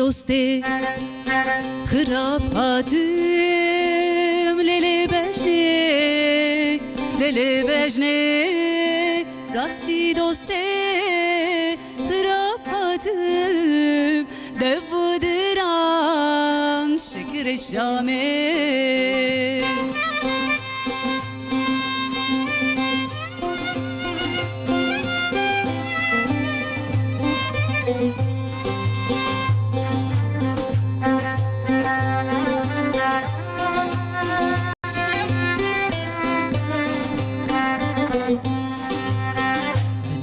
doste Khrapatim lele bejne Rasti doste Khrapatim Devdiran şekir şame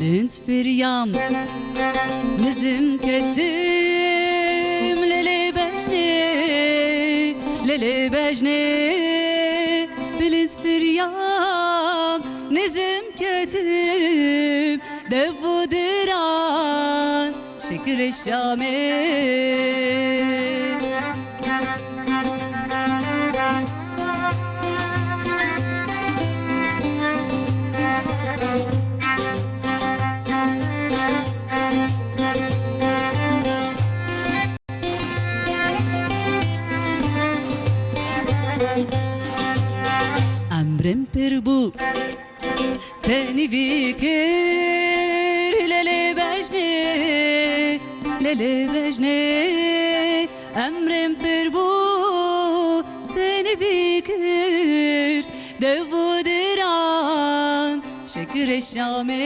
Lint firyam nizim kettim lele bejne Lint firyam nizim kettim devdiran şekir şame Emrim pir bu Teni vikir Lele bejne Emrim pir bu Teni vikir Devdiran şekir şame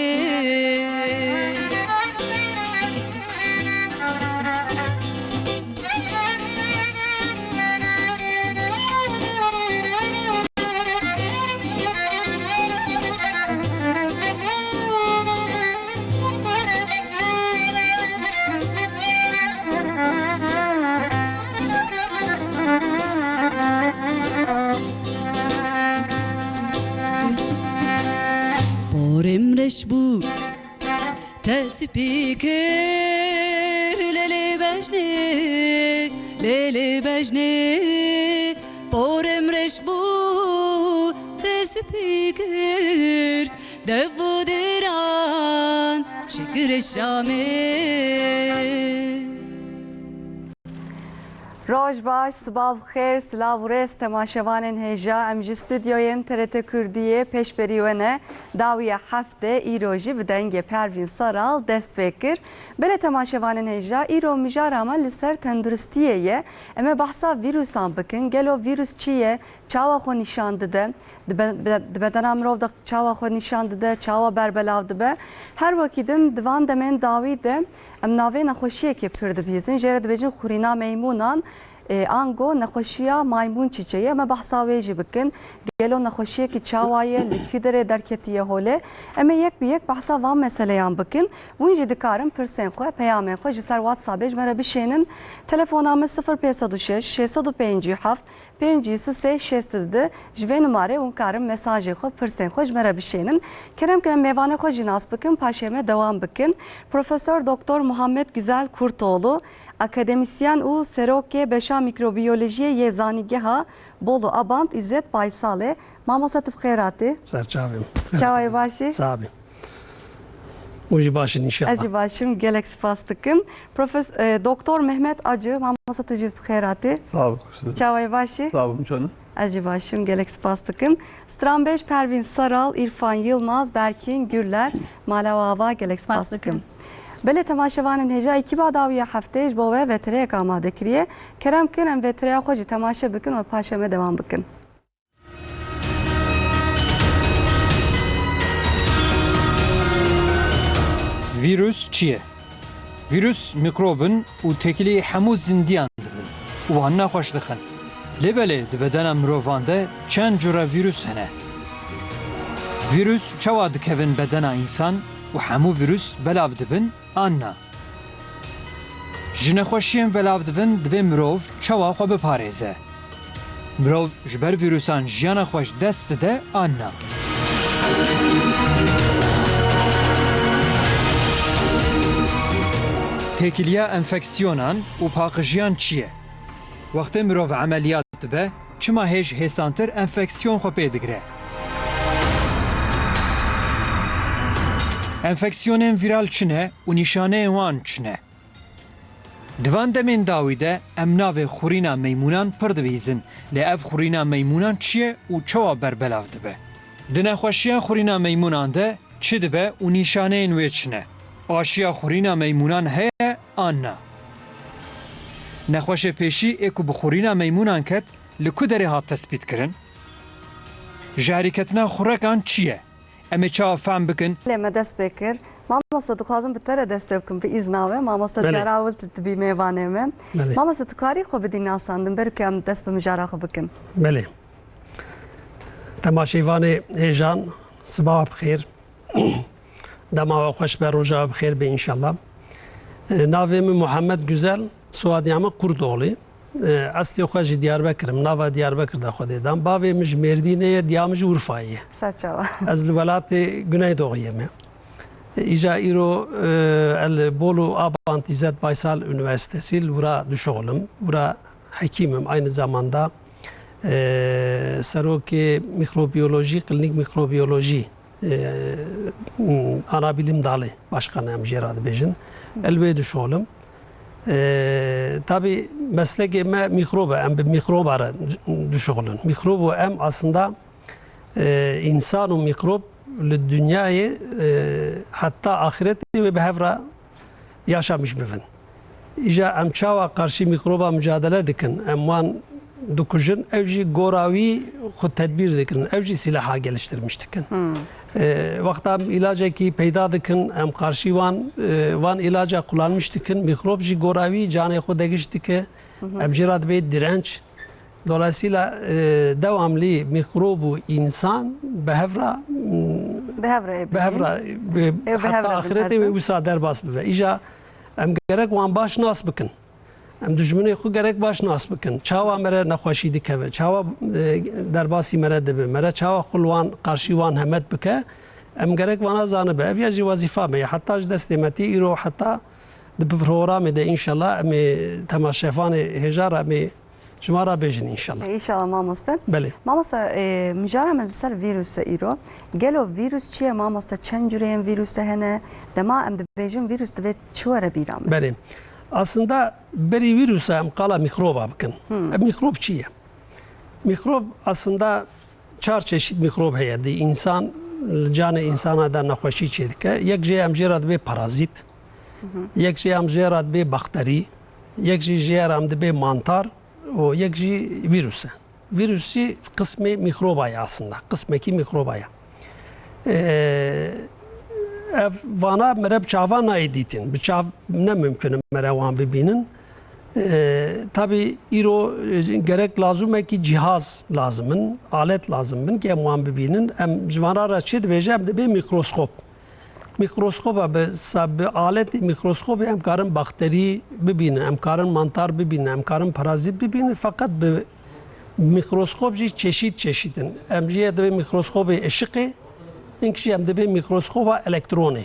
Emreş bu tesipikir lele bejne por emreş bu tesipikir devdiran şekir şame روج باش صباح بخیر سلاو ریس تماشاوانین هجا ام جی استودیوین TRT Kürdiye peşberiwene dawiya hafte îrojî bi dengê Pervîn Saral dest pê kir. Belê temaşavanên hêja îro mijara me li ser tenduristiyê ye. Em ê behsa vîrusan bikin. Gelo vîrus çi ye? Çawa xwe nîşan dide. Di bedena mirov de çawa xwe nîşan dide, çawa berbelav dibe. Her wekî din divan demên dawî de em navê nexweşiyekê pir dibîzin. Jê re dibêjin xurîna meymûnan ango nexweşiya maymun çiçeği em behsa wê jî bikin. Gelo nexweşiyekî çawa ye li kî derê derketiye holê. Em ê yek bi yek behsa van meseleyan bikin. Hûn jî dikarin pirsên xwe, peyamên xwe ji ser WhatsAppê ji me re bişênin. Telefona me 0506 657 5336 ji vê numarê hûn karin mesajê xwe, pirsên xwe ji me re bişênin. Kerem ke mêvanê xwe jî nas bikin, paşê me dewam bikin. Profesör Doktor Muhammed Güzel Kurtoğlu, akademisyen û serokê beşa mikrobiyolojiyê yê zanîgeha Bolu Abant İzzet Baysalê. Mamosa tu bixêratê. Serçavim. Çawayê başî? Sağ olun. O jî başin inşallah. Ez jî başim, gelek spas dikim. Doktor Mehmet Acı, mamosa tu jî bixêratê. Sağ olun. Çawayê başî? Sağ olun canım. Ez jî başim, gelek spas dikim. Stranbeş Pervin Saral, İrfan Yılmaz, Berkin Gürler, Malavava gelek spas dikim. Belê temaşevanên hêja ekîba dawiya heftê ji bo we vetereyek amade kiriye. Kerem kin em vetereya xwe jî temaşe bikin û paşê me devam bikin. Virüs çi ye? Virüs mikrobin û tekilî hemû zindiyan dibin û wan nexweş dixin. Lêbelê di bedena mirovan de çend cure virüs hene. Virüs çawa dikevin bedena însan û hemû virüs belav dibin an na. Ji nexweşiyên belav dibin divê mirov çawa xwe biparêze. Mirov ji ber vîrusan jiyana xwe ji dest dide an na. Têkiliya enfeksiyonan û paqîjiyan çi ye? Wextê mirov emeliyat dibe, çima hêj hêsantir enfeksiyon xwe pê digire. Enfeksiyonên vîral çi ne û nîşaneyên wan çi ne? Divan demên dawî de em navê xurîna meymûnan pir dibîzin. Lê ev xurîna meymûnan çi ye û çawa berbelav dibe? Di nexweşiya xurîna meymûnan de çi dibe û nîşaneyên wê çi ne? Aşiya xurîna meymûnan heye an na. Nexweşê pêşî ê ku bi xurîna meymûnan ket li ku derê hat tespît kirin? Ji herîketina xurekan çi ye? Em ê çawa fehm bikin لما دست بکر مامۆستا دخوازم بتەرە دەست پێ بکەم بە ئیزناوێ مامۆستا بله. جاراولت تبی mêvanê me بله. مامۆستا tu karî xwe bidî nasandin berkê em dest bi mijara xwe bikin. بله تماشیوان هیجان صباح بخیر دما و خوش به روزا بخیر به انشالله ناویم محمد güzel سوادیامه کردولی اصلی خوش دیاربکرم ناوا دیاربکر دا خود دام باویمش مردینه دیامج اورفایه Saçava. از الولات güneydoğuyum İca İro el Bolu Abant İzzet Baysal Üniversitesi vura düşoğlum vura hekimim aynı zamanda Seroki Mikrobiyoloji Klinik Mikrobiyoloji ana bilim dalı başkanıyım Gerard Bejin elbette düşoğlum tabi mesleğime mikroba em bir mikrobara düşoğlum mikrobu em aslında insan و mikrop dünyayı hatta ahirette ve behevra yaşamış bivin. İja em çawa karşı mikroba mücadele dikin. Em wan dukujin evji goravi xud tedbir dikin. Evji silaha geliştirmiş dikin. Vakta ilaca ki peyda dikin. Em karşı wan ilaca kullanmış dikin. Mikrop ji goravi canı xud egiş dike. Em jirad be direnç. Dolayısıyla devamlı mikrobu insan behevra hatta ahirete ve usa derbas bibe. İja em gerek wan baş nas bikin. Em düşmene xu gerek baş nas bikin. Çawa mere nexweşî dikeve. Çawa derbasî mere dibe. Mere çawa xulwan karşî wan hemet bike. Em gerek wana zanibe. Ev ya jî wazifa me. Hatta ji destê me tê îro hatta di programê de inşallah em temaşefanê hêjara em جمارا بيجن إن شاء الله. إن شاء الله مامۆستا. بله. مامۆستا مجارە me li ser vîrusa îro. Gelo vîrus çi ye mamosta çend cüreyên vîrusa hene? Dema em dibêjin vîrus divê çi were bîra me? بله. Aslında beri virüsa em qala mikroba bikin. Mikrop çi ye? Mikrop aslında çar çeşit mikrop heye. Di insan canı insana da nexweşî çê dike. Yek jê em jê re dibe parazit. Yek jê em jê re dibe bakterî. Yek jê em dibe mantar. O yekji virüse. Virüsü kısmı mikrobaya aslında. Kısmeki mikrobaya. Ev vana mereb çava naiditin. Bir çav ne mümkün merevan bibinin. Tabi iro gerek lazım ki cihaz lazımın, alet lazımın ki emuan bibinin. Em jvana raçid veje em de bir mikroskop. Mikroskoba be alet mikroskop em karın bakteri bibinin, em karın mantar bibinin, em karın parazit bibinin fakat be mikroskop çeşit çeşitin. Em jiye de mikroskoba ışıkı, inkişi em de bir mikroskoba elektroni.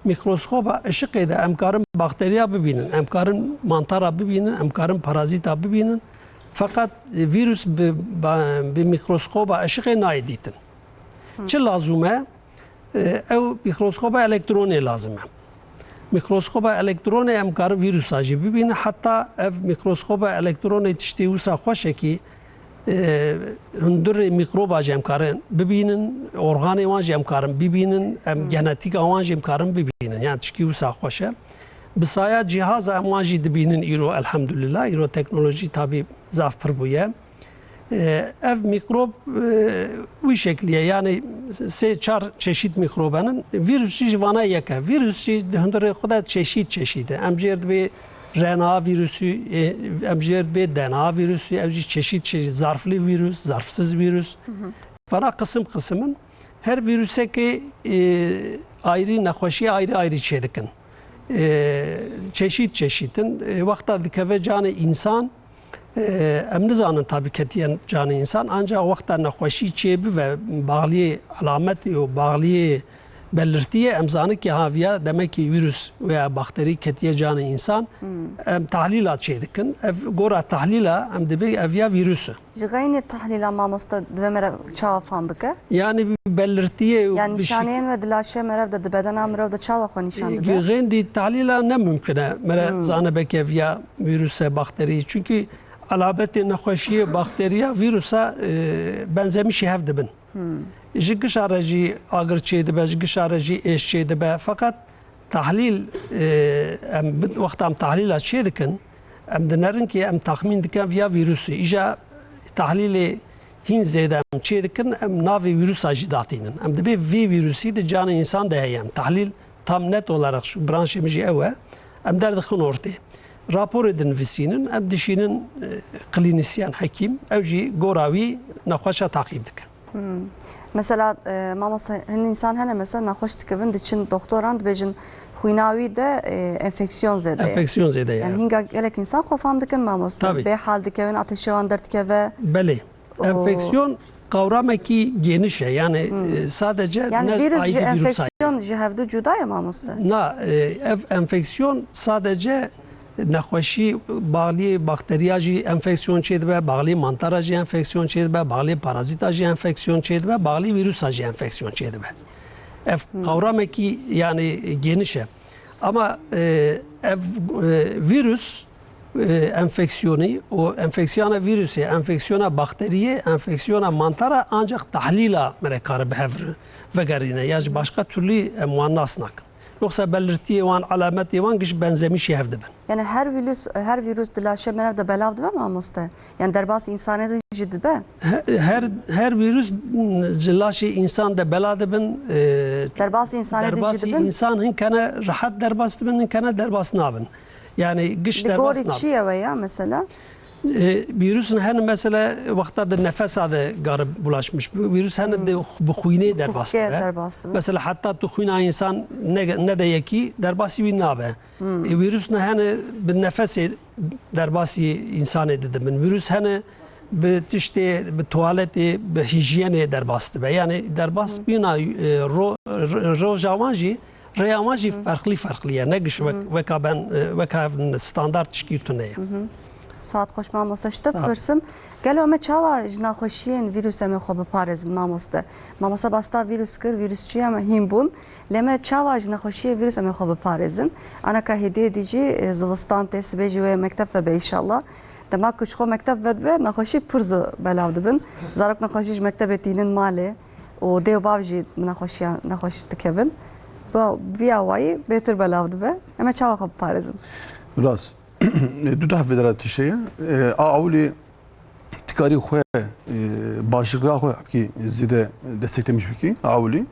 Mikroskoba ışıkı da em karın bakteriya bibinin, em karın mantara bibinin, em karın parazita bibinin. Fakat virüs be mikroskoba ışıkı naiditin. Çi lazım ev mikroskoba elektroni lazım. Mikroskoba elektroni em karı virüs acı bibin hatta ev mikroskoba elektroni tişti usa xoşe ki hundur mikroba jem karın bibinin organı wan jem karın bibinin em genetik wan jem karın bibinin yani tişki usa xoşe bisaya cihaz em wan jî dibinin îro elhamdülillah îro teknoloji tabi zaf pir bûye. Ev mikrop bu şekliye yani çar çeşit mikrobanın virüsü jivana yeke. Virüsü hundure xuda çeşit. Emcer bir RNA virüsü, emcer bir DNA virüsü, evci çeşit zarflı virüs, zarfsız virüs. Bana kısmın her virüse ki ayrı nexweşî ayrı çedikin. Çeşitin vakta dikeve canı insan em nizanin tabi ketiyen canı insan ancak vakta nexweşî çêbi ve bağlı alameti o bağlı belirtiye emzanı ki haviya demek ki virüs veya bakteri ketiye canı insan em tahlilat şeydikin ev gora tahlila em dibe ev ya virüsü. Jigayni tahlila mamosta dve mere çava fandıke. Yani bir belirtiye Yani bir şey nişaniyen ve dilaşe merev de bedena merev de çava xo nişan dike. Gendi tahlila ne mümküne mere zanebek ev ya virüse bakteri çünkü alabeti nekhoşiye bakteriya virüse benzemiş hev dibin. Ji gişareci agır çeydi be, ji gişareci eş çeydi be. Fakat tahlil em vaktam tahlil açıydıkın em dinerin ki em tahmin diken via virüsü. İja tahlili hin zeyde em çeydikin em navi virüs acidatinin. Em de bir virüsü de canı insan deyem. Tahlil tam net olarak şu branşımızı eve em derdikin ortaya. Rapor edin visinin em dişinin klinisyen hekim evci goravi nakhaşa takip dikin. Mesela mamosta hin insan hele mesela nahoş dikevin diçin doktoran dibecin huynavi de enfeksiyon zede. Enfeksiyon zede Yani hinga gelek insan xofam dikin mamosta. Tabii. Be hal dikevin ateşi van dert dikeve. Beli. Enfeksiyon kavrameki geniş yani sadece Yani ne virüs ayrı virüs enfeksiyon jihevdu cuda ya mamosta. Na ev enfeksiyon sadece nekhoşi bağlı bakteriyacı enfeksiyon çedbe, bağlı mantaracı enfeksiyon çedbe, bağlı parazitacı enfeksiyon çedbe, bağlı virüsacı enfeksiyon çedbe. Ev kavrameki yani geniş. Ama ev virüs enfeksiyonu, o enfeksiyona virüsü, enfeksiyona bakteriye, enfeksiyona mantara ancak tahlila merekar behevri ve garine. Yani başka türlü muannasnak. Yoksa belirtiye van alameti van giş benzemiş yevdi ben. Yani her virüs dilaşe merev de belav dibe mamosta. Yani derbas insane de jidbe. Her virüs cilaşı insan da beladı ben. Derbas insane de Derbası jidbe. insan hinkene rahat derbası ben hinkene derbası nabın. Yani giş derbası Ligori nabın. çiye veya mesela. Virüsün her mesela vakta da nefes adı garip bulaşmış. Virüs hani de bu huyne derbası. Mesela hatta tu huyna insan ne de yeki derbası bir nabe. Virüs ne hani bir nefes derbası insan edildi. Virüs hani bir işte bir tuvaleti bir hijyene derbası. Yani derbası bir na rojavancı reyamacı farklı yani ne giş veka ben veka standart şikirtüneye. Saat خوش مامۆستا شتە پرسم گەلۆ ئەمە چاوە ژناخۆشیên vîrus ئەمە خۆ بپارێزن مامۆستا مامۆستا باستا vîrus kir vîrus çi ئەمە hîn bûn لێمە چاوە ژناخۆشیە vîrus ئەمە خۆ بپارێزن ئەنەکە هێدەیە دیجی zivistan tê sibêjî wê mekteb ve be inşallah dema ku ji xwe mekteb vedibê nexweşî pir zû belav dibin zarok nexweşî ji mektebê tînin malê û dê û bav jî nexweş dikevin vîya wayî bêtir belav dibe ئەمە çawa xwe بپارێزin Rast. Du da federatî şeye awlî tikarî xwe başlıkla xwe ki zêde desteklemiş bikî awlî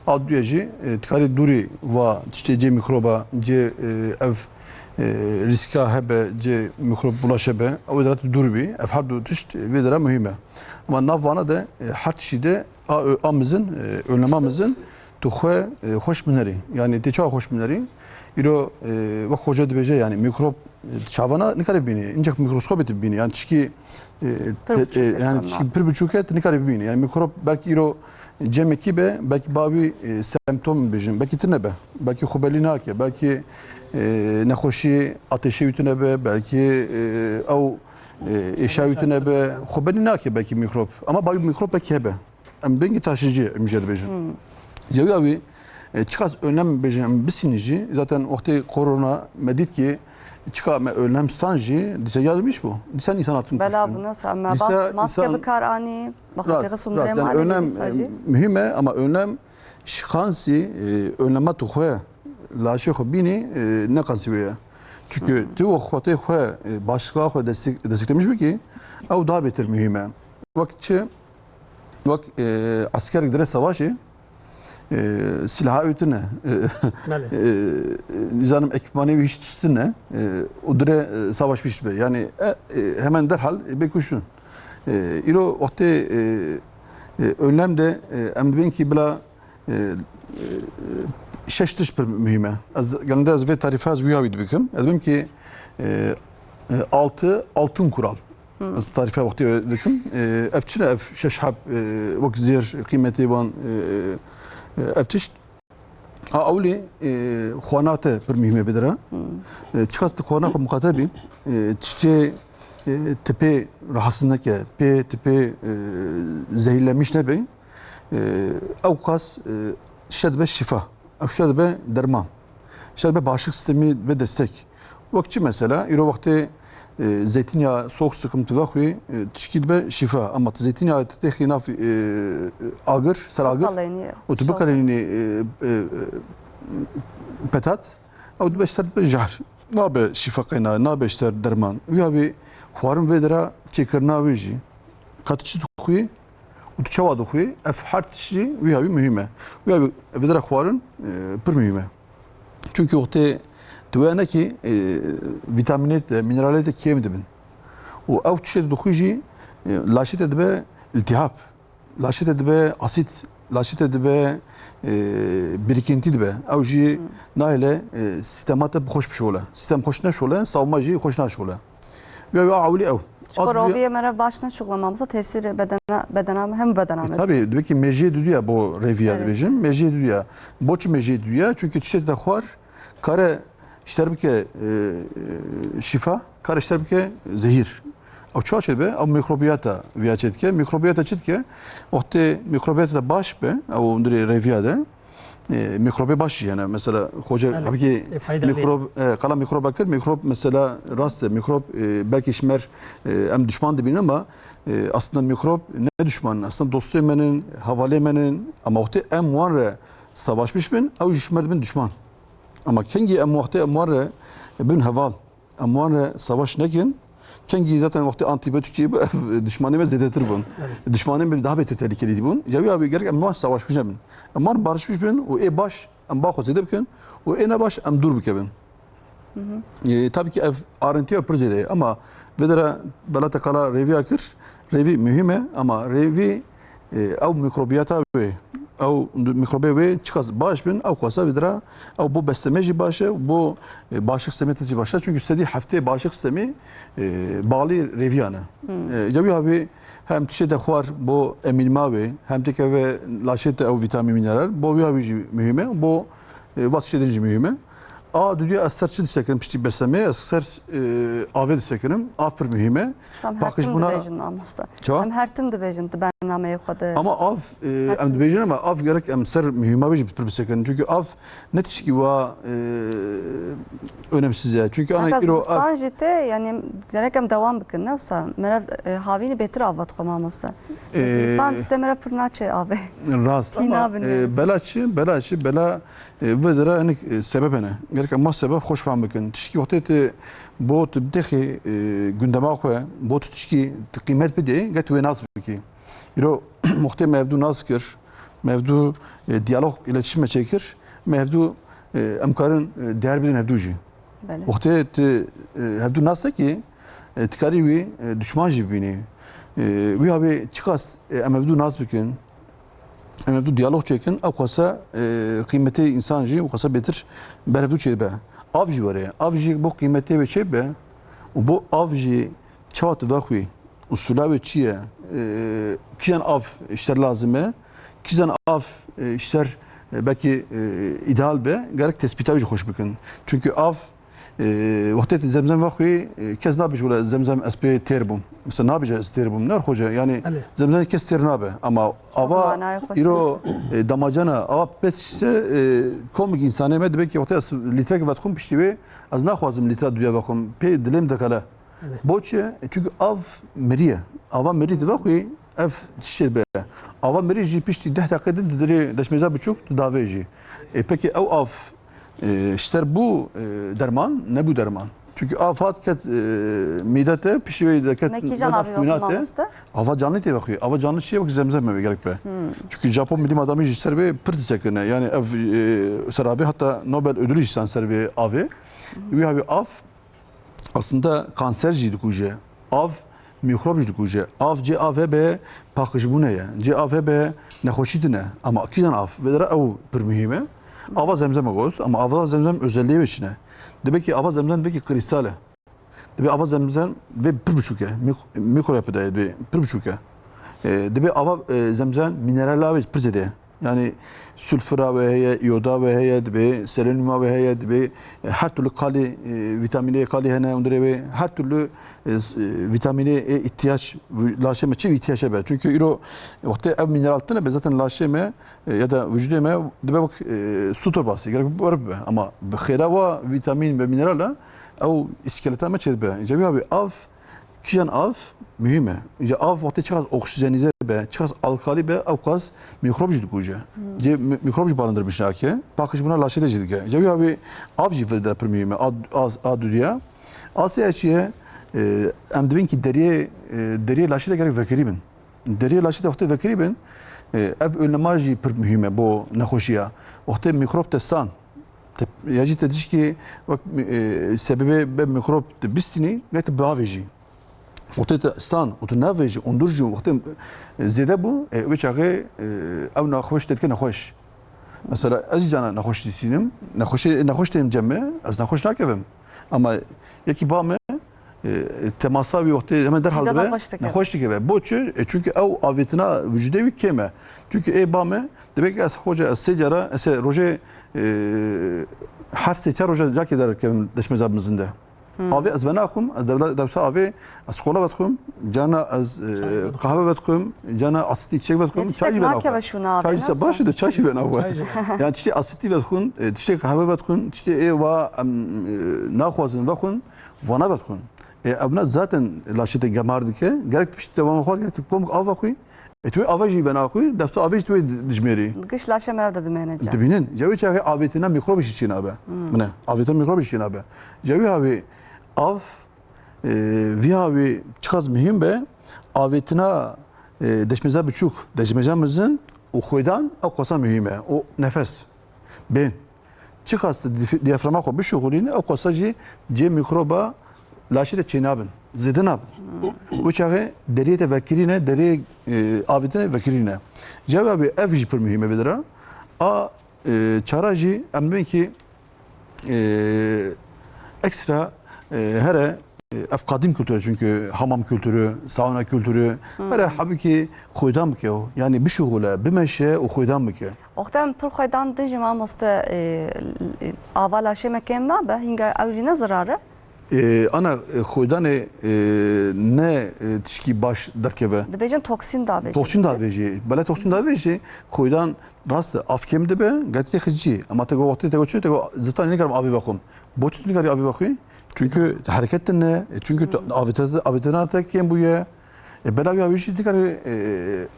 a duye jî tikarî durî va tiştê cê mikroba cê ev riska hebe cê mikrop bulaşe be ew deratî dur bî ev her du tişt vê dera mühim e ama nav vana de her tişî de amizin önlemamizin tu xwe xweş binerî yani tê çawa xweş binerî îro ve hoca dibêje yani mikrop çavana nikare bini incek mikroskop bini yani çiki yani çiki pir biçuket nikare bini yani mikrop belki îro cemeki be belki bavi semptom bejin belki tine be belki xubelina ke belki nekhoşi ateşi ütüne be belki ev eşya ütüne be xubelina ke belki mikrop ama bavi mikrop belki hebe em bengi taşıcı emjed bejin cevabi çıkas önlem bejin bisinici zaten ortaya korona medit ki çıka önlem stanji dise gelmiş bu. Disen insan atın. Bela bunu maske bikar ani bakacak sunduğum yani önlem mühime ama önlem şansı önleme tuhve laşe bini ne kansibiye. Çünkü tu xwate xwe başlıkla xwe desteklemiş mi ki ev daha beter mühime. Vakti asker gidere savaşı silahı ütüne nizanım ekipmanı hiç üstüne o dire savaşmış be yani hemen derhal bekuşun iro orta önlemde emdibin ki bila şeştiş bir mühime genelde az ve tarife az büyüyor bikim dedim ki altın kural az tarife vakti dedim evçine ev şeşhab vak zir kıymeti van eftişt Avli xwanate pir mühim bedira. Çıkast xwana xo muqatabi tişte tipe rahatsız neke, pe tipe zehirlenmiş ne bey. Avkas şedbe şifa, şedbe derman. Şedbe bağışıklık sistemi ve destek. Vakti mesela iro vakti zeytinyağı soğuk sıkıntı vakti tişkilbe şifa ama zeytinyağı tehina agır, saragır. O tübe kaleni petat. O tübe işler bejar. Nabe şifa kaynağı, nabe işler derman. Ve abi xwarin vedra çekirna veji. Katıçı tuxuyi, uçava tuxuyi, ef her tişi ve abi mühime. Ve abi vedra xwarin pır mühime. Çünkü ote tüvene ki vitaminat, mineralet kiyem dibin. O ev tişe tuxuji laşit edbe iltihap, laşit edbe asit, laşit edbe birikinti dibe. Ev ji naile sistemata hoş bir şey ola. Sistem hoş ne şey ola, savunma ji hoş ne şey ola. Ve avli ev. Robiye mere başına şuğlamamıza tesiri bedena hem bedena. Tabii demek ki mecye dünya bu reviya diyeceğim. Mecye dünya. Boç mecye dünya çünkü tişet de xwar kare işterbike şifa, kare işterbike zehir. O çaçet be, o mikrobiyata viyaçetke, mikrobiyata çitke. Ohte mikrobiyata baş be, o ndri reviya de. Mikrobe baş yani mesela hoca tabii ki mikrop kala mikrop bakır mikrop mesela rast mikrop belki işmer hem düşman dibin ama aslında mikrop ne düşman aslında dostu emenin havale emenin ama ohte em var savaşmış bin o işmer bin düşman ama kengi em ohte em var bin haval em var savaş nekin kengi zaten ohte antibiyotik düşmanıma zedetir bun düşmanım daha beter tehlikeli bun ya abi gerek em var savaşmış bin Amar barışmış ben, o baş, am bağ edebken, o ene baş, am dur bikebin. Tabii ki ev arıntıya prezede ama vedera balata kala revi akır, revi mühime ama revi ev mikrobiyata ve ev mikrobe ve çıkaz baş ben, ev kasa vedera, ev bu beslemeci başı, bu bağışıklık sistemi başa çünkü istediği hafta bağışıklık sistemi bağlı reviyanı. Cavi abi hem tişede xwar bu emilma ve hem teke ve laşete ev vitamin mineral bu yavici mühime bu vatşedinci mühime a dünya eserçi disekerim pişti besleme eser ave disekerim afır mühime bakış buna hem her tim dibejin bernameye xwede ama av em dibejin ama av gerek em ser mühime ve bir disekerim çünkü av ne tişki va önemsiz ya çünkü ana iro av jite yani gerek em devam bikin nefsa merev havini betir avat qamamosta stan istemere pırnaçe ave rast ama belaçı bela vedera enik sebebene gerek ama sebep hoş falan bikin tişki vakti bu tibdeki gündeme koya bu tişki kıymet bide get ve nasıl ki iro muhtem mevdu nazkır mevdu diyalog iletişime çekir mevdu emkarın değer bilin evduji vakti evdu nasıl ki tikari ve düşman jibini ve abi çıkas mevdu nasıl bikin mevdu diyalog çekin avkasa kıymeti insancı avkasa betir berevdu çeybe avcı var ya avcı bu kıymeti ve çeybe bu avcı çavat vakwi usula ve çiye kijan av işler lazıme kijan av işler belki ideal be gerek tespit avcı hoş bakın çünkü av vakti zemzem vakwi kez nabiş valla zemzem espe terbum mesela nabijaz terbum ner hoca yani zemzem kes ter nabe ama ava iro damacana ava petse komik insane med belki vakti litre vatkum pişti ve az naxwazım litre duya vakum pe dilim de kala boçe çünkü av meriye ava meri de vakwi ev tişe be ava meri ji pişti 10 dakika dedi deşmeza buçuk daveji peki ev av işler bu derman ne bu derman çünkü afat ket midete pişiveyi de ket minate ava canlı te bakıyor ava canlı şey bak zemzem gerek be çünkü Japon bilim adamı işler ve pırtı sekene yani ev serabi hatta Nobel ödülü işten serve ave ve abi av aslında kanserciydi kuje av mikrobjdi kuje av CAVB pakış bu ne ya CAVB ne hoşitine ama akidan av ve ev bir mühime ava zemzem goz ama ava zemzem özelliği içine. Demek ki ava zemzem demek ki kristale. Demek ava zemzem ve 1,5 mikro yapıda bir 1,5. Demek ava zemzem mineraller ve prizede. Yani sülfüra ve heye, iyoda ve heye dibe, selenyuma ve heye dibe, her türlü kali, vitamini kali hene ondre ve her türlü vitamini ihtiyaç, laşeme çiv ihtiyaç be. Çünkü iro vakti ev mineral tane be zaten laşeme ya da vücudeme dibe bak su torbası gerek var be. Ama khira ve vitamin ve mineral او iskelete me çed be. Cebi abi av kişen av mühim. İşte av vakti çıkaz oksijenize be, çıkaz alkali be, avkaz mikrobcu dikuca. Ce mikrobcu barındırmış ki. Bakış buna laşete cedik. Cebi abi av jivde per mühim. Az dünya. Asya çiye em dibin ki deriye laşete gerek vekiribin. Deriye laşete vakti vekiribin. Ev önlemajı per mühim bu nekhoşiya. Vakti mikrop testan. Yacı dediş ki sebebi be mikrop bistini ve bağveci. Vakti stan, o naveci, ondurcu vakti zede bu ve çağı ev nakhoş dedike nakhoş. Mesela az cana nakhoş disinim, nakhoş deyim cemme, az nakhoş nakevim. Ama yeki bağme temasa bir vakti hemen derhal be nakhoş dike. Bu çünkü ev avetine vücudevi keme. Çünkü bağme demek ki az hoca secara, as roje her seçer hoca jak eder ki deşmezabımızın da. Abi az ben akum, az devsa abi az kola batkum, cana az kahve batkum, cana asitli içecek batkum, çay ben akum. Çay ise başı da çay ben akum. Yani işte asitli batkum, işte kahve batkum, işte va nakhwazın batkum, vana batkum. Abna zaten laşite gamardı ki, gerek pişti devam khwar, gerek pomuk av bakui. توی آوازی بنا کوی دست آوازی توی دجمیری. Gış laşe merada dümene. دبینن جوی چه آویتنا میکروبش چی نابه. منه آویتنا میکروبش چی نابه. جوی هاوی آف وی هاوی چقدر مهم به آویتنا دشمزه بچوک دشمزه مزن و خودان او قصه مهمه او نفس بین چقدر دیافراما خو بشغولینه او قصه جی میکروبا laşite çiğnabın. Zidin ab. Bu çağı deriye de vekirine, deriye avitine vekirine. Cevabı ev jipur mühime vedira. A çarajı emmin ki ekstra here ev kadim kültürü çünkü hamam kültürü, sauna kültürü. Here habi ki koydam ki o. Yani bir şugule, bir meşe o koydam ki. Oxtem pur koydan dijim amosta ava laşe mekem nabe. Hinga avjine zararı. Ana koydan ne tişki baş derkeve. Dibecin toksin da veji. Toksin da veji. Bela toksin da veji. Koydan rast afkem de be gati xıcı. Ama tego vakti tego çö tego zaten ne kadar abi bakım. Boçut ne kadar abi bakıyor. Çünkü hareketten ne? Çünkü avitana tekken bu ya. Bela bir abi ne kadar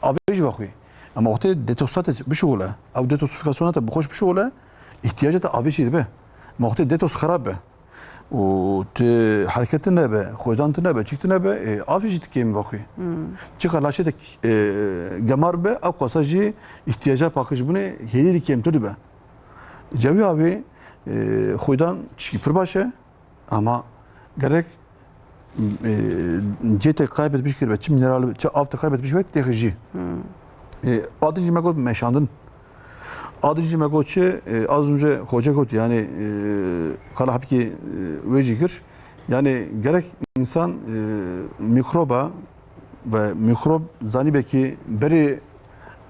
abi bakıyor. Ama vakti detoksat bir şey ola. Av detoksifikasyona da bu hoş bir şey ola. İhtiyacı da abi şey be. Ama vakti detoks harap be. و حرکتنا به خودانتنا به چیکتنا به آفیشیت کیم واقعی چه کلاشه تک گمار به او قصاجی احتیاجات پاکش بونه هیلی کیم تر به جوی abi خودان چی پر باشه ama gerek cete kaybetmiş gibi çim mineral çe avta kaybetmiş ve teknoloji adıcı mekol meşandın adıcı mekoçı az önce hoca kot yani kala hapki vecikir yani gerek insan mikroba ve mikrop zanibeki beri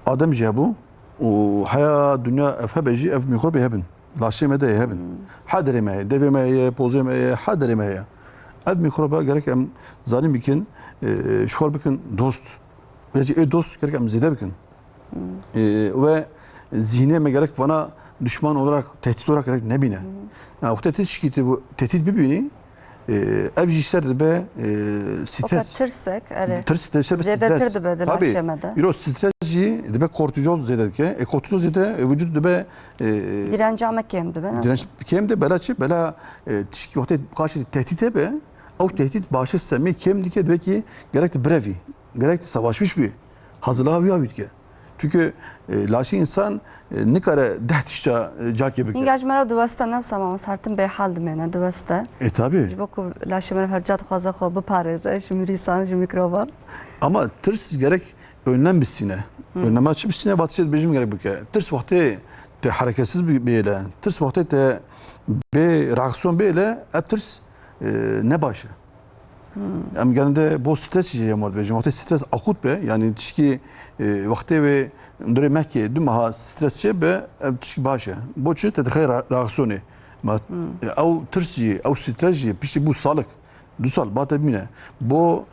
adam jabu o haya dünya efebeci ev mikrobi hebin laşeme de hebin haderime deveme pozeme haderime ev mikroba gerek em zanibekin şorbekin dost ve dost gerek em zidebekin ve zihnime gerek bana düşman olarak, tehdit olarak gerek ne bine. Yani o tehdit şikayeti bu tehdit bir bini ev işler be stres. Tırsek, evet. Stres. Zedetirdi be dilaşemede. Tabii. Stresi de be kortizol zedetke. Kortizol zede vücut de be direnç amek kemdi be. Direnç kemdi belaçı bela tişki vakti karşı tehdite be. O tehdit başı semi kemdike de ki gerek de brevi. Gerek de savaşmış bir hazırlığa bir bitki. Çünkü laşi insan ne kadar dehtişça cak yapıyor. İngaj mera duvasta ne sama sartın be halde mena duvasta. Tabii. Jiboku laşi mera harcat xaza xo bu pareze şimdi insan şimdi mikroba. Ama tırs gerek önlem bisine. Önlem açıp bisine batışet bizim gerek bu ki. Tırs vakti te hareketsiz bir ile. Tırs vakti te bir reaksiyon bir ile tırs ne başı. Em genelde bu stres yiye mod bejim. Vakti stres akut be yani tişki vakti ve ndore mehke dümaha stres şey be tişki başa. Bu çi tedxey reaksiyonu. Ma ev tırsyi, ev stresi pişti bu sağlık. Dusal batı bine. Bu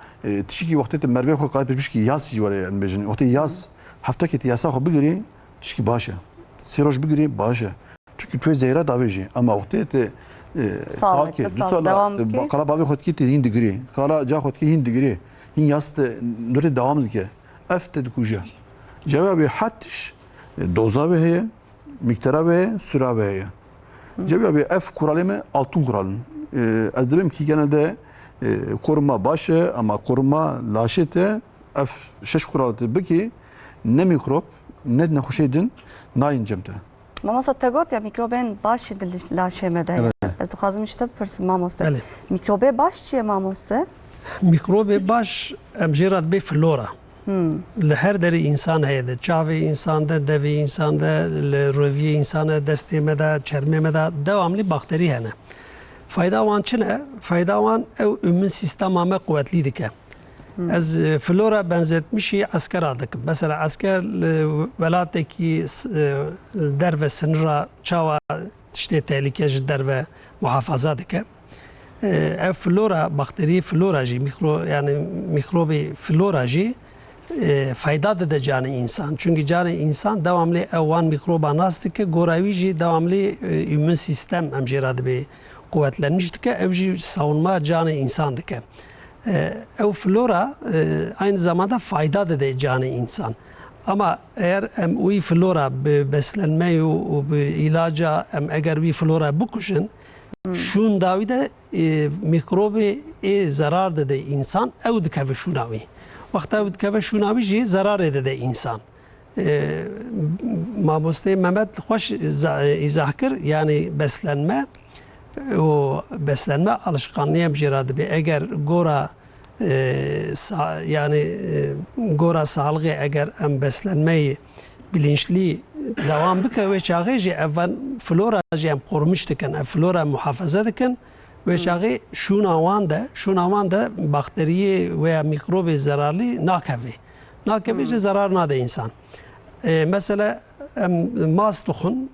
tişki vakti te merve xo qayıp pişki yaz jivare yani bejin. Vakti yaz hafta ki yasa xo bigiri tişki başa. Seroj bigiri başa. Çünkü tu zehra daveci ama vakti te Sağlık, devam ki. Kala bavi xod ki hin digri. Kala ca xod ki hin digri. Hin yaste nuri devam dike. Efte dikuja. Cevabı hattiş doza ve heye, miktara ve süra ve heye. Cevabı F kuralımı altın kuralın. Az debim ki genelde koruma başı ama koruma laşete F şeş kuralı beki ne mikrop ne nehoşedin nayin cemte. Mamosta tegot ya mikroben baş laşemede. Ez dixwazim işte pirsim mamosta. Bele. Mikrobe baş çiye mamosta? میکروب باش ام جرات به فلورا لهر دری انسان هیده چاوی انسان ده دوی انسان ده روی انسان دستی مده چرمه مده devamlı bakteri hene. Fayda van çine? Fayda van ev ümün sistem ama kuvvetli dike. Az flora benzetmişi asker adık. Mesela asker velatteki der ve sınıra çava işte tehlikeci der ve muhafaza dike. Ev flora, bakteri flora jî, yani mikrobi flora jî fayda dide canı insan. Çünkü canı insan devamlı evvan mikroba nas dike, goravi jî devamlı immün sistem em jî ra dibe kuvvetlenmiş dike, ev jî savunma canı insan dike. Ev flora aynı zamanda fayda dide canı insan. Ama eğer em uy flora bi beslenme u bi ilaca em eğer vi flora bukuşun şun davide mikrobi zarar dede insan ev dikeve şunavi. Vakti ev dikeve şunavi jî zarar dede insan. Mamoste Mehmet hoş izah kir yani beslenme o beslenme alışkanlığı hem jiradı be eğer gora yani gora sağlığı eğer em beslenmeyi bilinçli devam bike ve çağı jî evvel flora jî em korumuş dikin, flora muhafaza dikin ve çağı şunavan da bakteriyi veya mikrobi zararlı nakeve. Nakeve jî zarar nade insan. Mesela em mas duxun,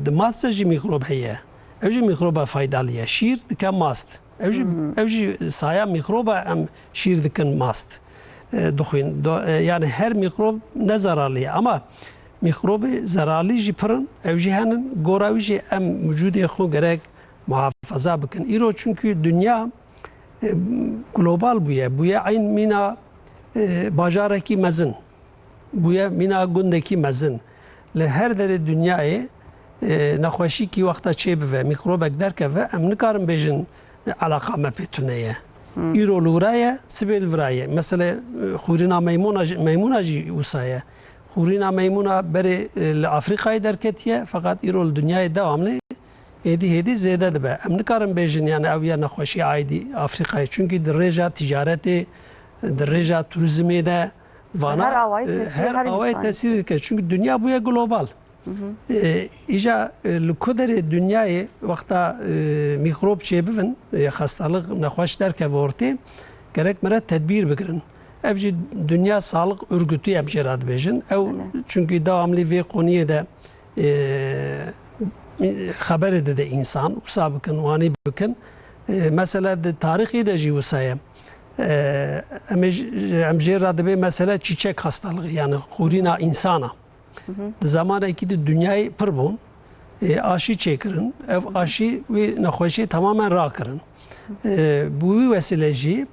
de mas jî mikrop heye. Ev jî mikroba faydalıya. Şîr dikin mast. Ev jî saya mikroba em şîr dikin mast. Duxun. Yani her mikrop ne zararlı ama mikrobi zararlı jî pirin, ev jî henin goravi jî em vücudê xwe gerek muhafaza bikin. İro çünkü dünya global bûye aynı mîna bajarekî mezin. Bûye mîna gundekî mezin. Li her derê dünyayê nexweşîkî wexta çêbive, mikrobek derkeve em nikarin bêjin alaka me pê tune ye. İro li wiraye, sibê li wiraye. Mesela xurîna meymûna jî wisa ye. Xurîna meymûna berê li Afrikayê derketiye fakat îro li dünyayê devamlı hêdî zêde dibe. Em nikarin bêjin yani ev ya nexweşî aîdî Afrikayê. Çünkü di rêja ticaretê, di rêja turizmê de Her avayı tesir dike. Çünkü dünya bûye global. İja li ku derê dünyayê wexta mikrop çêbibin, hastalık nexweş derkeve ortê gerek mere tedbîr bikirin. Ev jî Dünya Sağlık Örgütü em jê ra dibêjin. Ew çünkü devamlı vê koniyê de xeberê dide insan, wisa bikin, wanî bikin. Mesela di tarixê de jî wisa ye. Em jê ra dibe mesela çiçek hastalığı yani xurîna insana. Di zamanekî di dünyayê pir bûn, aşı çêkirin, ev aşı wê nexweşî tamamen rakirin. Bu vesile jî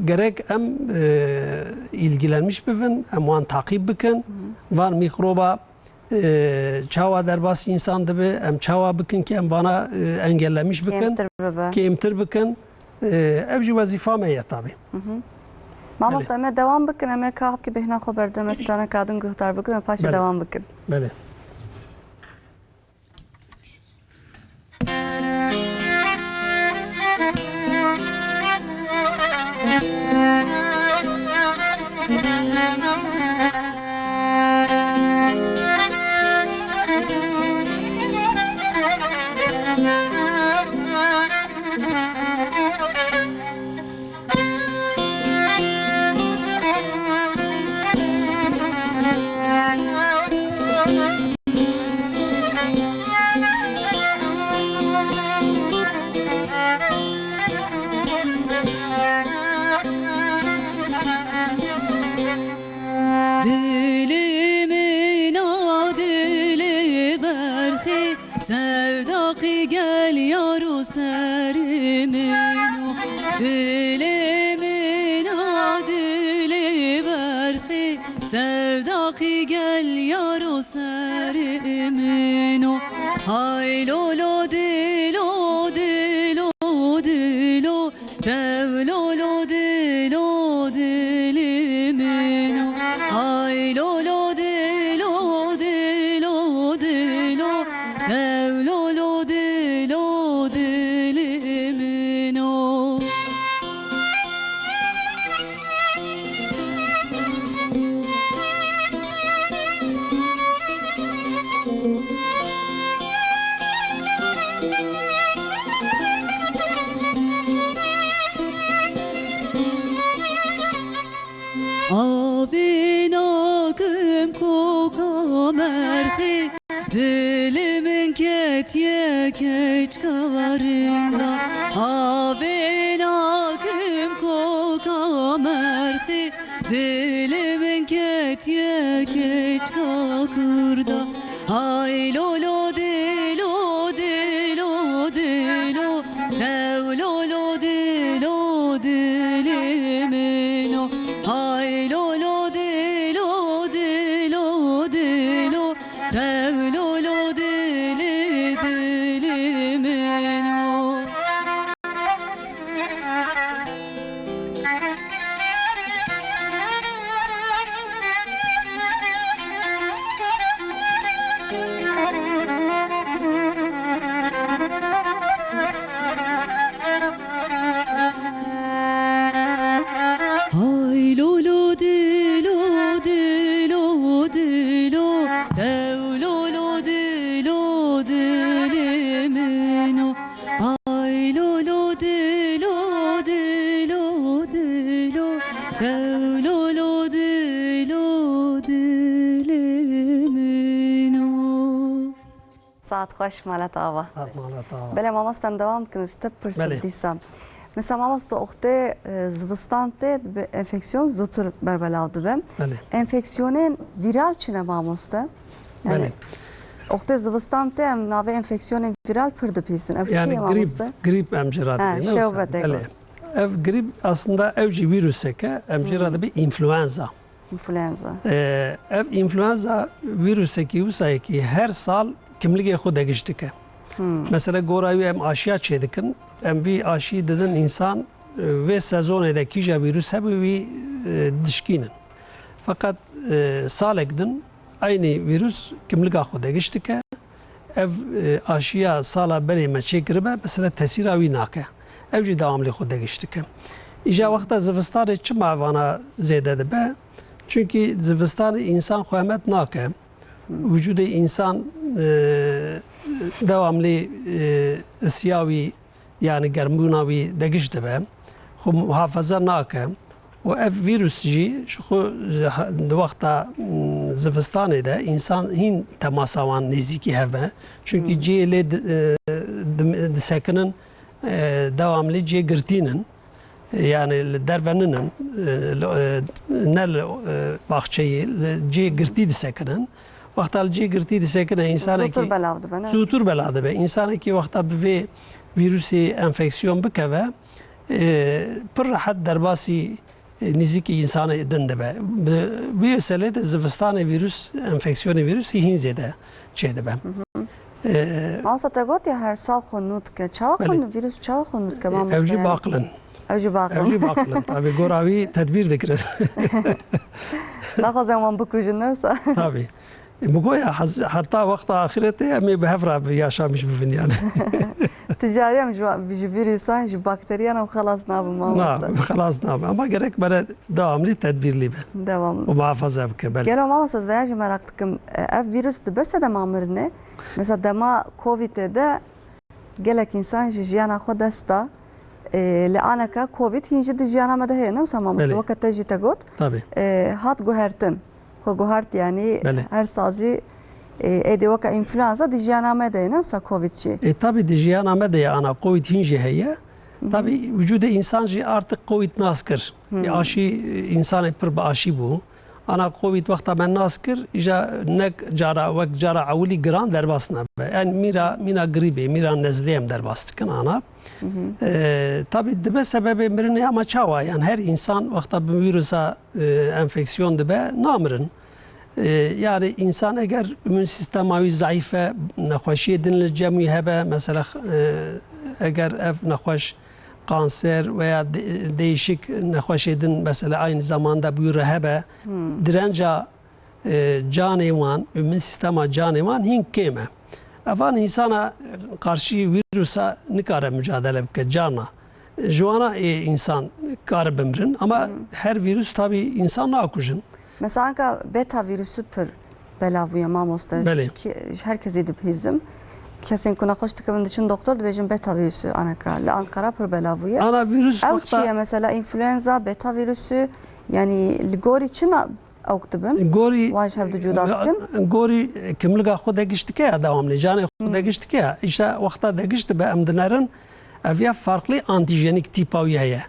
gerek em ilgilenmiş bibin, em wan takip bikin, van mikroba çawa derbas insan dibe, em çawa bikin ki em vana engellemiş bikin, ki emtir bikin. Ev jî wezifa me ye tabi. Mamosta em devam bikin, em kahp ki bihna xwe berdem stana kadın guhtar bikin, em paşa devam bikin. Bele. serimin o dilimin adili berhi sevdaki gel yar o serimin o hay lolo dilo dilo dilo tevlolo dilo dilimin o hay lolo dilo dilo dilo tevlolo dilo dilimin o Avin akım koka merhi dilimin ketye keç karında Avin akım koka merhi dilimin ketye keç kakırda Hay lolo dilo dilo dilo tevlolo dilo dilimin o Hay lolo dilo dilo dilo tevlolo dili dilimin o Hay lolo dilo dilo dilo tevlolo dilo dilimin o Ay lolo dilo dilo dilo tevlolo dilo dilimin o Saat خوش مالت آوا Malata. بله ماماستم دوام کنه ستپ بله. پرسید دیسم مثلا ماماست اخته زوستان ته به انفکسیون زودتر بربلاو دبم Bəli. انفکسیونن ویرال چنه ماماسته Bəli. اخته زوستان ته هم ناوه انفکسیونن ویرال پرده پیسن اب Yani چیه ماماسته grip emcirat. Ha, şöbet ego. Ev grip aslında evci virüseke emcirat bir influenza. influenza Ev influenza virüseki usayki her sal kimliğe xud değiştike. Mesela goravi em aşıya çedikin. Em bir aşı dedin insan ve sezon edeki ja virüs hep bir dişkinin. Fakat salekdin aynı virüs kimliğe xud değiştike. Ev aşıya sala berime çekirbe mesela tesir avi nake. Evci devamlı xud değiştike. İja vakta zivistan çima vana zede de be. Çünkü zivistan insan kıymet nake. Vücudu insan devamlı siyavi yani germunavi değişti be. Xu muhafaza nake. O ev virüs ji şu vakta zivistanı da insan hin temasavan niziki heve. Çünkü cile sekinin devamlı ce girtinin yani derveninin nel bahçeyi ce girti disekinin vaktal ce girti disekine insan زودتر ki بلاو دبن zutur beladı be insan ki vakta bir virüsü enfeksiyon bikeve pır rahat derbasi niziki insanı edinde be bir mesele de zivistanı virüs enfeksiyonu virüs hin zede çeyde be ماماسته تگوت یا هر سال خونود که چا خون ویروس چا خونود که ماماسته evci baklın اوجی باقی evci baklın tabi goravi tedbir dikire نخواستم من بکوژن نمیسا tabi Mugoya hatta vakta ahirette emi behevra bir yaşamış bugün yani. تجاری هم جو ویروسان جو باکتریان هم خلاص نابم ماماسته خلاص نام ama gerek böyle devamlı tedbirli be. devamlı O muhafaza bke belki. Gelo mama söz veya merak ettim. Ev virüs de bese de mamırne. Mesela dema Covid'de de gelek insan jiyana xodesta. لعنك كوفيد هينجي دجيانا ما ده نه وسما مش بله. وقت تجي تقول Tabii. هات جوهرتن هو جوهرت يعني بله. هر سازي ادي وكا انفلونزا دجيانا ما ده نه وسا كوفيد شي Tabii diyeceğin de ana Covid hince heye. Tabii vücuda insancı artık Covid naskır. Aşı insan hep bir aşı bu. انا کووید وقت من ناس کر اجا نک جارا وقت جارا اولی گران در باس نبه یعنی مینا گریبی میرا نزدیم در باس کن انا tabi dibe sebebi mirine ama çava yani her insan vakta bir virüse enfeksiyon dibe namirin yani insan eğer immün sistemi zayıfe nekhoşi dinle cemi hebe mesela eğer ev nekhoş kanser veya değişik nekhoşedin mesela aynı zamanda bu hebe direnca canivan immün sistemi canivan hin keme Evan insana karşı virüse nikare mücadele bike cana. Juana insan kar bimrin ama her virüs tabi insan nakujun. Mesela ka beta virüsü pır belavuya mamosta ki herkes edip hizim. Kesin kuna hoş tıkavın için doktor da bejin beta virüsü anaka. Ankara pır belavuya. Ana virüs vakta. Mesela influenza beta virüsü yani ligor için اوكتبن گوری واج هفت وجودات کن گوری کملگا خود دگشت که دواملی جان خود دگشت که ایشا وقتا دگشت به امدنرن اویا فرقلی آنتیجنیک تیپاویه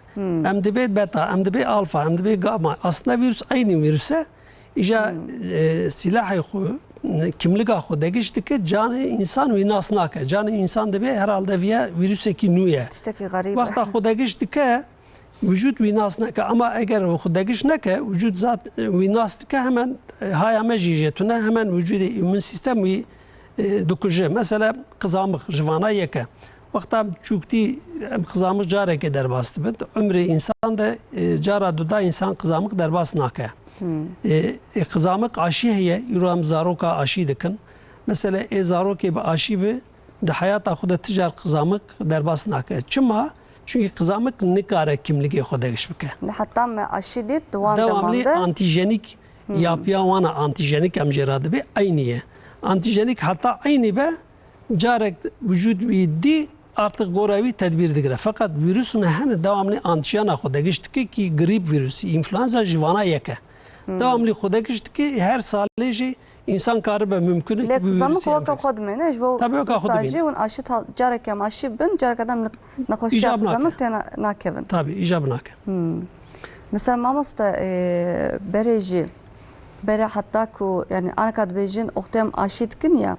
ام دبی بتا ام دبی آلفا ام دبی گاما aslında virüs aynı virüse ایجا سلاح خو kimliga خود دگشت که جان انسان و ناس ناکه جان انسان دبی herhalde via virüse ki nuye تشتكي غريب وقتا خود دگشت که vücut vinas neke ama eğer xudegiş neke vücut zat vinas ke hemen hayame jijetune hemen vücudu immün sistemi dokuje mesela kızamık jivana yeke vakta çukti kızamık careke derbastı bet ömrü insan da cara duda insan kızamık derbas nake kızamık aşı heye yuram zaroka aşı dikin mesela zaroke be aşı be de hayata xuda ticar kızamık derbas nake çıma çünkü kızamık nikare kimliği xodegiş bike. Hatta me aşı dit devamlı antijenik yapıya vana antijenik amceradı be aynıye. Antijenik hatta aynı be carek vücut vidi artık goravi tedbir digre. Fakat virüsün hani devamlı antijena xodegiş ki grip virüsü, influenza jivana yeke. Devamlı xodegiş ki her saleci insan karı be mümkün ki bu virüsü. Kızamık vaka xod mene bu sadece un aşı carek yam aşı bin carek adam nakhoşi kızamık tena nakevin. Tabii icab nake. Mesela mamosta bereji bere hatta ku yani anakad bejin oktem aşı dikin ya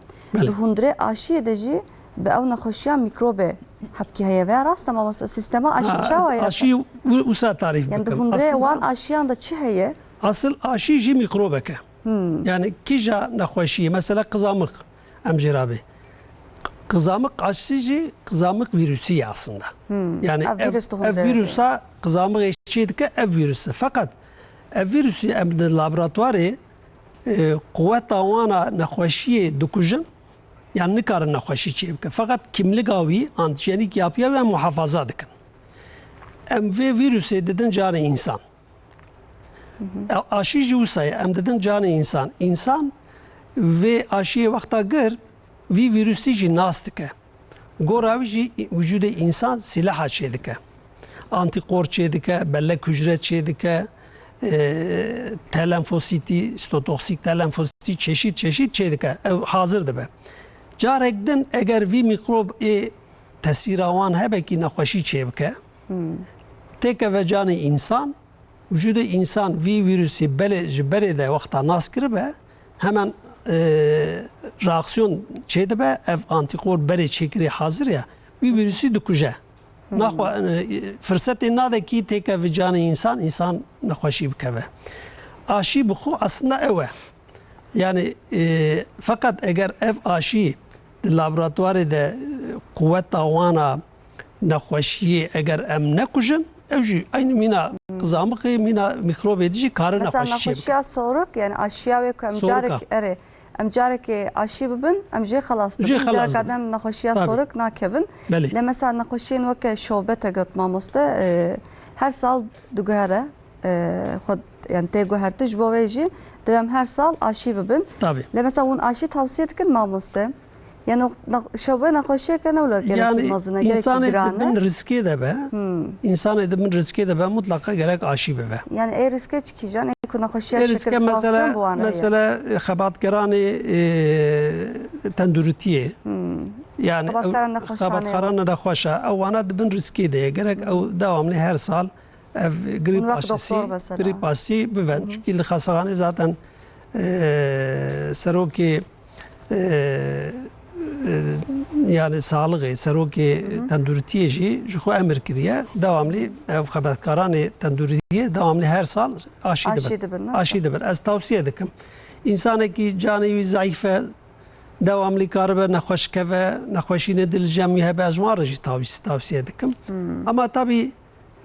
hundre aşı edeci be ev nakhoşiya mikrobe habki heye ve rasta mamosta sistema aşı çava ya. Aşı usa tarif yani hundre wan aşıyan da çi heye asıl aşı ji mikrobeke. Yani kija nakhoşi mesela kızamık amcerabi. Kızamık aşıcı kızamık virüsü aslında. Yani ev virüsa kızamık eşitlik ev virüsü. Fakat ev virüsü emde laboratuvarı kuvvet avana nakhoşiye dokujun yani nikarın nakhoşi çevke. Fakat kimlik avi antijenik yapıyor ve muhafaza dikin. Em ve virüsü dedin canı insan. Aşıcı usaya em dedin canı insan. İnsan ve aşıya vakta gır vi virüsü nastike. Goravi vücuda insan silah çedike. Antikor çedike, bellek hücre çedike, telenfositi, stotoksik telenfositi çeşit çedike. Hazırdı be. Carekden eğer vi mikrop tesiravan hebe ki nakhoşi çevke. Teke ve canı insan vücuda insan vi virüsü bere de vakta naskır be hemen reaksiyon çeyde be ev antikor bere çekiri hazır ya vi virüsü dokuje. Fırsatı nade ki teke ve canı insan nakhoşi bikeve. Aşı bu aslında eve. Yani fakat eğer ev aşı laboratuvarı da kuvvet tavana nakhoşi eğer em nekujun evci aynı mina kızamık mina mikrob edici karı nakhoşi. Mesela nakhoşiya soruk yani aşıya ve emcarek aşı bibin emce xalas. Emcarek adam nakhoşiya soruk nakevin. Le mesela nakhoşiyin veke şobete göt mamosta her sal dugare yani te guhertiş bu veji devam her sal aşı bibin. Le mesela un aşı tavsiye etkin mamosta. Yani şöyle nakhoşiye kan ola gerek mazına gerek insan riske de be. İnsan edibin riske de be mutlaka gerek aşı be. Yani riske çıkacaksın nakhoşiye şekil mesela xabatkarani tendürütiye. Yani xabatkarana nakhoşa avana dibin riske de gerek devamlı her sal ev grip Bunun vakti aşısı, doktor mesela. grip aşısı biven. Çünkü il hastahane zaten seroki yani sağlığı, seroki tendürütiye jî ji xwe emir kiriye. Devamlı ev xeberkaranê tendürütiye devamlı her sal aşı Aşı dibin. dibin, Aşı dibin. Ez tavsiye dikim. İnsanekî canê wî zayıf e, devamlı karibe nexweşkeve, nexweşînê dilcem hebe ez wan re jî tavsiye dikim. Ama tabii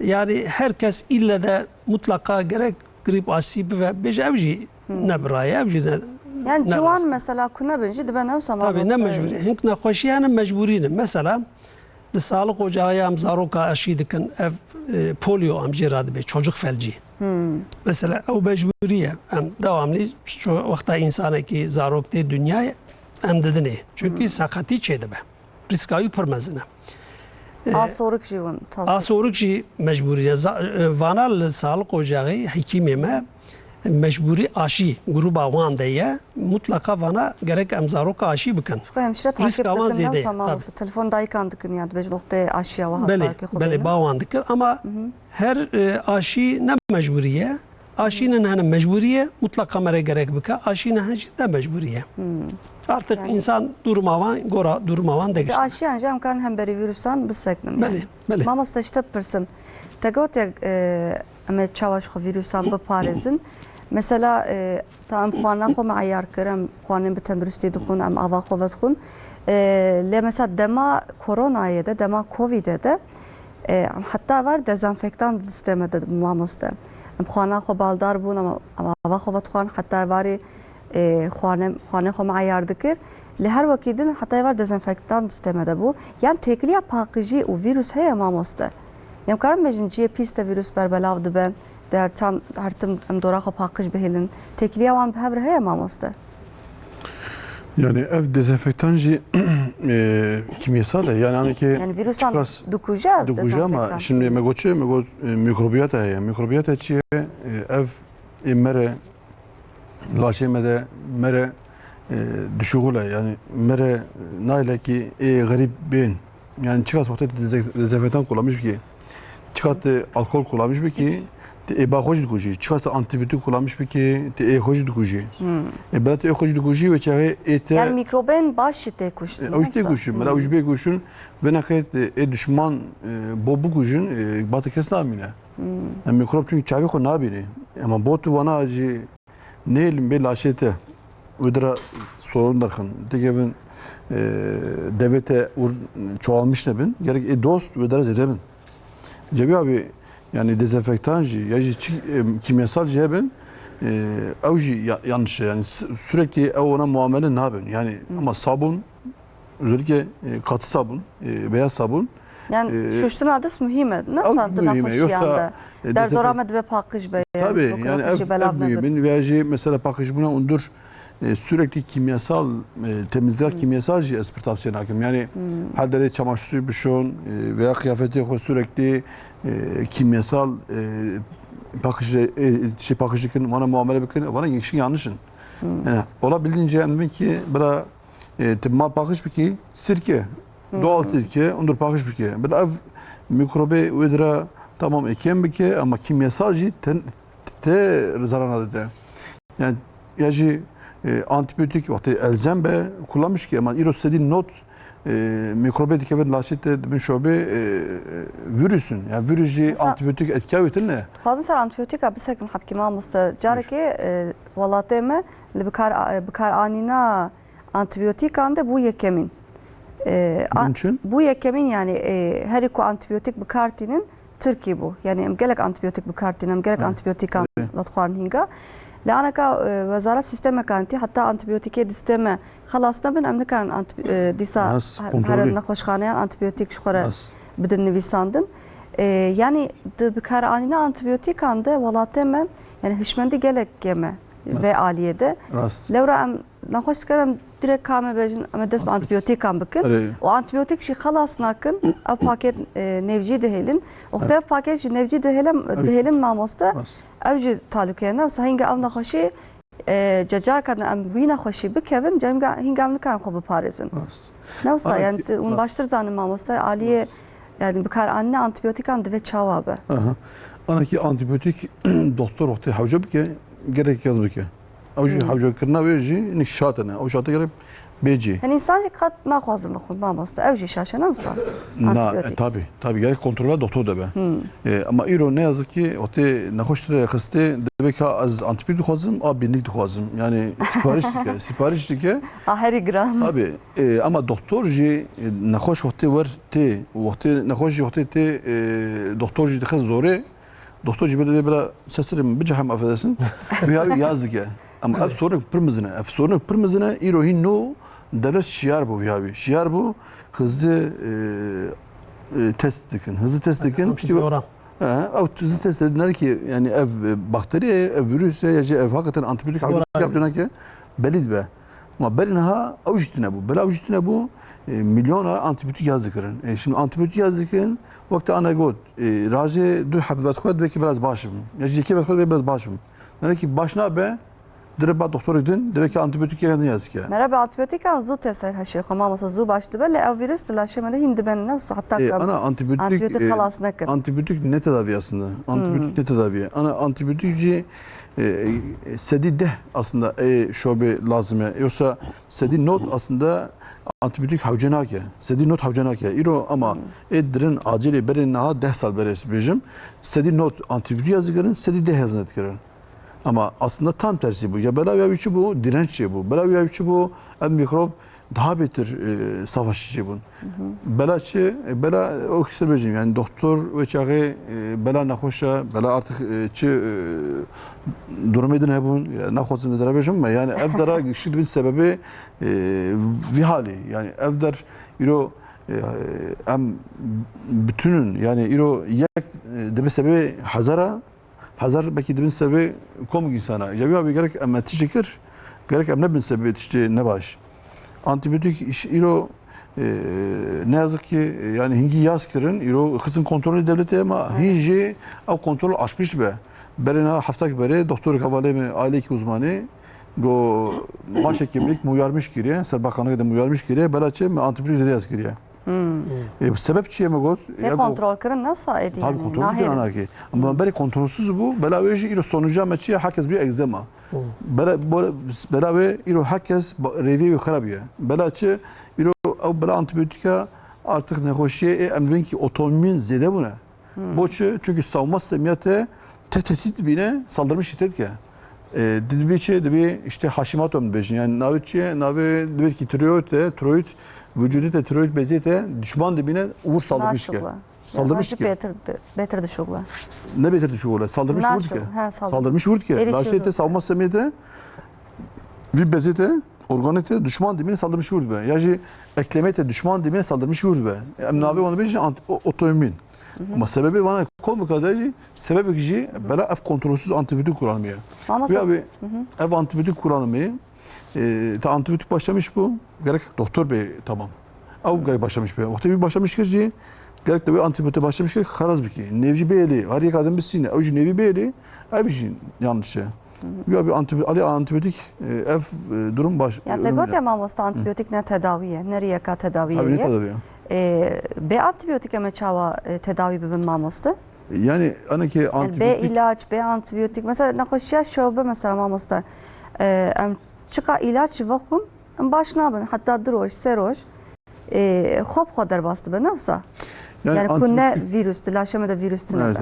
yani herkes ille de mutlaka gerek grip aşısı bive. Bêje ev jî nebiraye, ev jî ne Yani ne civan rast. mesela kuna benci dibe nevsa Tabii ne mecburi. Hink nexweşî hene mecburî ne. Mesela li sağlık ocağı em zaroka aşî dikin ev polio em jê radibe çocuk felcî. Mesela ew mecburiye em devamlı şu vakta insanekî zarok tê dünyaya em didinê. Çünkü sakatî çê dibe. Riska wî pir mezin e. Asoruk jivun. Asoruk jî mecburi ye. Vana li sağlık ocağı hekîmê me mecburi aşı gruba wan de ye. Mutlaka vana gerek em zaroka aşî bikin. Şu hemşire takip Risk avan dikin ziyade, nevsa mamosta. Telefon dayıkan dikin yani bej noktaya aşıya ve Bele, hatta ki bele bawan dikir ama her aşı ne mecburiye. Aşının hani mecburiye mutlaka mere gerek bike. Aşının hani de mecburiye. Artık insan durmavan, gora durmavan de Bir aşı yani jem kan hem beri virüsan biseknin. Bele, bele. Mamosta işte pırsın. Tegot ya emet çavaş xo virüsan bu parizin. Mesela tam xwana xo معیار کرم xwanin bi tenduristi dixun em ava xo vedxun. Le mesela dema koronayê de dema covid'e de hatta var dezenfektan sisteme de mamosta. Em xwana xo baldar bûn ama ava xo vedxwan hatta varî xwane xo معیار dikir. Li her vakîdin hatta var dezenfektan sisteme de bu. Yani tekliya paqijî û virüs heye mamosta. Yem karim bejin ciye pîste virüs berbelav dibe. Der tam hartım em dora xo paqij bihêlin. Tekliya wan bi hev re heye mamosta. Yani ev dezenfektan jî kimyasal e. Yani hani ki Yani virüsan dukuje dukuje ama şimdi megoçe mikrobiyata heye. Mikrobiyata çiye ev mere laşemede mere düşüğüyle yani mere nayle ki garip ben yani çıkas vakti dezenfektan kullanmış ki çıkas alkol kullanmış bir ki bahoş dukuji çıkas antibiyotik kullanmış bir ki hoş dukuji belat hoş dukuji ve çare ete yani mikroben başı te kuştu. Hoş dukuji mela hoş bir kuşun ve nakit düşman bobu kuşun batı keslamine yani mikrop çünkü çavi ko nabini ama botu vana acı ne elim bir laşete ödera sorun darkın tekevin devlete çoğalmış ne ben gerek dost ödera zedebin cebi abi yani dezenfektancı ya kimyasal cebin avcı yanlış yani sürekli ona muamele ne yapın yani ama sabun özellikle katı sabun beyaz sabun yani şuşsun adres mühim. Nasıl adına koşuyanda? Der doramed ve pakış be. Tabii yani ev mühimin veya mesela pakış buna undur sürekli kimyasal temizlik kimyasal espri tavsiye hakim yani hadere çamaşır suyu bişon veya kıyafeti sürekli kimyasal pakışlıkın bana muamele bakın bana geçin yanlışın. Yani olabildiğince emin ki bana tıbba pakış bir ki sirke doğal sirke undur pakış bir ki bir ev mikrobe udra tamam ekem bir ki ama kimyasal te zararlı da yani yaji antibiyotik vakti elzem be kullanmış ki ama iros dediğin not mikrobe dikever laşette bir şobe virüsün yani virüsü antibiyotik etkiyetin ne? Fazla ser antibiyotik abi sektim hapkima musta jarki valateme bikar anina antibiyotik ande bu yekemin. Bu yekemin yani her iki antibiyotik bikartinin Türkiye bu. Yani gelek antibiyotik bikartinin gerek antibiyotik an vatxan hinga. لأنك وزارة سيستم كانتي حتى أنتبيوتيكي ديستم خلاص نبن أمن كان ديسا هر نخوشخانة أنتبيوتيك شخورة بدن نويساندن يعني بكار آنينا أنتبيوتيك عنده ولاتما يعني هشمندي جلك جمع ve aliyede. Levra em nahoş kadar direkt kame bejin ama des antibiyotik kan bakın. O antibiyotik şey halas nakın. A paket nevci dehelin. O da paket nevci dehelin mamosta. Avcı talukiyana sahinga av nahoşi cacar kadar em bir nahoşi bikevin cemga hingam kan xobu parizin. Neyse yani un baştır zanım mamosta aliye yani bikar anne antibiyotik andı ve çavabı. Aha. Anaki antibiyotik doktor vakti havca bike gerek yaz bike. Avcı havca kırna verici ne şartına. O şarta gerek beci. Yani insanca kat nakhwazim bixwin mamosta. Ew jî şaşe nemsa antibiyotik. Tabii gerek kontrola doktor da be. Ama îro ne yazık ki vakti nahoştere xiste demek ki az antibiyotik xwazim a binlik dixwazim. Yani sipariş dike. Aheri gram. Tabii ama doktor jî naxoş vakti var te vakti naxoş jî vakti te doktor jî dixez zorê. Doktor jî böyle bira seslerim bicahem affedersin. Ya yazık ya. Ama ev sorun pırmızına. Ev sorun pırmızına îro hin no devlet şiar bu ya. Şiar bu hızlı test dikin. Hızlı test dikin. İşte Doğru. hızlı test edinler ki yani ev bakteri, ev virüs ya ev hakikaten antibiyotik yapacağına ki belli be. Ama belinaha avcutuna bu. Bela avcutuna bu milyona antibiyotik yazdıkırın. Şimdi antibiyotik yazdıkırın vakti ana god. Razi du habibat koyad belki biraz başım. Ya iki vet koyad biraz başım. Yani ki başına be direkt doktora gidin. Demek ki antibiyotik yerine yazık ya. Merhaba antibiyotik an zu teser haşi. Mamosta zu baştı böyle ev virüs dilaşemede hindi ben nemsa hatta Ana antibiyotik halas nakın. antibiyotik ne tedavi aslında? Antibiyotik ne tedavi? Ana antibiyotikci sedi de aslında şobe lazım. Yoksa sedi not aslında antibiyotik havcanak ya. Sedi not havcanak ya. İro ama eddirin acili berin naha 10 sal beresi bejim. Sedi not antibiyotik yazıkların, sedi de yazıkların. Ama aslında tam tersi bu. Ya bela uyarıcı bu, direnç bu. Bela uyarıcı bu, mikrop daha beter savaşçı bu. Bela o kişiler bejim. Yani doktor ve çağı bela nahoşa, bela artık durum edin hebun, nahoşun edin bejim ama yani evdara güçlü bir sebebi vihali. Yani evdar iro bütünün yani iro yak de sebebi Hazar belki de bin sebebi komik insana. Ya bir gerek ama teşekkür gerek ne bin sebebi işte ne baş. Antibiyotik iş iro ne yazık ki yani hingi yaz kırın iro kısım kontrolü devleti ama hingi o kontrol aşmış be. Berina hafta beri doktor havale mi aile ki uzmanı go başhekimlik muyarmış giriye Serbakanlığı da muyarmış giriye belaçe mi antibiyotik de yaz giriye. Sebep çiğ mi god? Ne kontrol kırın nasıl ediyor? Tabii kontrol kırın anaki. Ama böyle kontrolsüz bu. Belaveji iro sonuca meçiye herkes bir egzema. Belave iro herkes revi ve karabiye. Belaçe iro bela antibiyotika artık ne hoşiye emrin ki otoimmün zede buna. Boçu çünkü savunma sistemiyete tehdit bine saldırmış şiddet ki. Dilbiçe de işte Hashimoto'nun bejin yani navi demek ki tiroid vücudu da tiroid bezi de düşman dibine uğur saldırmış ki. Saldırmış ki. Beter düşüyorlar. Ne beter düşüyorlar? Saldırmış vurdu ki. Saldırmış vurdu ki. Laşiyete savunma sistemiyete bir bezete organete düşman dibine saldırmış vurdu be. Yani eklemete düşman dibine saldırmış vurdu be. Navi onu bejin otoimmün. Ama sebebi bana kol kadar sebebi kişi böyle ev kontrolsüz antibiyotik kullanmıyor. Ya abi ev antibiyotik kullanmıyor. Antibiyotik başlamış bu. Gerek doktor bey tamam. Av gerek başlamış be. Vakti bir başlamış kişi gerek de bir antibiyotik başlamış ki karaz bir ki. Nevci beyli. Her yer kadın bir sine. Avcı nevi beyli. Ev için yanlış şey. Ya bir antibiyotik ev durum baş. Ya tegot ya mamosta antibiyotik ne tedaviye? Nereye ka tedaviye? Tabii ne tedaviye? B antibiyotik ama çava tedavi bibin mamosta? Yani anaki antibiyotik. B ilaç, B antibiyotik. Mesela nakoşya şobe mesela mamosta. Çıka ilaç vakum başına ben hatta droş, seroş. Hop kadar bastı ben neyse. Yani kunne virüs, dilaşemede virüs evet.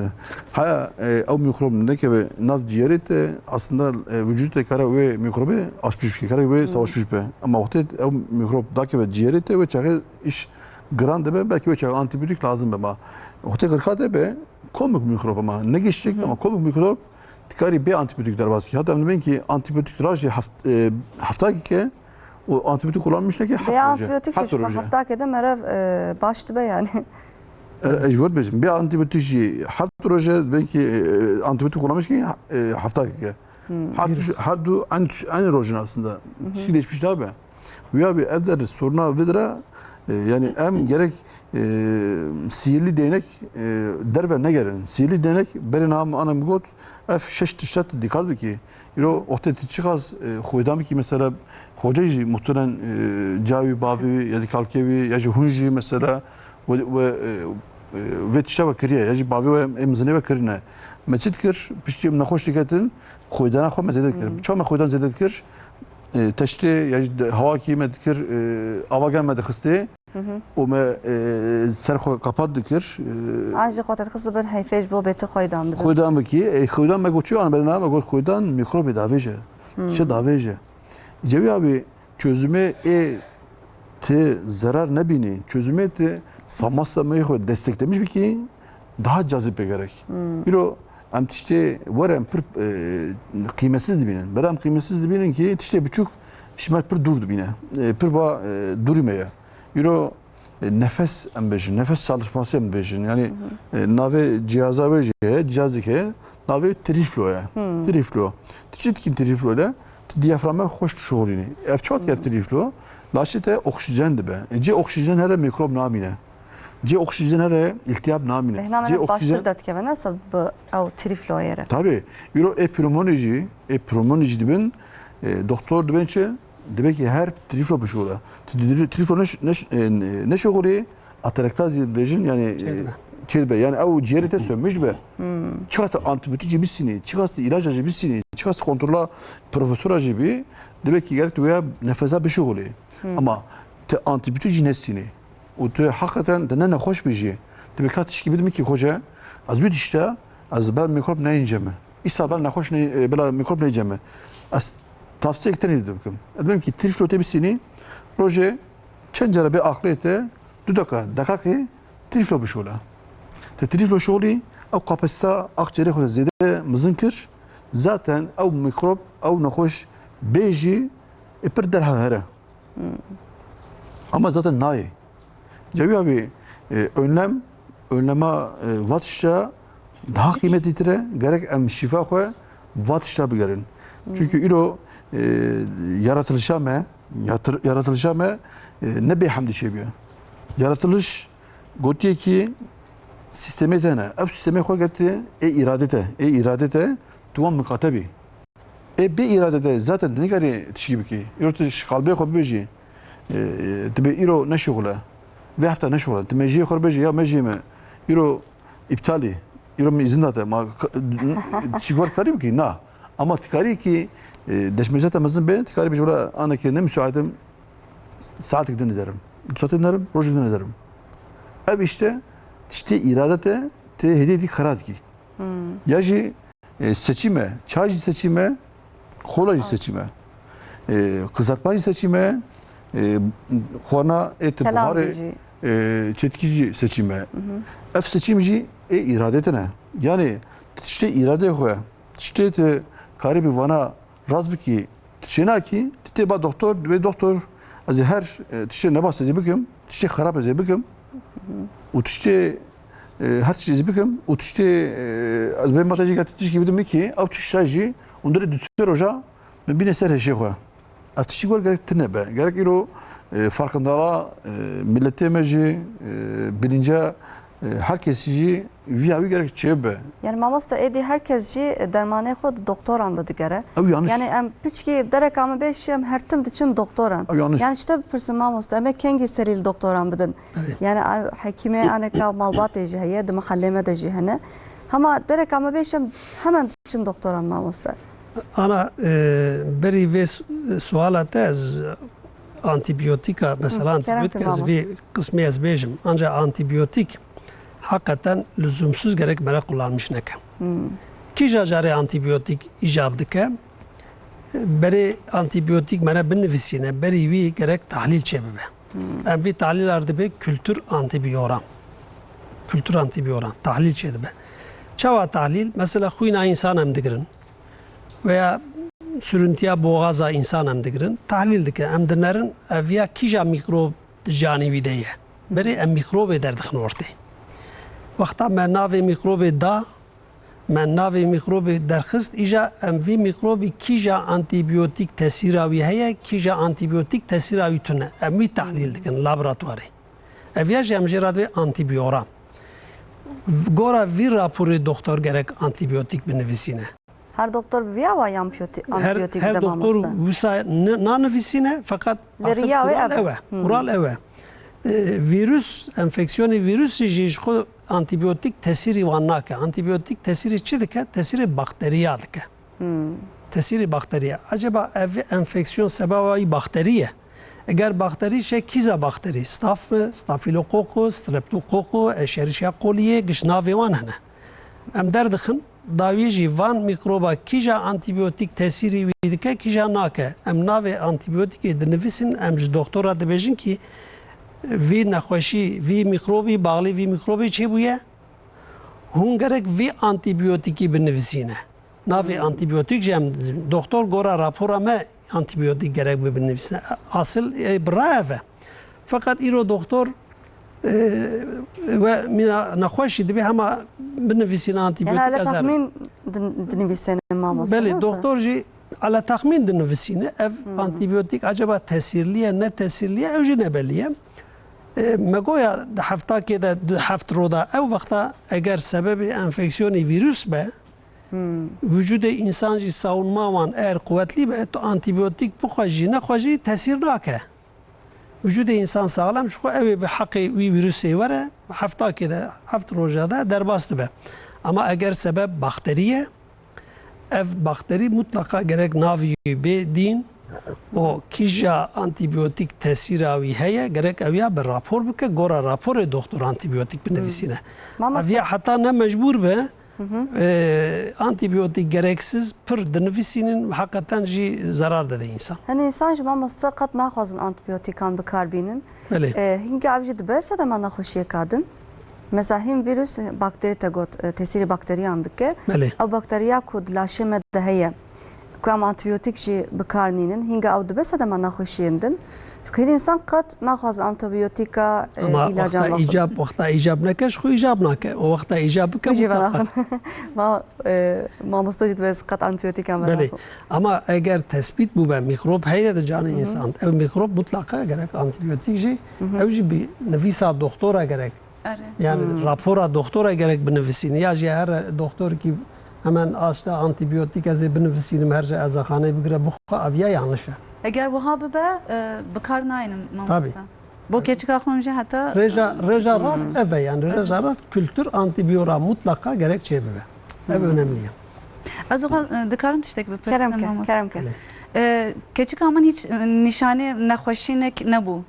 Haya o mikrobun ne ki nav ciğerite aslında vücutta kara ve mikrobu açmış ki kara ve savaşmış be. Ama vakti o mikrop daki ve ciğerite ve çare iş grande be belki ve çare antibiyotik lazım be ama vakti kırkade be komik mikrop ama ne geçecek ama komik mikrop tikari be antibiyotikler var ki hatta ben ki antibiyotik raji hafta ki o antibiyotik kullanmış ne ki hafta kede merev baştı be yani. Ecvot bizim bir antibiyotikçi hafta roje belki antibiyotik kullanmış ki hafta ki. Her du aynı rojun aslında. Sileşmiş abi. Bu abi evde soruna vedra yani hem gerek sihirli değnek derve ne gelen. Sihirli değnek berin anam got f şeş tişat dikkat ki. İro ortaya çıkaz koydam ki mesela hocacı muhtemelen cavi bavi ya da kalkevi ya da hunji mesela ve ve tişa ve kiriye ya jî bavê ve emzine ve kirine me çi dikir piştî nexweş diketin xoydana xwe me zêde dikir çawa me xoydan zêde dikir teştê ya jî hewakî me dikir avagan me dixistê û me ser xwe qapat dikir Ajı xotet kızı bir heyfej bu beti koydan bidin. xoydan bikî xoydan me goçû an berna me got xoydan mikrobê davêje tişe davêje cevî abî çözüme te zarar nebînî çözüme te samasamayı xwe desteklemiş bikî daha cazip gerek. Biro em tiştê were em pir kıymetsiz dibînin. Berem kıymetsiz dibînin ki tiştê biçûk şimer pir dûr dibîne. Pir ba dûrî me ye. Biro nefes em bêjin, nefes çalışması em bêjin. Yani navê cihaza ve cihazek heye, navê trîflo ye. Trîflo. Tiştê dikîn trîflo ile diyaframa hoş şoğurînî. Ev çat gev trîflo, laşê te oksijen dibe. Cê oksijen here mikrop namîne. Cê oksijen here iltihap namîne. Behname başta dert kevene nasıl bu ev triflo yere. Tabii. Euro pneumoloji dibin doktor dibin çe demek ki her triflo bişola. Triflo ne şoğuri atarektaz dibin yani çelbe yani ev ciğeri te sönmüş be. Çıkastı antibiyotik bisini, çıkastı ilaç acı bisini, çıkastı kontrola profesör acı bi demek ki gerek veya nefese bişoğuli. Ama te antibiyotik nesini o te hakikaten de ne hoş bir şey. Demek ki tişki bidim ki hoca az bir işte az ben mikrop ne yiyeceğim. İsa ben ne hoş ne bela mikrop ne yiyeceğim. Az tavsiye ekten dedim. Dedim ki triflo tebisini proje çencere bir aklete dakika triflo bişola. Te triflo şoli o kapasite akciğeri hoca zede mızınkır zaten o mikrop o ne hoş beji per derhare. Ama zaten nayi. Cevi abi önleme vatışta daha kıymetlidir. Gerek em şifa koy vatışta bilerin. Çünkü ilo yaratılışa me ne behamdi şey bir. Yaratılış gotiye ki sisteme tane. Ev sisteme koy gitti iradete tuvan mukatabi. Bir iradete zaten ne kadar tişki ki. İro kalbe koy beji. Tabi iro ne şoğla. Ve hafta ne şoğla. Mejiye korbeji ya mejime. İro iptali. İro mi izin date. Ma çıkvar karib ki na. Ama tikari ki deşmece temizin be tikari bir böyle anaki ne müsaitim saat gidin ederim. Saat ederim, roj gidin ederim. Ev işte iradete te hediye karat ki. Yaji seçime, çaycı seçime, kolacı seçime, kızartmacı seçime, Kuana buharı çetkici seçime. Ev seçimci iradetine. Yani işte irade koya. İşte te karibi vana razbiki tişena ki te ba doktor ve doktor az her tişe ne bahsedecek bakım tişe harap edecek bakım. O tişe her şey bakım o tişe az ben matematik atış gibi demek ki o tişeci onları düşür hoca ben bir neser her şey koya. Atışık var gerek tine be. Gerek ilo farkındalığa millete meci bilince herkesici viyavi gerek çebe. Yani mamosta edi herkesci dermane xod doktoran da digere. Abi yanlış. Yani em piçki derek ama beşim her tim için doktoran. Abi yanlış. Yani işte pırsın mamosta emek kengi seril doktoran bidin. Yani hakime aneka malbat eji heye de mahalleme de jihane. Ama derek ama beşim hemen için doktoran mamosta. Ana beri ve sualata az antibiyotika mesela antibiyotik az bir kısmı az bejim. Ancak antibiyotik hakikaten lüzumsuz gerek mere kullanmış neke. Ki jacare antibiyotik icab dike beri antibiyotik mere binifisine beri vi gerek tahlil çebebe. Em vi tahlil ardıbe kültür antibiyoram. Kültür antibiyoram tahlil çebebe. Çava tahlil mesela huyna insan em digirin veya sürüntüye boğaza insan em digirin tahlil dike em dinlerin evya kija mikrop canivi deye. Beri em mikrop ederdik ortaya. Vakta men navê mikrobê da, men navê mikrobê derxist, îja em vî mikrobî kîja antibiotik tesîra wî heye, kîja antibiotik tesîra wî tune. Em wî tahlîl dikin laboratuwarê. Ev ya jî em jê radivê antibiyoram. Gora vî raporê doktor gerek antibiotik binivîsîne. Her doktor viya var antibiyotik Her doktor wisa nanivîsîne fakat asıl kural ev e. Kural ev e. Virüs, enfeksiyonu virüsü jî antibiyotik tesiri van nake. Antibiyotik tesiri çi dike? Tesiri bakteriya dike. Tesiri bakteriya. Acaba ev enfeksiyon sebebi bakteriye. Eğer bakteri şey kiza bakteri, staf mı, stafilokoku, streptokoku, eşerişya koliye, gışnavi van hene. Em derdixin dawiye van mikroba kija antibiyotik tesiri dike kija nake. Em nave antibiyotik dinvisin em ji doktora dibêjin ki vî nexweşî, vî mikrobi bağlı vî mikrobi çê bûye? Hûn gerek vî antibiyotikî binivîsîne. Navê antibiyotik jî em doktor gora rapora me antibiyotik gerek bi binivîsine. Asıl birave. Fakat îro doktor ve mina nexweşî dibe hema binivîsîne antibiyotik Yani ezer. tahmin dinivîsene mamosta. Belê doktor jî ala tahmin dinivîsîne ev antibiyotik acaba tesirliye ne tesirliye ew jî nebelliye. Me goya di heftakê de di heft roda ew vexta eger sebebê enfeksiyonê vîrus be vücudê insan jî savunma wan eğer kuvvetlî be tu antibiyotik bixwe jî nexwe jî tesîr nake. Vücudê insan sağlam ji xwe ew ê bi heqê wî vîrusê were heftakê de heft roja de derbas dibe. Ama eger sebeb bakteriye ev bakteri mutlaka gerek navî bê dîn o kija antibiyotik tesîra wî heye gerek ev ya bir rapor bike gora raporê doktor antibiyotik binivîsîne. Ev ya heta ne mecbur be antibiyotik gereksiz pir dinivîsînin hakikaten jî zarar dede insan. Hani insan ji mamosta qet naxwazin antibiyotîkan bikarbînin. Belê. Hinga ev jî dibe sedema nexweşiyê kadin. Mesela him virüs bakteri te got tesîrî bakteriyan dike. Belê. Ew bakteriya ku di laşê me de heye. Ku em antibiyotik jî bikarnînin hinga ew dibe sedema nexweşiyên din. Çünkü her insan qet naxwazin antibiyotîka Ama ilacan vakta icab neke ji xwe icab nake. O vakta icab bike mutlaka. Mamosta jî dibe qet antibiyotîkan Belê. Ama eğer tespit bu be mikrop heye de canı insan. Ev mikrop mutlaka gerek antibiyotik jî ew jî bi nivîsa doktora gerek. Yani rapora doktora gerek binivîsîne. Ya jî her doktor ki hemen açta antibiyotik ez ê binivîsînim her jî ezaxaneyê bigire bixwe ev ya yanlış e. Eger wiha bibe bikar nayînim Tabii. mamosta. Bo keçika xwe jî heta Reja rast ev e yani reja rast kültür antibiyora mutlaka gerek çê bibe. Ev önemli. ez wiha dikarim tiştek bipirsim mamosta. Keremke. Keçika min hiç nişane nexweşînek nebû.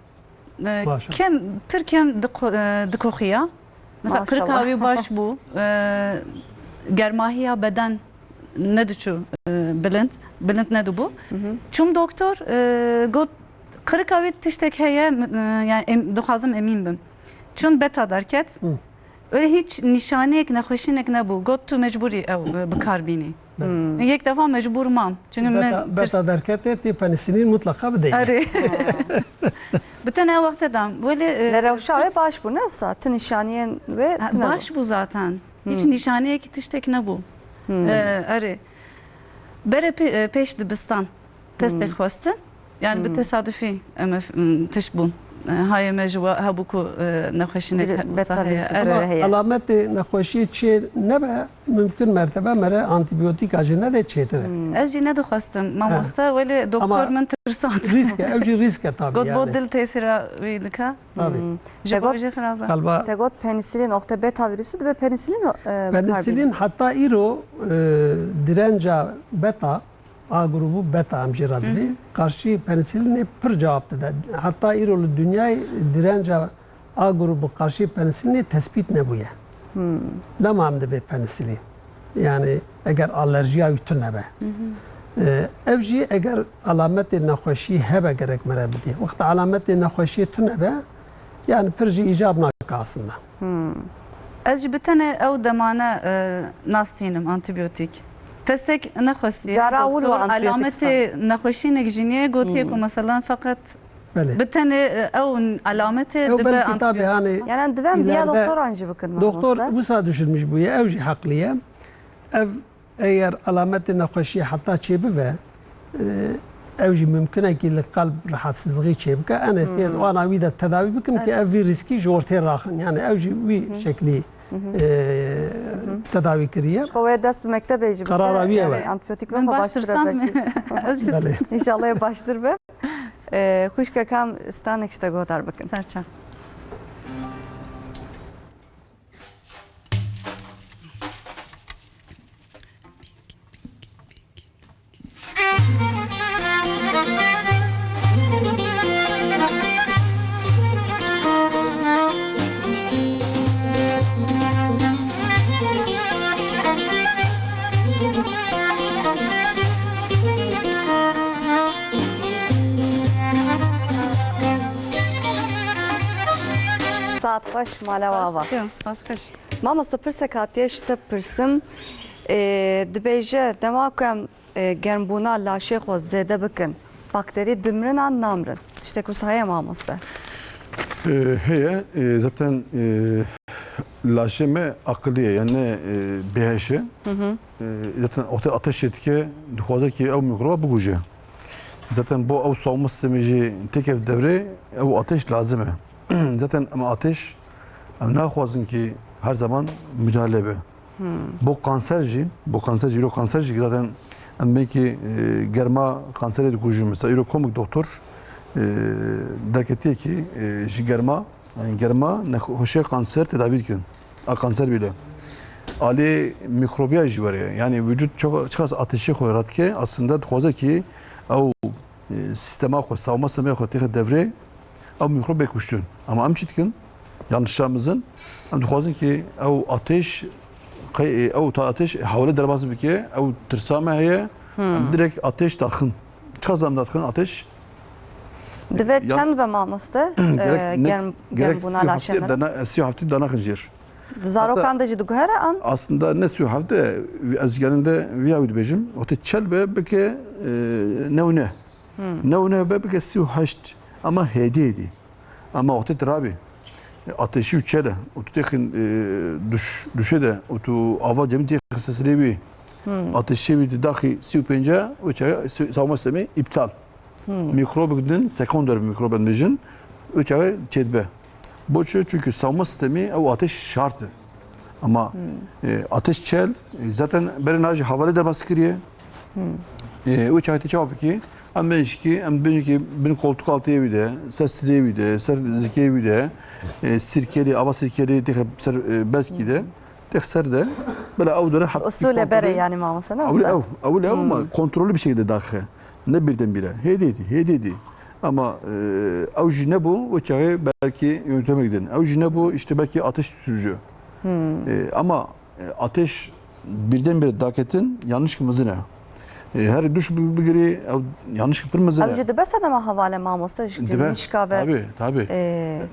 Maşallah. Kem pir kem dikoxiya. Mesela Maşallah. kırık baş bu. Germahiya beden ne diçu bilind ne de bu. Çum doktor got kırık avi tiştek heye yani doxazım emin bim. Çun beta derket. Öyle hiç nişanek nexweşinek ne bu. Got tu mecburi ev bikarbini. Yek defa mecbur mam. Çünkü Beta derkete ti penisinin mutlaka bideyim. Arı. Bütün ev vaktidan böyle Lerevşa ve baş bu ne olsa tüm nişaniyen ve baş bu zaten. Hiç nişaneye gitiştek ne bu? Arı. Bere peş dibistan test xwestin. Yani bir tesadüfi tişbun. Hay mecwa habuku nexweşinek Ama alameti nexweşî çê nebe mümkün mertebe mere antibiyotik acı ne de çêtir. Ez jî ne dixwestim mamosta wele doktor min tirsand. Riske, ev jî riske tabii Got bo yani. dil tesira wî dika. Tabii. Ji bo jî xirab. Kalba tegot penisilin okta beta virüsü de penisilin penisilin hatta iro direnca beta A grubu beta amjira dedi. Karşı penisilin pır cevap dedi. Hatta irolu dünyayı direnca A grubu karşı penisilini tespit ne bu ya? Lama amde be penisilin. Yani eğer alerjiya ütün ne be. Evji eğer alameti nexweşî hebe gerek mere bidi. Vakti alameti nexweşî tün ne be? Yani pırcı icab naka aslında. Ez jî bi tenê ew demane nastînim antibyotik. Testek nexwestiye Cara awil doktor wa antibiotik alameti nexweşînek jîniye gotiye ku mesela fakat Belê. bi tenê ew alameti Ev dibe belki tabii antibyotik. hani Yani divem diye İleride doktor ancı bakın doktor mamosta. bu saat düşünmüş bu ya evci haklıya. Ev eğer alameti nexweşî hatta çebi ve evci mümkün ki kalp rahatsızlığı çebike en esas o ana vida tedavi bikim ki ev riski jorte raxın yani evci bir şekli tedavi kiriye. Xwe dest bi mektebe jî. Karar aviye ve. Antibiyotik Min ve baştırsam mı? Ez jî Belê. İnşallah baştır be. Xuşka kam stanek işte gotar bakın. serçe. Sabat hoş malava. Spas hoş. Mamosta pirsek hatiye işte pirsim. Dibêje dema ku em germbûna laşê xwe zêde bikin. Bakterî dimrin an namrin. Tiştek wisa heye mamoste. Heye zaten laşeme akıllıye yani beheşe. Zaten orta ateş etki dixwaze ki ev mikroba buguje. Zaten bu ev savunma sistemi tek ev devre ev ateş lazım. Zaten ama ateş em naxwazin ki her zaman müdahale be. Bu kanserci, iro kanserci zaten em belki germa kanseri dikujur. Mesela iro komik doktor derketiye ki ji germa yani germa hoşe kanser tedavi dikin. A kanser bile. Ali mikrobiyaj ji var yani vücut çok ateşi koyarak ki aslında dixwaze ki ev sistema xwe savunma sistemi xwe têxe devrê ev mikrob kuştun. Ama em çi dikin yanlışlarımızın em dixwazin ki ev ateş ew ta ateş hawle derbas bike ew tirsame heye direkt ateş daxin çazam daxin ateş Divê çend be mamoste germbûna laşê si hafte dana xinjir zarokan de jî diguhere an aslında ne si hafte ez genelde viya dibêjim ote çelbe bike ne be bike si haşt ama hediydi ama ote trabi ateşi uçere, otu tekin düşe de, otu ava cemi tekin seslebi, ateşi bir dahi siu penca, uçağı savunma sistemi iptal. Mikrop gidin, sekonder mikrop endejin, uçağı çedbe. Bu çünkü savunma sistemi o ateş şartı. Ama ateş çel, zaten beren harcı havalı derbası kiriye. Uçağı teçavı ki, em benim koltuk altıya bir de, sesliye bir de, zikiye bir de, sirkeli, ava sirkeli, ser bezki de, ser de, böyle avdara hap. Usule bere yani mamoste ne Avul ama kontrollü bir şekilde dahi. Ne birdenbire. Hediydi. Ama avcı ne bu? Uçağı belki yönetime gidin. Avcı ne bu? İşte belki ateş düşürücü. Ama ateş birdenbire daketin yanlış kımızı her duş bilgiri yanlış kırmızı. Avcı dibese de ma havale mamoste nişka ve tabii.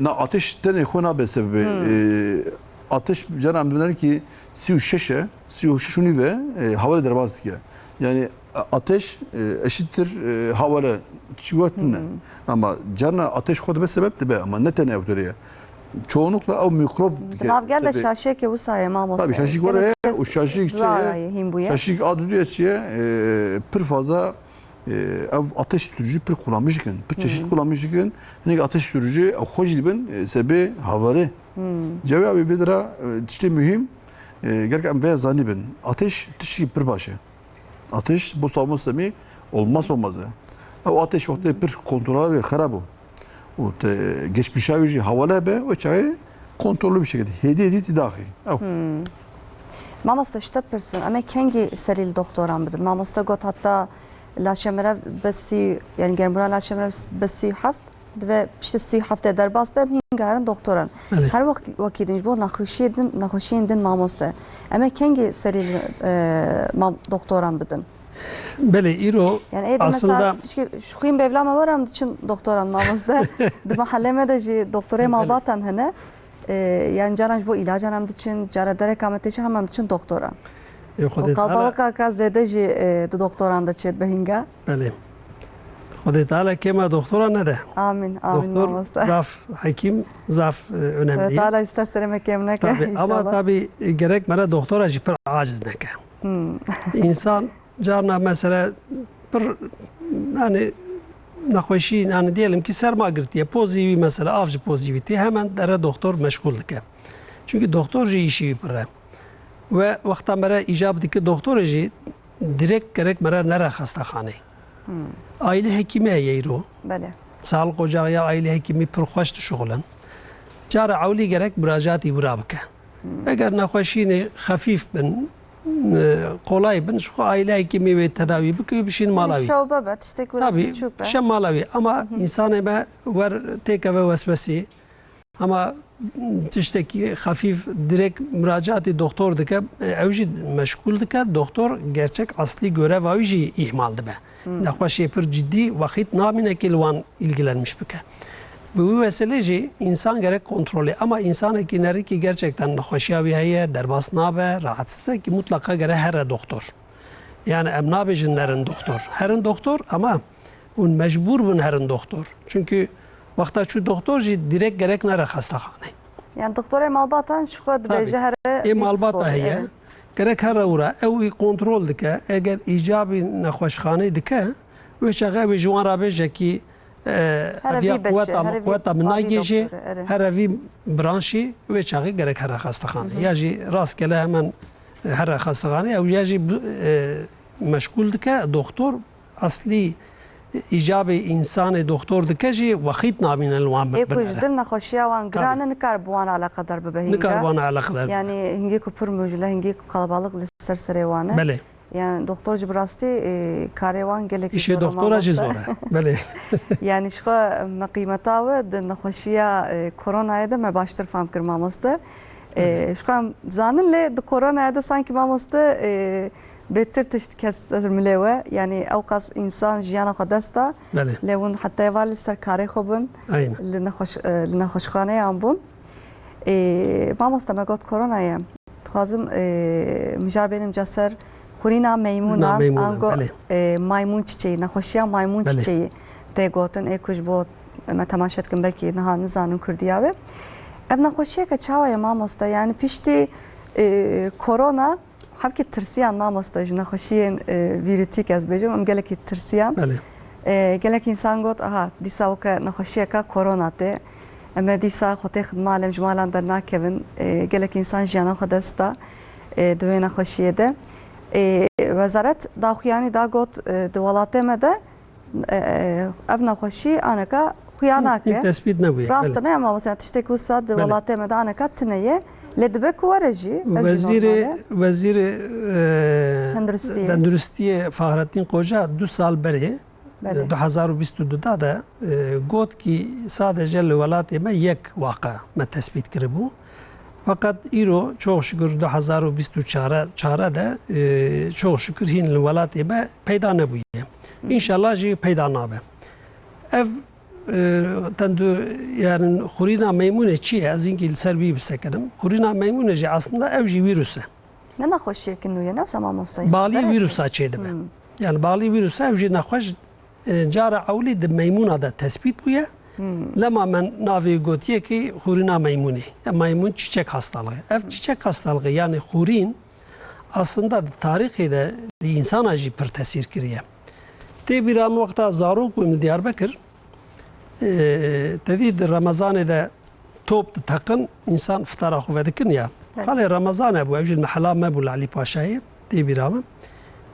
Na ateşten ekona be sebebi ateş canım diyor ki siu şişe şunu ve havale derbaz ki. Yani ateş eşittir havale çivatne. Ama canına ateş kodu be sebep de be ama ne tane yaptırıyor. Çoğunlukla o mikrop. Nav gel de şaşıya ki bu sayı mamoste. Tabii şaşık var ya. O şaşık adı diyor ki pır fazla ateş tutucu pır kullanmışken, pır çeşit kullanmışken, ne ateş tutucu hoş dibin sebebi havalı. Cevabı bedra işte mühim. Gerçekten veya zannibin ateş tişki pır başı. Ateş bu savunma sistemi olmaz. O ateş vakti pır kontrol ve harabu. O geçmiş avucu havalı be o çayı kontrollü bir şekilde hediye edildi dahi. Mamoste işte pirsin ama kengi seril doktoran bidir. Mamoste got hatta laşemere besi yani germbûna laşemere besi haft ve işte si hafte derbas be hingarin doktoran. Her vakit dinç bu naxoşi din mamoste. Ama kengi seril doktoran bidin. Bele iro yani aslında şu xuyim bevlama varam için doktoran mamoste. De mahalleme de ji doktora malbatan hene. Yani canaj bu ilaç anam için, cara derek ameteşi hamam için doktoran. Kalbalık ka zede ji doktoran da çet behinga. Bele. Xwedê Teala kêma doktora nede. Amin Doktor mamoste. zaf hekim zaf önemli. Teala ister sereme kemne ke Tabii ama tabii gerek bana doktora jî pir aciz neke. İnsan carna mesela pir yani naxweşî yani diyelim ki serma girtiye pozîvî mesela avcı pozîvîtî hemen dere doktor meşgul dike. Çünkü doktor jî işî pire. Ve vakta mere icab dike doktor jî direkt gerek mere nere hastaxane. Aile hekimi yeyro. Bele. Sağlık ocağı ya aile hekimi pir xweş dişuğulan. Cara awlî gerek müracaatî wira bike. Eger naxweşînê xefîf bin kolay bin şu aile hekimi ve tedavi bike bişin malavi. Şobe bet işte Tabii şem malavi ama insanı be ver teke ve vesvesi ama tişteki hafif direkt müracaatı doktor dike evji meşgul dike doktor gerçek asli görev evji ihmal dibe. Naxweşê pir ciddi vakit namine ki ilgilenmiş bike. Bu vesile jî insan gerek kontrolü ama insanekî nerikî gerçekten nexweşiya wî heye derbas nabe rahatsız ki mutlaka gerek here doktor. Yani em nabêjin nerin doktor. Herin doktor ama hûn mecbur bûn herin doktor. Çünkü vakta çû doktor jî direkt gerek nere xestaxane. Yani doktora malbatan şu kadar Tabii. derece her Malbata heye. Gerek her ura ew kontrol dike eğer icabî nexweşxanê dike wê çaxe wê ji wan re bêje ki eviya kuvveta min nagêje her evî branşî wê çaxê gerek here xestaxane. Ya jî rastgele hemen here xestaxane ew ya jî meşgul dike doktor aslî icabê insanê doktor dike jî wexît nabîne li wan Ekuj dil nexweşiya wan giran nikar bu wan alaqadar bibe nikar hinga. wan alaqadar. Yani hingi ku pir mujle hingi ku kalabalık li ser serê wan e. Belê. Yani doktor ji bi rastî karê wan gelek İşê doktora jî zor e. Belê. Yani şu me qîmeta we di nexweşiya koronayê de me baştir fam kir mamoste. Şu an zanin lê di koronayê de sanki mamoste بهتر تشت کس ملوه یعنی اوقات انسان جیانا خداستا بله لون حتی ولی سر کاری خوبن عین لنخوش خانه ام بون ما مستمگات کرونا ام خازم مجار بینم جسر خورینا میمونا انگو مایمون چیچی نخوشیا مایمون چیچی تگوتن اکوش بود ما تماشات کن بلکی نه نزانم کردیا و اب نخوشیه که چاوی ما مست یعنی پیشتی کرونا حبكي ترسيان ما مستج نخشين فيرتيك از بيجم ام قالك ترسيان قالك انسان قلت اها دي ساوك نخشيكا كورونا تي اما دي سا خوتي خدمه لم جمالان درنا كيفن قالك انسان جانا خدستا دوين نخشيه ده وزارت داخياني دا قلت دولاتي مده اب نخشي انكا خياناك تثبيت نبوي راستنا ما مثلا تشتكي وساد دولاتي مده انكا تنيه لدبك ورجي وزیر تندرستی فخرالدین قوجا 2 سال بره 2022 da گفت ki sadece ولاتی ما یک واقع ما تثبیت کرده بود fakat ایرو çok şükür 2024 da çok şükür hin ولاتی ما پیدا نبوده انشالله جی پیدا نابه ev tendü yani xurina meymune çiye az İngil serbi bisekerim. Xurina meymune ji aslında evji virüse. Ne naxoşiye ki nuye ne sama mostay. Bali virüsa çeydi be. Yani bali virüsa evji naxoş cara avli de meymuna da tespit buya. Lama men navi gotiye ki xurina meymune. Ya maymun çiçek hastalığı. Ev çiçek hastalığı yani xurin aslında tarihi de insan acı per tesir kiriye. Te bir an vakta zarok bu Diyarbakır تدید رمضان ده توپ تقن انسان افطار خوب دکن یا حالا رمضان ابو اوجد محلا ما بول علی پاشای تی بیرام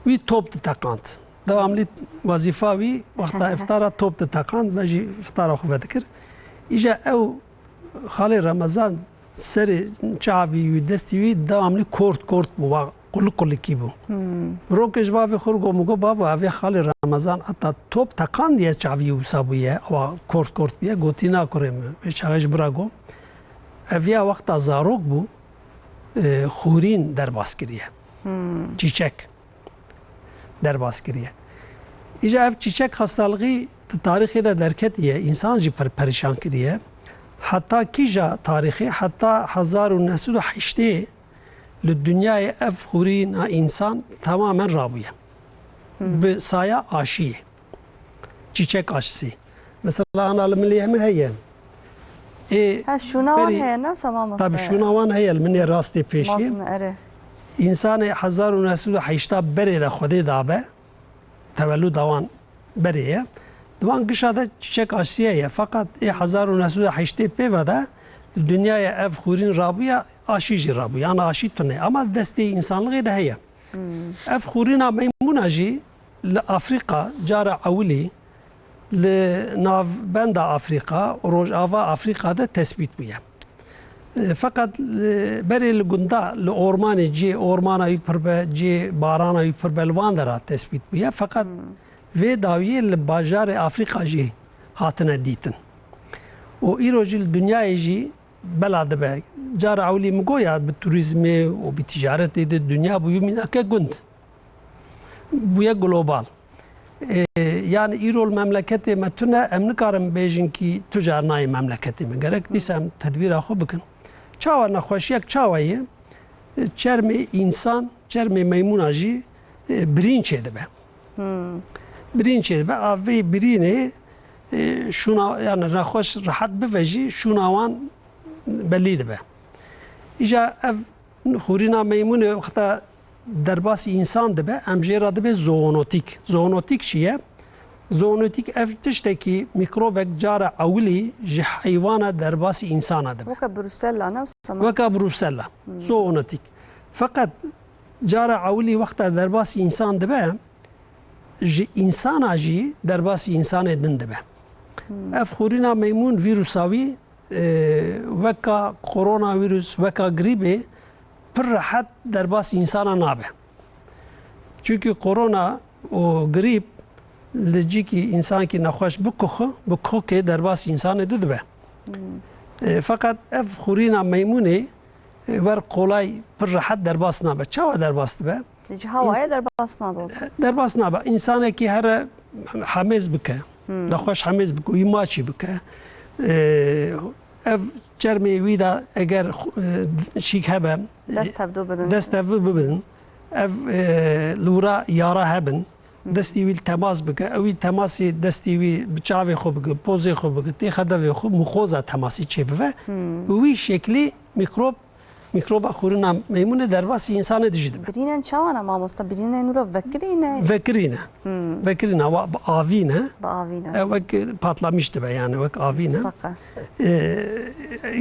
وی توپ تقانت devamlı vazifa vi vakta iftara top تقاند و جی افطار خوب دکر ایجا او خاله رمضان سری چاوی و دستی وی devamlı kort bu قل کی بو روکش باوی خورگو مگو باو اوی خالی رمضان اتا توپ تکان دیه چاوی و سابویه و کورت بیه گوتی نکرم و چاویش براگو اویا وقت زاروک بو خورین در باسکریه چیچک در باسکریه ایجا اف چیچک hastalığı tarihi de derketiye insan jî perişan kiriye hatta kija tarihi hatta 1908 للدنيا اف خورين انسان تماما رابيه بسايا عاشيه çiçek aşısı mesela ana milli mi heye ha şuna var heye ne sama tabii şuna var heye من راستي پیشی انسان 1908 بره ده خودی دابه تولد دوان بره دوان قشاده çiçek aşısıya fakat 1908 pevada dünyaya ev xurin rabıya aşıcı rabı yani aşı tune ama desteği insanlığı da heye. Ev xurina meymuna jî li Afrika cara awli li navbenda Afrika Rojava Afrika'da tespit buya. Fakat beri li gunda li ormanı ci ormana yupırbe ci barana yupırbe lvandara tespit buya fakat ve daviye li bajarı Afrika jî hatine ditin. O irojil dünyayı jî بلاد به جار عولی مگویا به توریسم و به تجارت د دنیا بو یمین اکه گند بو یک گلوبال yani İrol memleketi me tune em nikarim bêjin ki tu car nayê memleketê min gerek dîsem tedbîra xwe bikin. Çawa nexweşiyek çawayê çermê însan, çermê meymûna jî birîn çêdibe. Birîn çêdibe, a vê birînê şûna yani nexweş rahat bive jî şûna wan belî dibe. İja ev xurîna meymûnê wexta derbasî însan dibe, em jê re dibe zoonotîk. Zoonotîk çi ye? Zoonotîk ev tiştekî mikrobek cara ewilî ji heywana derbasî însana dibe. وەکە بروسەلا نەوسەما Weka brûsella, zoonotîk. Fakat cara ewilî wexta derbasî însan dibe, ji însana jî derbasî însanê din dibe. Ev xurîna meymûn vîrusa wî weka koronavîrus, weka grîpê pir rehet derbasî însana nabe. Çünkü korona û grîp li cîkî însankî nexweş bikuxu, bi kokê derbasî însanê dibe. Fakat ev xurîna meymûnê wer kolay pir rehet derbas nabe. Çawa derbas dibe? ji hawaya derbas nabe. Derbas nabe. İnsanekî here hemêz bike. Nexweş hemêz bike, wî maçî bike. Ev çermê wî de eger şîk hebe, Dest hevdû bidin. dest ev bibin, ev lûra yara hebin, destî wî temas bike, ew wî temasî destî wî bi çavê xwe bike, pozê xwe bike, tê xedevê xwe muxoza temasî çêbive. Wî şeklî mikroba xurîna meymûnê derbasî însanê dijî dibe. Birînên çawana mamosta birînên nûra vekirîne Vekirîne. Vekirîne, avîne. bi avîne. Wek patlamış dibe yani wek avîne. Mutlaka.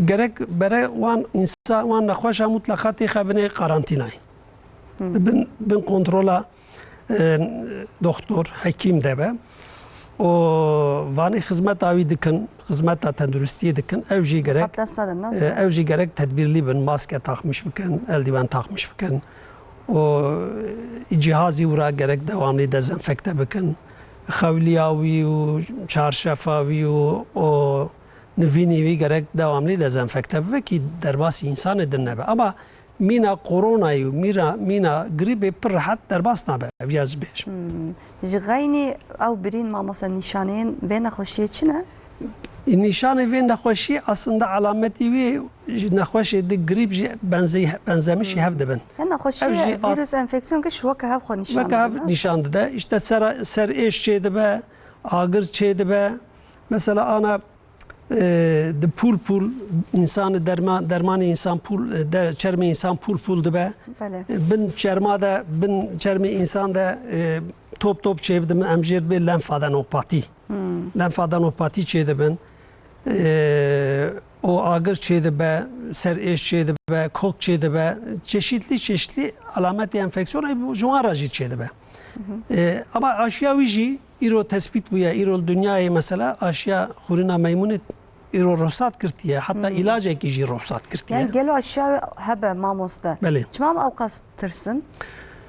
Gerek bere wan insan wan nexweşa mutlaka tê xebinê qarantînayê. Bin kontrola doktor, hekîm debe. O vanê xizmeta wî dikin, xizmeta tenduristiyê dikin. Ew jî gerek Abdest nedin ne? ew jî gerek tedbirlî bin, maske takmış bikin, eldiven takmış bikin. O cihazî wira gerek devamlî dezenfekte bikin. Xewliya wî û çarşefa wî û o nivînî wî gerek devamlî dezenfekte bibe ki derbasî însanê din nebe. Ama mîna koronayê û mîna grîpê pir rehet derbas nabe. Ev ya ji bêjim. Ji xeynî ew birîn mamosta nîşaneyên vê nexweşiyê çi ne? Nîşanê vê nexweşî aslında alametî wê ji nexweşê di grîp jî benzemişî hev dibin. Ya Ev nexweşiyê jî vîrus enfeksiyon kir ji weke hev xwe nîşan Weka didin, hev ne? nîşan dide. İşte serêş çê dibe, agir çê dibe. Mesela ana di pul insanı dermanı insan çerme insan pul dibe. Belê. Bin çerma da bin çerme insan da top çê dibin em jê be lenfadenopati. Lenfadenopati çê dibin. O agir çê dibe, serêş çê dibe, kok çê dibe. Çeşitli alamet enfeksiyona bu jwara jî çê dibe. Ama aşıya wî jî îro tespit bûye, îro dünyayê mesela aşıya xurîna meymûnê îro ruhsat kirtiye, hatta ilacekî jî ruhsat kirtiye. Yani gelo aşağı hebe mamosta. Belê. Çimam ew qas tırsın?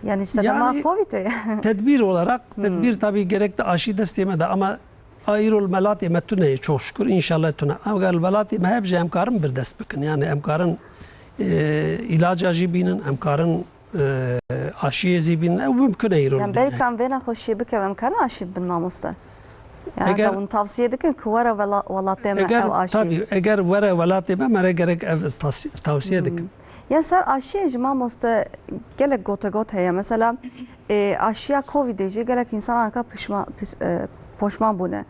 Yani istedema Yani- Covid'e. Tedbir olarak, tedbir tabii gerek de aşı destême ama ayrol melatê me tune çok şükür inşallah tune. Egal melatê me hep jî em karin bir dest bikin. Yani em karin ilaca jî bînin, em karin aşıyê jî bînin. Ew mümkün e îrol. Yani belkan vê nexweşiyê bike em karin aşı bin mamosta. Yani Eğer- eğer, tavsiye dikin ki were welatê me Eger ew aşı. tabii eger were welatê me mere gerek ev tavsiye dikim. Yani ser aşıya ji mamosta gelek gotegot heye. Mesela aşıya Covid'e jî gelek insan arka poşman bûne.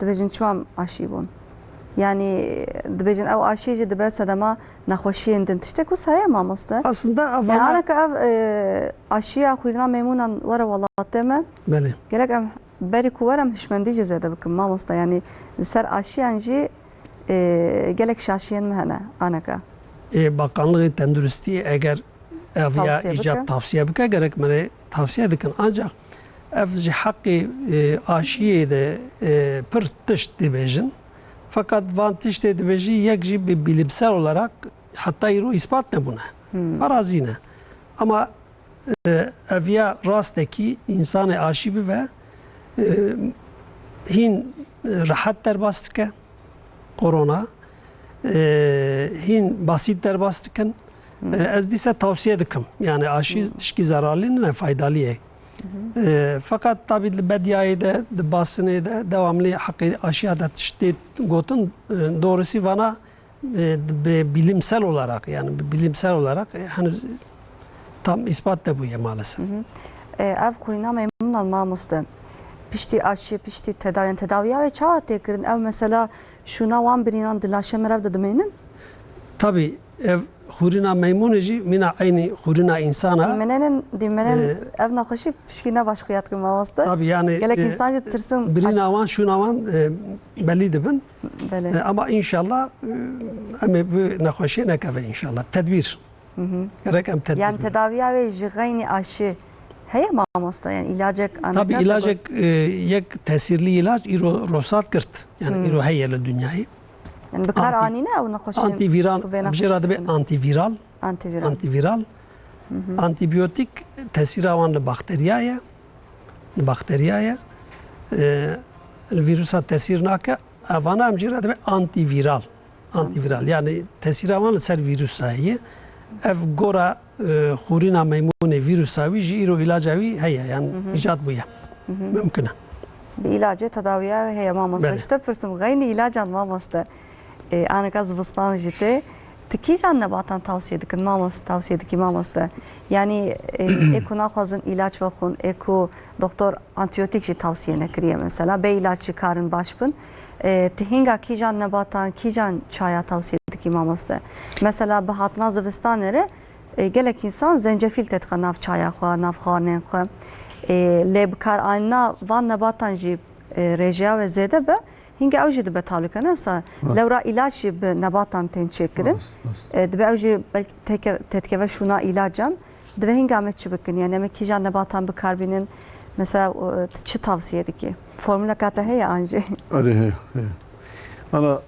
Dibêjin çimam aşî bûn. Yani dibêjin ew aşî jî dibe sedema nexweşiyên din. Tiştek wisa heye mamosta? Aslında Yani bana araka ev aşıya xwîrina meymûnan were welatê me belê. gerek em berî ku were em hişmendî jî zêde bikin mamosta. Yani li ser aşiyan jî gelek şaşiyên me hene anaka. Bakanlığı Tenduristi eğer ev ya Tavsiye icap bike. tavsiye bike gerek mere tavsiye dikin. Ancak ev ji hakkı aşiye de pır tişt dibêjin. Fakat van tişt dibêjî yek jî bir bilimsel olarak hatta îro ispat ne buna. Arazi ne. Ama ev ya rastekî insanê aşî bibe hîn rahat derbas dike korona. Hîn basit derbas dikin. Ez dîsa tavsiye dikim. Yani aşı tişkî zararlı ne faydalı ye. Fakat tabii bedyayı da basını da devamlı hakkı aşağıda işte gotun doğrusu bana bilimsel olarak yani bilimsel olarak henüz tam ispat da bu ya maalesef. Ev kuyuna memnun olmamıştı. Pişti aşı, pişti tedaviye ve çava tekirin. Ev mesela şuna van birinden dilaşa merev de demeyin. Tabii ev hurina meymuneci mina aynı hurina insana. Dimenen ev nakışı pişkine başka yatkın mamasıdır. Tabii yani Gelek insanca tırsın. birin avan şun avan belli dibin. Böyle. Ama inşallah ama bu nakhoşe nekave inşallah. Tedbir. Gerek em tedbir. Yani tedaviye ve jigayni aşı heye mamasıdır. Yani ilacek. Tabii ilacek yek tesirli ilaç iro rosat kırt. Yani iro heyeli dünyayı. Yani bekar anine ev nakhoşe. Antiviral. Bir adı bir antiviral. Antiviral. Antiviral. Antibiyotik tesir avanlı bakteriyaya virüsa tesir nake avana amcira da antiviral. Antiviral yani tesir avanlı ser virüsayı ev gora hurina meymune virüsavi jiro ilacavi heye yani icat bu ya. Mümkün. Bir ilacı tedaviye ve heye mamasıdır. Bəli. İşte pırsım gayni ilaç almamasıdır. Anaka zıbıstan jite. Tiki can nebatan tavsiye dikin maması tavsiye dikin maması. Yani eko nakhwazın ilaç ve xun eko doktor antibiyotik jî tavsiye nekiriye mesela. Be ilaç çıkarın başbın. Tihinga ki can nebatan ki can çaya tavsiye dikin maması. Mesela bu hatna zıbistanere gelek insan zencefil tetka nav çaya xwa nav xarnen xwa. Lebkar ayna van nebatan jî rejiya ve zede be hinge ew jî dibe talûka nefsa lewra ilaç jî bi nebatan tên çêkirin dibe ew jî tetkeve şuna ilacan dibe hinga me çi bikin yani em kîjan nebatan bikarbînin mesela çi tavsiye dikî formûleka te heye an jî Öyle he. Ana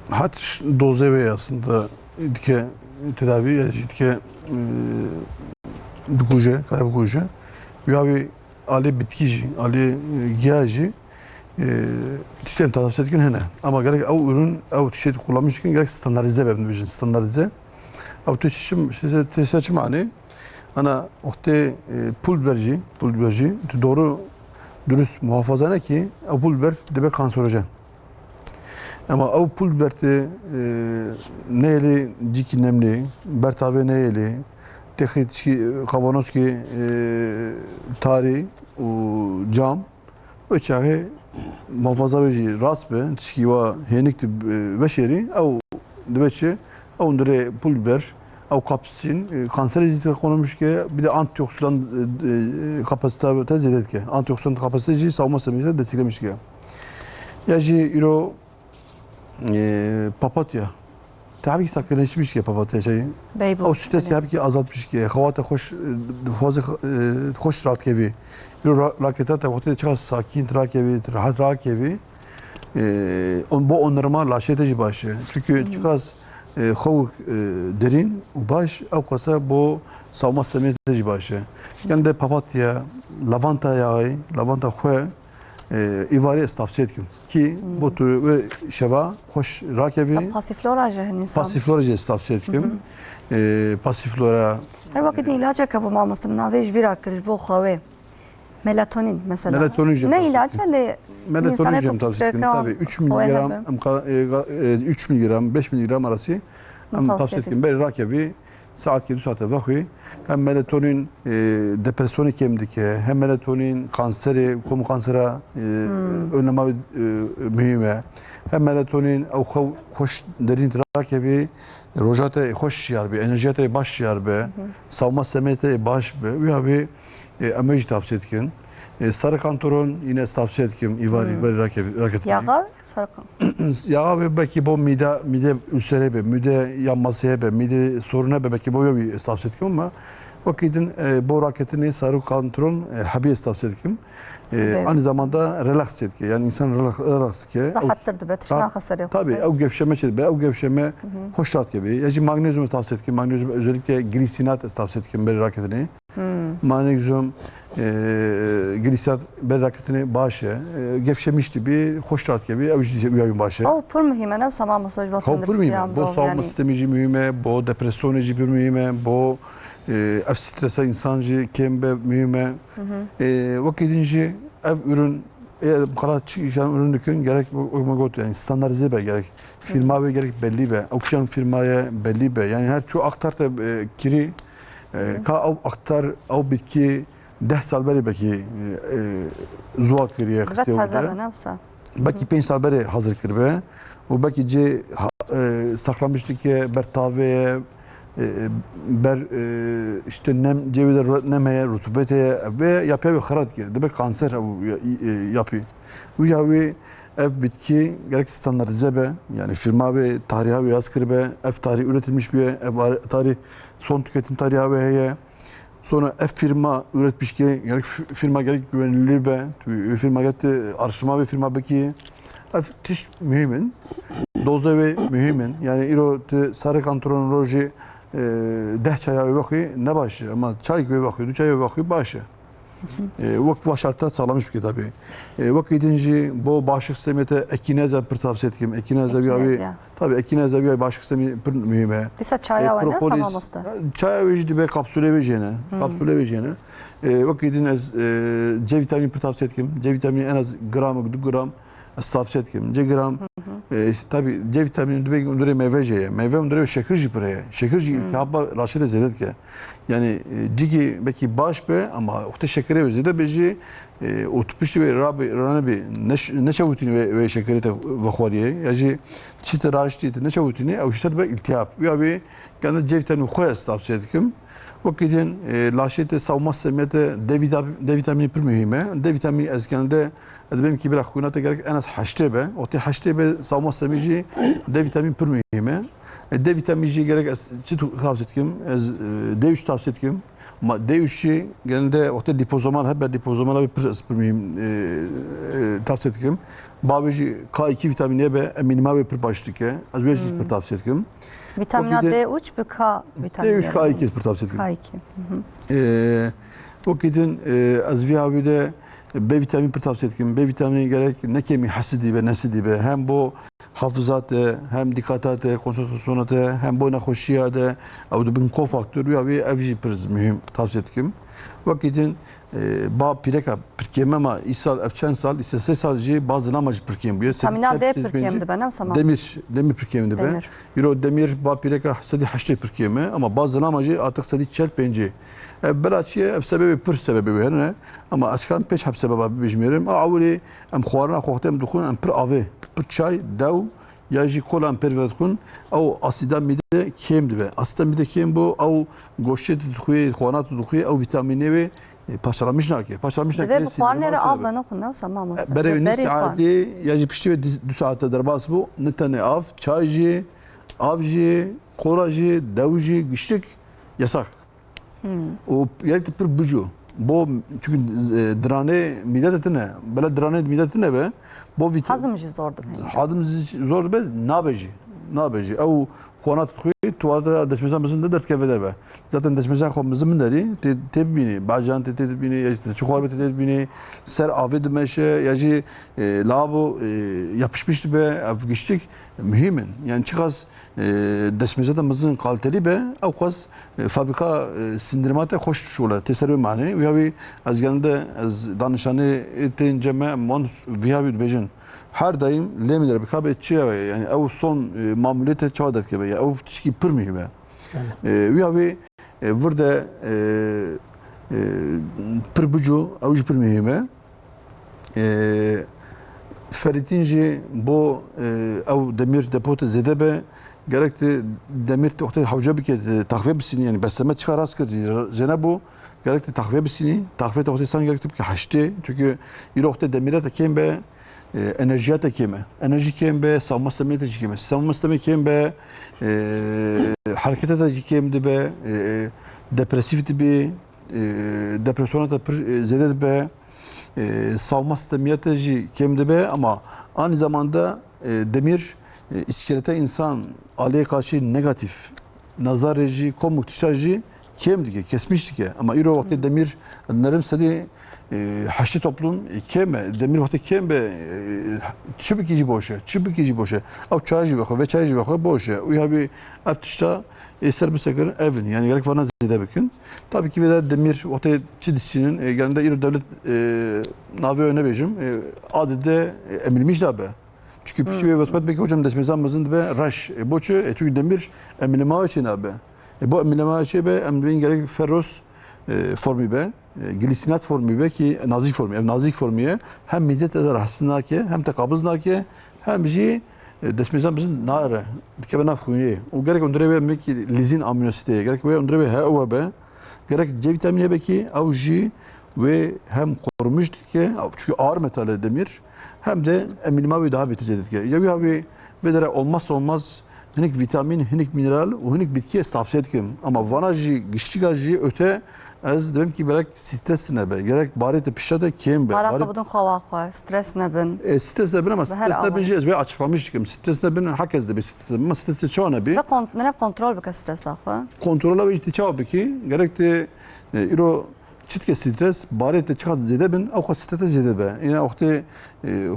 hat doze ve aslında dike tedavi dike bukuje, kara bukuje. Yavi ali bitkici, ali giyaji tiştem tavsiye etkin hene. Ama gerek o ürün, o tişet kullanmışken gerek standartize bebni bizim standartize. O tişim tişet mani. Ana ohte pulberci doğru dürüst muhafaza ne ki o pulber debe kanserojen. Ama o pulberte neyli ciki nemli, bertave neyli, tehit kavanoz ki tari, cam, o çağı muhafaza verici rasbe, tişkiva henikti beşeri, o debeçe, o ondere pulber, o kapsin, kanser rezistine konulmuş ki bir de antioksidan kapasite tezid ki, antioksidan kapasiteci savunma sistemini desteklemiş ki. Yaji iro papatya. Tabii ki sakinleşmiş ki papatya şeyi. O stresi tabii ki azaltmış ki. Havata hoş rahat kevi. Raketa da vakti çok sakin rahat kevi, rahat kevi. Bu onarma laşeteci başı. Çünkü çok az derin baş avkasa bu savunma sistemi başı. Yani de papatya, lavanta yağı, lavanta khoy ivari tavsiye etkim ki bu tür ve şeva hoş rakevi pasiflora jî insan pasiflora tavsiye etkim pasiflora her vakit ilaca kapı maması navej bir akır bu xwe melatonin mesela melatonin ne ilacı le melatonin tavsiye etkim tabii 3 miligram 5 miligram arası tavsiye etkim bir rakevi saat 7 saate vakti hem melatonin depresyonu kemdike hem melatonin kanseri komu kansera önleme mühime hem melatonin hoş derin rakevi rojate hoş yarbe enerjite baş yarbe savunma sistemite baş be ve abi ameci tavsiye etkin sarı kantoron yine tavsiye etkim ivari bir raket yağı sarı yağı ve belki bu mide ülsere be mide yanması be mide soruna be belki bu bir tavsiye etkim ama vakitin bu raketini sarı kantoron habi tavsiye etkim aynı zamanda relax etki yani insan relax ki rahattır da betişna hasarı Tabii o gevşeme şey, o gevşeme hoş rahat gibi. Yani magnezyumu tavsiye etkim, magnezyum özellikle glisinat tavsiye etkim bel raketini. Magnezyum glisinat bel raketini başı gevşemişti bir hoş rahat gibi uyuyun başı. O pur mühime ne sama masaj vatandaşı. Bu savunma sistemi mühime, bu depresyonu mühime, bu ev strese insancı kembe mühime vakidinci ev ürün kala çıkan ürün dükün gerek yani standartize be gerek firma ve gerek belli be okşan firmaya belli be yani her çoğu aktar da kiri ka aktar av bitki 10 sal beri belki zuak kiriye Evet hazır ne olsa. belki 5 sal beri hazır kirbe o belki ce saklamıştık ki bertaveye ber işte nem cevide nemeye rutubete ve yapıyor ve harat ki demek kanser yapıyor. Bu yavi ev bitki gerek standartize be yani firma ve tarihe ve yaz kirbe ev tarihi üretilmiş bir ev tarih son tüketim tarihi ve heye sonra ev firma üretmiş ki gerek firma gerek güvenilir be firma gerek araştırma ve firma belki ev tiş mühimin doza ve mühimin yani iro sarı kantronoloji 10 çaya bakıyor ne başı ama çay gibi bakıyor, 2 çaya bakıyor başı. Vakit başlattı sağlamış bir ki tabii. Vakit gidince bu bağışıklık sistemiyete ekineze bir tavsiye etkim. Ekineze bir abi tabii ekineze bir bağışıklık sistemi bir mühime. Bisa çaya var ne samamosta. Çaya vecdi be kapsüle vecene. Kapsüle vecene. Vakit gidiniz C vitamini bir tavsiye etkim. C vitamini en az gram 2 gram tavsiye etkim. C gram tabii C vitamini demek öndüre meyveye. Meyve öndüre şekerci buraya. Şekerci iltihaba raşit ezedet ki. Yani cigi belki baş be ama o şekeri özede beji o tupuştu ve ranabi ne çavutini ve şekeri de vakhoriye. Yani çite raşit ne çavutini o işte be iltihap. Ya bir kendi C vitamini koyas tavsiye etkim. Vakitin laşete savunma sistemiyete D vitamini bir mühime. D vitamini eskende benim ki bir akkunata gerek en az haştebe. O te haştebe savunma sistemi D vitamini bir mühime. D vitamini gerek çit tavsiye etkim. D3 tavsiye etkim. Ama D3'i genelde o te dipozomal hep dipozomal bir mühim tavsiye etkim. Babeci K2 vitamini be minima ve bir başlıke. Az bir şey tavsiye etkim. Vitamin D3 bir K vitamini. D3 K2 bir tavsiye etkim. K2. Vakitin az viyavide B vitamini bir tavsiye etkim. B vitamini gerek ne kemi hasidi ve nesidi be hem bu hafızatı hem dikkatate, konsantrasyonate hem bu nahoşiyade o da bir kofaktör ya bir evci bir mühim tavsiye etkim. Vakitin ba pireka pirkem ama isal efçen sal ise sadece bazı namacı pirkem bu. Vitamin D pirkemdi ben ama demir pirkemdi ben. Euro demir ba pireka sadi haşte pirkemi ama bazı namacı artık sadi çel penci. Belaçiye ev sebebi pır sebebi herne ama açkan peş hap sebebi bijmerim. Avuli em xwarna xoxtem dukhun em pır ave pır çay dav yaji kolan pervedkhun او asidan mide kemdi be. Asidan mide kem bu او goşet dukhuye xwanat dukhuye او vitamini ve paşalamış naki. Paşalamış naki. Ve bu xwarnere av ben okun ne samam. Berevi saati yaji pişti ve 2 saatte derbas bu. Ne tane av çayji avji koraji davji güçlük yasak. O yani bir bucu. Bu çünkü drane midetine, böyle drane midetine be. Bu hazımcı zordu. Hazımcı zordu be. Nabeci. Ev xwanat xuy tuvalete desmezan bizin de keveder be. Zaten desmezan xo bizim deri tebini, bacan tebini, çukurbe tebini, ser avid meşe, yaji labo yapışmıştı be, ev geçtik mühimin. Yani çıkaz desmezan bizin kaliteli be, ev kaz fabrika sindirmate hoş şule, teserrü mani. Ve abi az geldi az danışanı tenceme mon vihavi bejin. Her daim lemiler bir kabetçiye yani ev son mamulete çağdat gibi ya ev tişki pır mühime. Ve abi burada pır bucu ev pır mühime. Feritinci bu ev demir depote zedebe gerekti demir tohte havca bir kez takviye bisini yani besleme çıkar askı Cenab-ı gerekti takviye bisini takviye tohte san gerekti ki haşte çünkü irohte demire de kembe enerjiye de keme. Enerji kembe, savunma sistemi de keme. Savunma sistemi kembe, harekete de kemdi be, depresif be, depresyona da zede be, savunma sistemi de kemdi be ama aynı zamanda demir iskelete insan aleye karşı negatif nazareci, komutişajı kem dike, kesmiş dike. Ama İro vakti demir, narım sadi haşlı toplum keme, demir vakti kembe çıbıkici boşa, çıbıkici boşa. Av çaycı bakı ve çaycı bakı boşa. Uya bir aftışta serbest ekran evin yani gerek bana zede bakın. Tabii ki ve demir vakti çidisinin yanında İro devlet navi öne bejim adede emilmiş da be. Çünkü pişi ve vasfat belki hocam desmezan mazın be raş boçu çünkü demir emilma için abi. Bu emilma için be emilin gerek ferros formu be. Glisinat formu be ki nazik formu, nazik formuya hem midye eder aslında ki hem de kabızna ki hem bir şey desmezan bizim nare. Dike bana fuyni. O gerek ondre ve belki lizin aminoasite gerek ve ondre ve ha be. Gerek C vitamini be ki avji ve hem korumuş ki çünkü ağır metal demir hem de emilma daha bitecek ki. Ya bir abi ve de olmazsa olmaz hinik vitamin, hinik mineral, o hinik bitkiye tavsiye etkim. Ama vanajı, gişçigajı öte az dedim ki gerek stres ne be, gerek barite pişade kim be. Haraka budun xava stres ne bin. Stres ne bin ama stres ne bin ez be açıklamıştım. Stres ne bin herkes de bir stres. Ama stres de çoğu ne bi. Ne kontrol bika stres akı. Kontrola ve ihtiyaç ki gerek de iro çitke stres barite çıkaz zede bin o stres zede be. Yani okte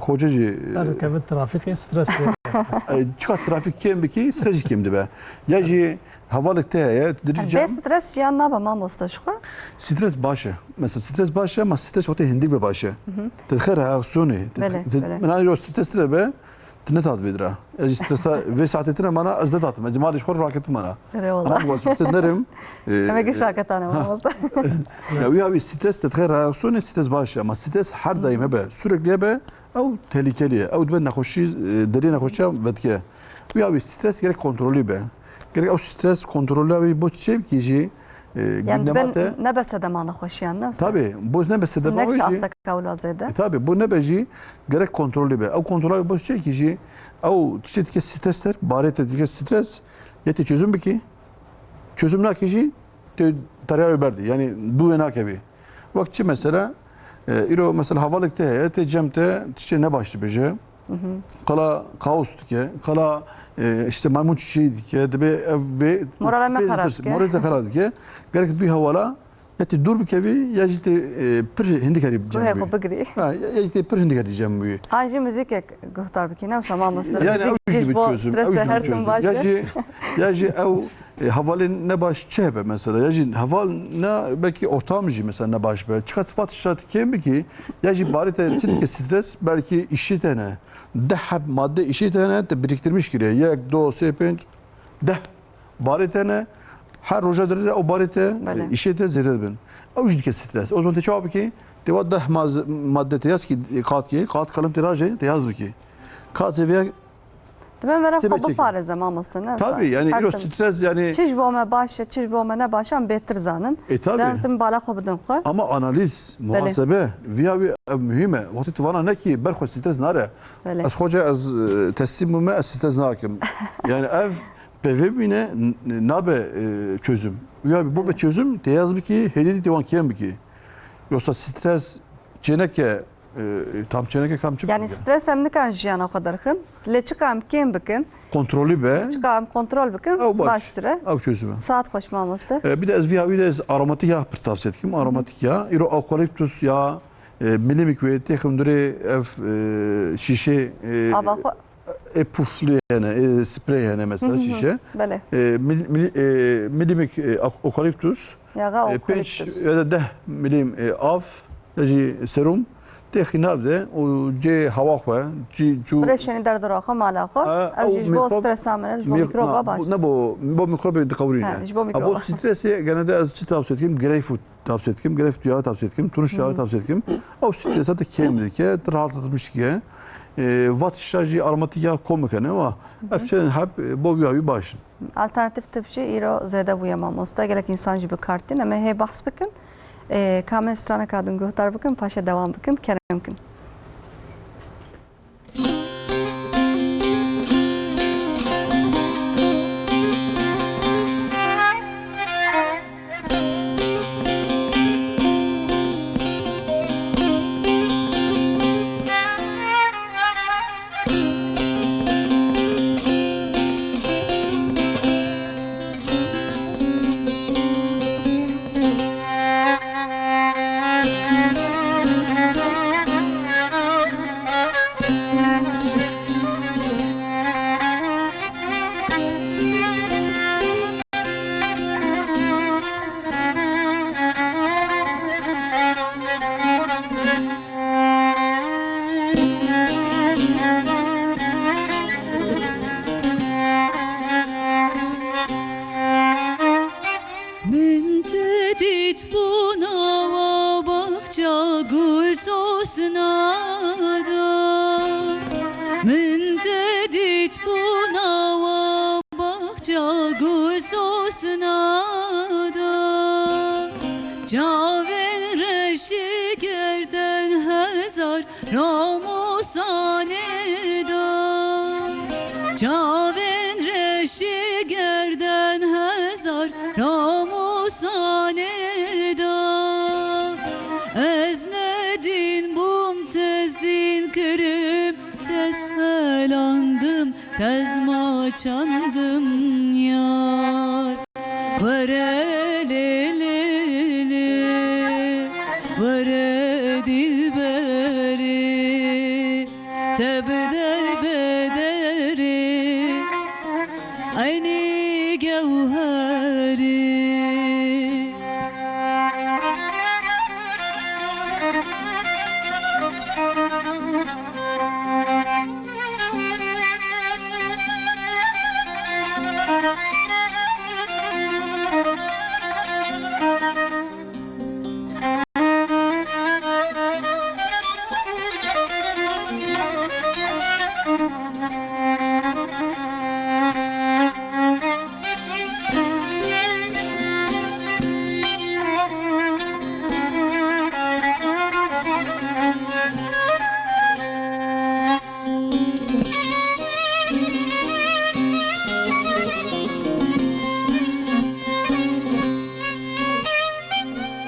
hocacı Evet trafik stres. çıkaz trafik kim ki stres kimdi be. Yaji havalıkta ya diricem. Be stres cihan ne yapamam mustaşka? Stres başı. Mesela stres başı ama stres okte hindik be başı. Tedkhir reaksiyonu. Ben aynı stresle be ne tat vedra. Ez stresa ve saatine bana az da tatım. Ez mali şor raketim bana. Eyvallah. Ama bu sohbet nerim. Demek ki raketane olmazdı. Ya bir stres tedkhir reaksiyonu stres başı ama stres her daim hebe sürekli hebe او tehlikeli. او ben nahoşi derin nahoşa vetke. Ya bir stres gerek kontrolü be. Gerek o stres kontrolü ve bu şey ki Yani ben ne besedem ana hoşiyan ne? Tabii bu ne besedem Ne o kişi işi. hasta kavlu azede. Tabii bu ne beji gerek kontrolü be. O kontrolü bu şey ki o tişetke stresler bari tedike stres yeti çözüm ki çözüm ne ki tarihe öberdi. Yani bu ne gibi. Vakti mesela İro mesela havalıkta ya tecemte tişe ne başlı beje. Kala kaos dike. Kala işte maymun çiçeği dike. De be Moraleme karar ki. Moraleme karar dike. Gerek bir havala yeti dur bir kevi ya işte pir hindi karib Bu hep cembi. bigri. Ha ya işte pir hindi karib cembi. Hangi müzik guhtar biki ne usama mısır. Yani o yüzden bir çözüm. O yüzden bir çözüm. Yaji ev havalin ne baş çebe mesela. Yaji haval ne belki ortamcı mesela ne baş be. Çıkat sıfat şart kim ki yaji bari te stres belki işi tane. Dehab madde işi tane de biriktirmiş giriyor. Yak do sepinç de bari tane her rojadır o bari te işi te zede bin. O yüzden stres. O zaman te çabuk ki de dah madde te yaz ki kat kalem tiraje te yaz ki. Kat seviye Ben verem kabı fare zaman mısır. Tabii yani ilo stres yani. Çiş boğma başa, çiş boğma ne başa beter zanın. Tabii. Denetim bala kabıdın koy. Ama analiz, muhasebe, viyavi mühime. Vakti tuvana ne ki berko stres nare. Az hoca az teslimime az stres nakim. Yani ev PVB'ne nabe çözüm. Viyavi bu bir çözüm. Teyaz bir ki helili divan kiyem bir ki. Yoksa stres çeneke tam çeneke kam çıkmıyor. Yani stres hem ne kan jiyana o kadar hın. Le çıkam kim bikin. Kontrolü be. Çıkam kontrol bikin. Baştıra. Av çözümü. Saat koşmamıştı. Bir de ez viyavi de aromatik yağ tavsiye etkim. Aromatik yağ. İro eukaliptus yağı. Milimik ve tekundure ev şişe puflu yani sprey yani mesela şişe. Böyle. Milimik eukaliptus. Yağı Peş eukaliptus. ya da 10 milim av. Yaji serum. Teknavde o ce hava xwe cu Breşeni derdora mala xo. Ez bo stres amene, bo mikroba baş. Ne bu mikroba dikavurine. bo mikroba. Bu stresi genelde az çi tavsiye etkim, greyfurt tavsiye etkim, greyfurt yağı tavsiye etkim, turunç yağı tavsiye etkim. O stresi de kemli ki rahatlatmış ki vat şarjı aromatik yağ komik ne ama efçen hep bu yağı başın. Alternatif tıpçı iro zede bu yamam usta gerek insan gibi kartın ama he bahs bikin. Kamel strana kadın guhtar bikin, paşa devam bikin, kerem kin. Caven reşi gerden hezar ramusanedar Caven reşi gerden hezar ramusanedar Eznedin bum tezdin kırım tez helandım tez maçandım yar Varelelele Vare dilberi Tebeder bederi Ayni gevheri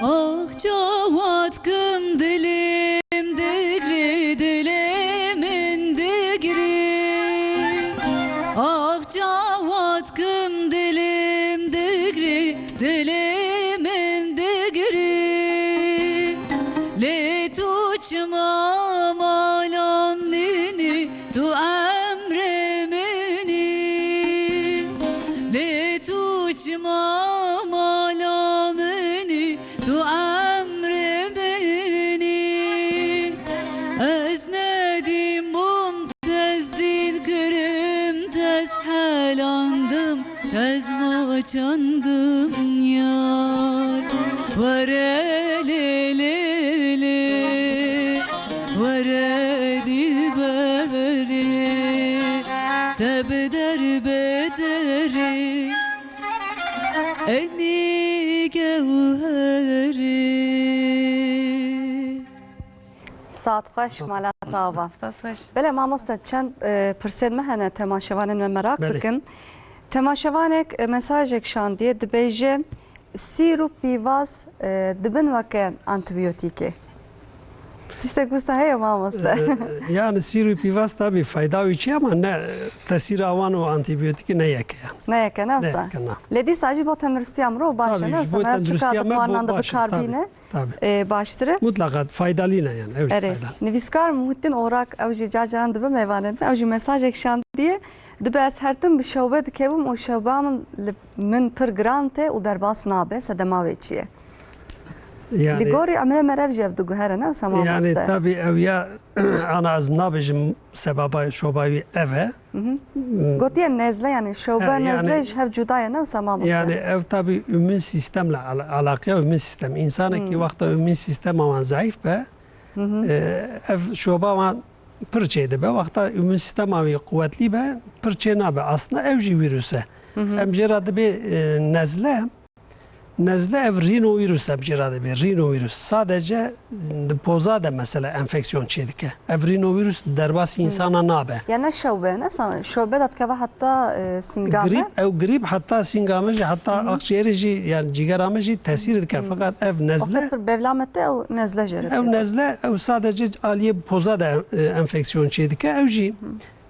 Ah cavat kım dilim digri dilimin digri Ah cavat kım dilim digri dilimin digri Le tuçma malam nini tu emremini Le tuçma malamini tu emri beni Eznedim bum tezdin kırım tez helandım tez maçandım yar Varelelele Vare dilberi Tebeder bederi Eni gevheri Saat خوش مالات آوا Spas hoş. بله مامۆستا چەند پرسێن مەهەنە تەماشەوانن مە مەراق بله. بکەن تەماشەوانێک مەساژێک شاندیە دبێژێن سیر و پیڤاز dibin weke antibiyotîkê tiştek wisa heye mamoste Yani sîrû pîvaz tabii fayda wî ama ne tesîra wan û antîbiyotîkî ne yeke yani. neyeke ne wisa Ne, ne. lê dîsa jî bo tendirustiya mirov baş e Tabii, ne ji wisa bo me çika tendirustiya me dixwanan da baş e, bikarbîne Tabii. baştir e Mutlaka faydalı ne yani. Evet, Erê faydalı. nivîskar Muhittin Orak ew jî carcaran dibe mêvanê ew jî mesajek şandiye dibe ez hertim bi şewbe dikevim û şewba min pir giran tê û derbas nabe sedema wê çi ye Li Yani gorî emre merev jî ev diguhere ne wisa yani mamoste tabii ev ya ana az nabêjim sebaba şobayî eve. gotiye nezle yani şewbe yani- nezle ji hev cuda ye ne wisa mamoste Yani ev tabii ümmin sistemle alakalı ümmin sistem. İnsanı ki vakti ümmin sistem ama zayıf be. Ev şoba ama pırçeydi be. Vakti ümmin sistem ama kuvvetli be. Pırçey nabe. Aslında ev jî virüse. Emceradı bir nezle. Nezle ev rinovirüs emceradı bir rinovirüs. Sadece poza da mesela enfeksiyon çedike. Ev rinovirüs derbas insana nabe. ya ne şewbe ne wisa şewbe da dikeve hatta singame Grip hatta singameci hatta akciğeri yani cigarameci tesir dike fakat ev nezle Oxte pir bevlamete ew nezle jê ev nezle ev sadece aliye poza da enfeksiyon çedike ev jî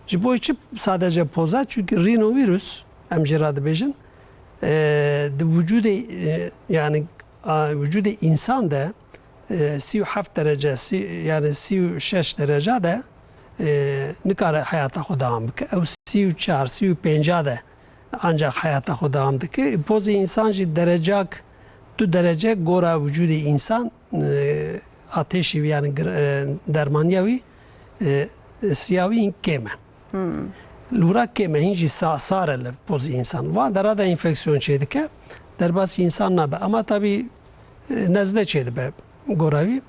ji bo çi sadece poza çünkü rinovirüs em jê radibêjin di vücude yani vücude insan da 37 derece yani 36 derece de nikare hayata xwe devam bike ew 34 35 de ancak hayata xwe devam dike poza insan jî derecak du derece gora vücude insan ateşi yani dermaniya wî siyavî kême Lura kême hîn jî sare li poza insan van dera da enfeksiyon çêdike derbasî insan nabe ama tabii nezle çêdibe gora wî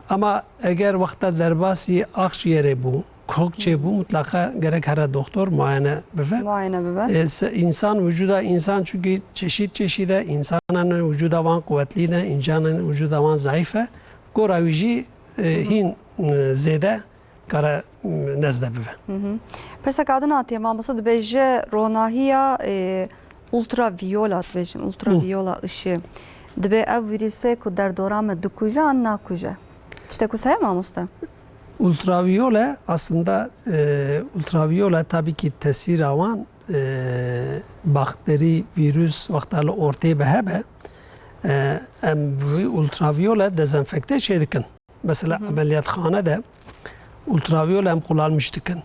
ama eger wexta derbasî akciğerê bû kok çe bu mutlaka gerek her doktor muayene bife. Muayene bibe. İnsan vücuda insan çünkü çeşit çeşide insanın vücuda van kuvvetliğine, insanın vücuda van zayıfe. Goravici hin zede kara nezde bive. Persa kadın hatiye mamosta dibêje ronahiya ultraviyole dibêjin ultraviyole ışığı. Dibe ev virüse ku derdora me dikuje an nakuje. İşte kusaya mamosta. Ultraviyole aslında ultraviyole tabii ki tesir avan bakteri, virüs vaktalı ortaya behebe ultraviyole dezenfekte şey dikin. Mesela ameliyathanede ultraviyole em kullanmıştıkın.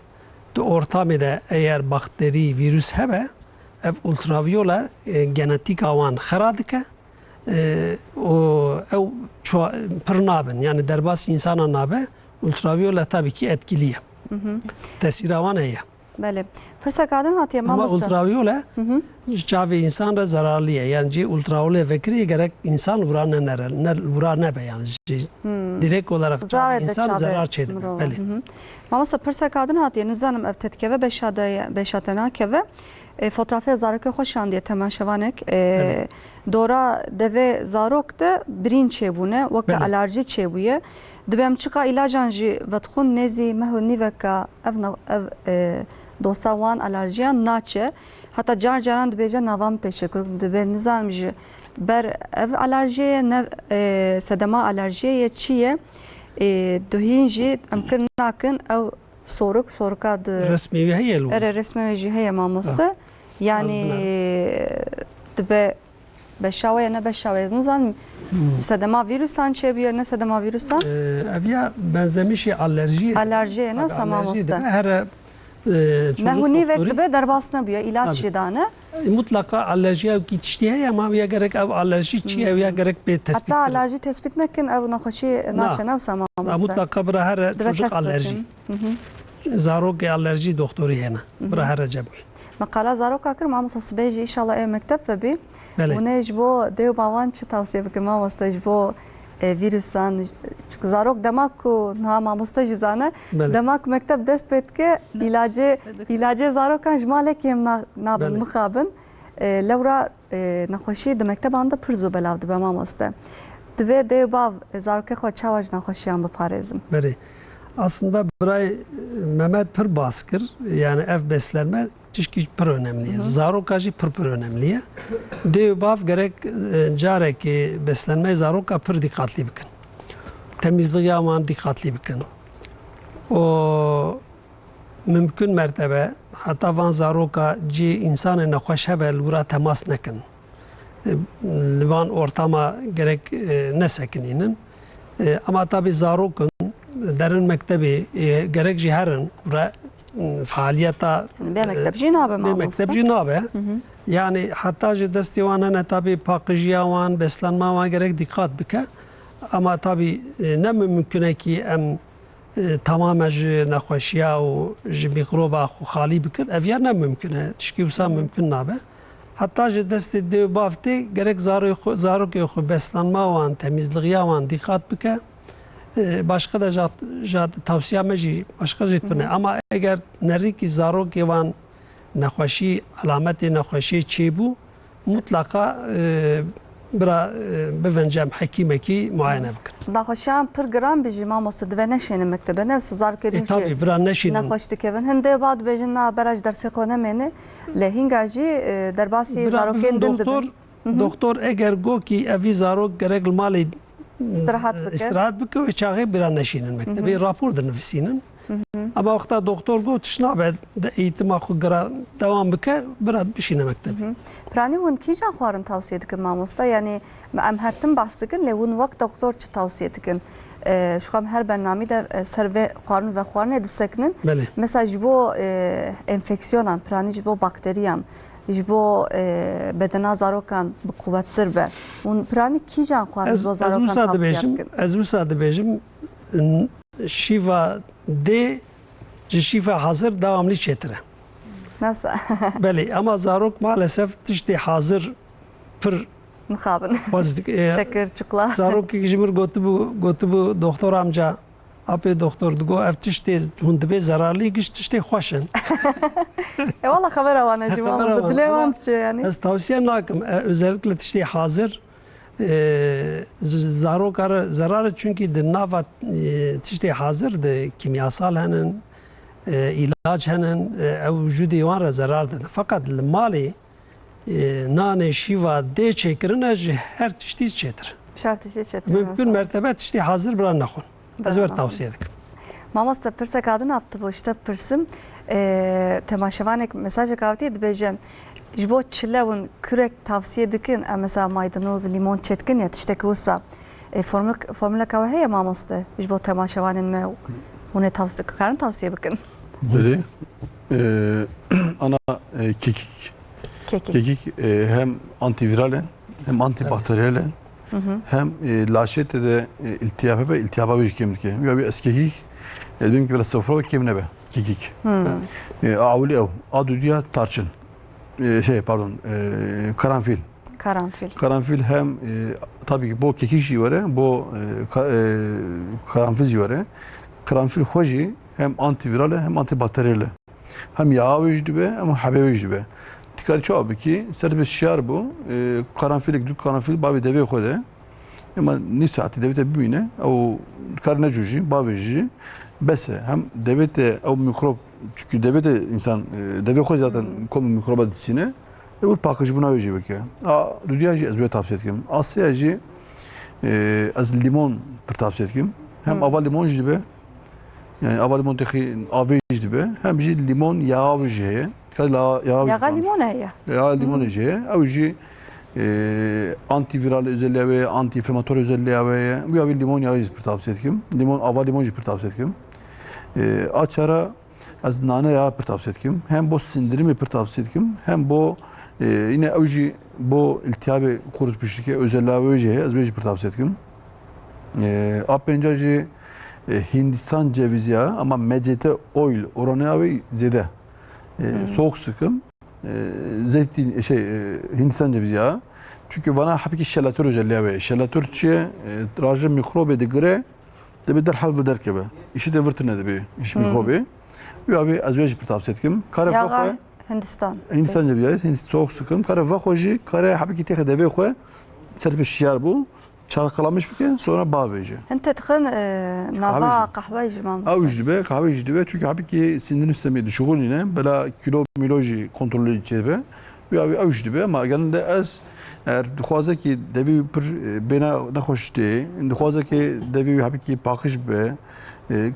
De ortamda eğer bakteri, virüs hebe ev ultraviyole genetik avan xeradike o ev pırnabın yani derbas insana nabe ultraviyole tabii ki etkiliye. Tesir avan eye. Bele. Persa kadın hatiye Ama mamosta. ultraviyole çavi insan da zararlıya. Yani ultraviyole fikri gerek insan vura ne be yani. Direkt olarak Zarar insan zarar çedir. Bele. Mamosta persa kadın hatiye nizanım ev tetkeve beşatena keve fotoğrafya zarokê xwe şandiye temaşevanek dora devê zarok de birîn çêbûne weke Belê. alerjî çêbûye dibe em çiqa ilacan jî vedixwin nêzî meho nîveka ev dosa wan alerjiyan naçe heta car caran dibêje navam teşekkür dibe nizanim jî ber ev alerjiye ne sedema alerjiye çiye duhîn jî em kir nakin ev soruka di Resmi ve heyelu. ere resme jî heye mamoste yani dibe beşawaya ne beşawaya nizan sedema virüsan çebiyor ne sedema virüsan Evya benzemişi alerji. alerjiye ne mamoste Her çocuk mehuni ve doktoru dibe derbasına biyo ilaç Tabii. şidane mutlaka alerji ev yetiştiği ama ya gerek ev alerji çi ev ya gerek bir tespit. hatta alerji tespit nekin ev nakhaşi naçe nefsa mamoste Mutlaka bira her Dibe çocuk test alerji. bikin. Zarok alerji doktoru yene. Bira her cebi. Makala zaroka kir mamosta sibêjî inşallah ev mektep ve bi Bele. Hûnê ji bo dêw bawan çi tavsiye bikin mamoste ji bo vîrusan çünkü zarok demak ku niha mamoste jî zane Bele. demak mektep dest pê dike îlacê zarokan ji malekê em nabin Bele. mixabin lewra nexweşî di mekteban de pir zû belav dibe mamoste divê dêw bav zarokê xwe çawa ji nexweşiyan biparêzin Beri. Aslında burayı Mehmet pır baskır yani ev beslenme tişki pır önemli. Zarokajı pır önemli. Dev bav gerek careki beslenme zaroka pır dikkatli bikin. Temizliğe aman dikkatli bikin. O mümkün mertebe hatta van zaroka ci insanı nekhoş hebel vura temas nekin. Van ortama gerek ne sekininin. Ama tabi zarokun derin mektebi gerek ciherin ve faaliyeta bê mektep jî nabe bir mamoste mektep jinabe. Yani hatta ji destê wan ne tabi pakıjiya wan beslenme wan gerek dikkat bike. Ama tabi ne mümkün ki em tamamen ji nexweşiya û ji mikroba xwe xalî bikir. Ev ya ne mümkün e. Tişkî wisa mümkün nabe. Hatta ji destê dêw bavtê gerek zarokê xwe beslenme wan temizliğiya wan dikkat bike. Başka da tavsiyeme jî başka jî ama eğer nerîkî zarokê wan nexweşî alametê nexweşî çêbû mutlaka bira bivencem hekîmekî muayene bikin. Naxweşiyan pir giran bijî mamoste dibe neşênin mektebe ne wisa zarokê din Tabii bira neşînin. nexweş dikevin hin dêw bav dibêjin na beraj dersê xwe nemêne lê hînga jî derbasî Bira zarokên bivin din doktor dibin doktor eğer gokî evî zarok gerek li malê istirahat bike istirahat bike ve çağı bira neşînin mektebe rapor da nivîsînin. Ama vakta doktor got şnabe de eğitim xwe gira devam bike bira bişîne mektebe. Piranî hûn kîjan xwarin tavsiye dikin mamoste yani em her tim bahs dikin lê hûn wek doktor çi tavsiye dikin ji xem her bernamî de ser vê xwarin ve xwarinê disekinin Belê. mesela ji bo enfeksiyonan piranî ji bo bakteriyan ji bo bedena zarokan bi quvvettir be hûn piranî kîjan xwarin Ez bo zarokan wisa tavsiye dibêjim dikin ez wisa dibêjim şîva D ji şîfa hazır devamlı çetire. nasıl Belê ama zarok maalesef tiştê hazır pir mixabin bazı şeker çikolata zarok ki jimir gotu bu doktor amca Apê doktor digo ev tiştê hûn dibê zararlî giş tiştê xweş in. Valla haber avana ji Haber mamazda. avan. Dilê Ama wan diçe yani. Ez tavsiye nakim. Özellikle tiştê hazır. Zarokar zararı çünkü di nava tiştê hazır de kimyasal henin ilaç henin ew vücudê wan re zarar dide. Fakat li malê nanê şîva dê çêkirine ji her tiştî çêtir. Şart işe çetin. Mümkün mertebe tiştê hazır bira nexwin. Ez wer tavsiye dikim. Mamasta pirsek adın yaptı bu işte pirsım. Temaşevanek mesajı kavtiye dibêjem. Ji bo çilewin kürek tavsiye dikin. Mesela maydanoz, limon çetkin ya tiştekî wisa. Formula kava heye mamoste. Ji bo temaşevanên me hûn tavsiye karin tavsiye bikin. Böyle ana kekik. Kekik hem antivirale hem antibakteriyele hem laşete de iltihaba ve iltihaba bir kemik. Ya bir kekik benim gibi sofra ve kemine be kekik. Avli ev adı diye tarçın. Karanfil. Karanfil. Karanfil hem tabii ki bu kekik jivare, bu karanfil jivare. Karanfil hoji hem antivirale hem antibakteriyele. Hem yağ vücudu hem habe vücudu. Dikkat çoğu ki serbest şiar bu. Karanfilik dük karanfil bavi deve koydu. Ama ne saati devete büyüne o karne cüci bavici bese hem devete o mikrop çünkü devete insan deve koydu zaten konu mikroba disine bu pakıcı buna vücudu ki. Rüzgarcı ezbere tavsiye etkim. Asyacı az limon bir tavsiye etkim. Hem aval limon gibi yani aval limon tehi avici gibi hem ji limon yağı vücudu. Yağa limon heye. Ya limon ece, avuci antiviral özelliğe ve anti-inflamatuar özelliğe ve bu yağı limon yağı bir tavsiye etkim. Limon, ava limon bir tavsiye etkim. Açara az nane yağı bir tavsiye etkim. Hem bu sindirim bir tavsiye etkim. Hem bu yine avuci bu iltihabı koruz bir şike özelliğe ve ece az bir tavsiye etkim. Apencacı Hindistan cevizi yağı ama MCT oil oranı yağı zede. Soğuk sıkım zeytin Hindistan cevizi yağı. Çünkü bana hakiki şelatör özelliği var. Şelatör çiğ rajı mikrobe de göre de bir derhal veder gibi. İşi de vırtına da bir iş mikrobe. Bu abi az önce bir tavsiye etkim. Kare Yağa Hindistan. Hindistan cevizi yağı. Hindistan soğuk sıkım. Kare vakoji kare hakiki tek deve koy. Sert bir şiar bu. Çalkalamış bir kere sonra bağ verici. Hente tıkın nava kahve jimam. Avcı kahve içti çünkü abi ki sindirim sistemi düşüğün yine böyle kilo miloji kontrolü içebe ve abi avcı be ama genelde az eğer duhaza ki devi bir bena ne hoştu duhaza ki devi abi ki pakış be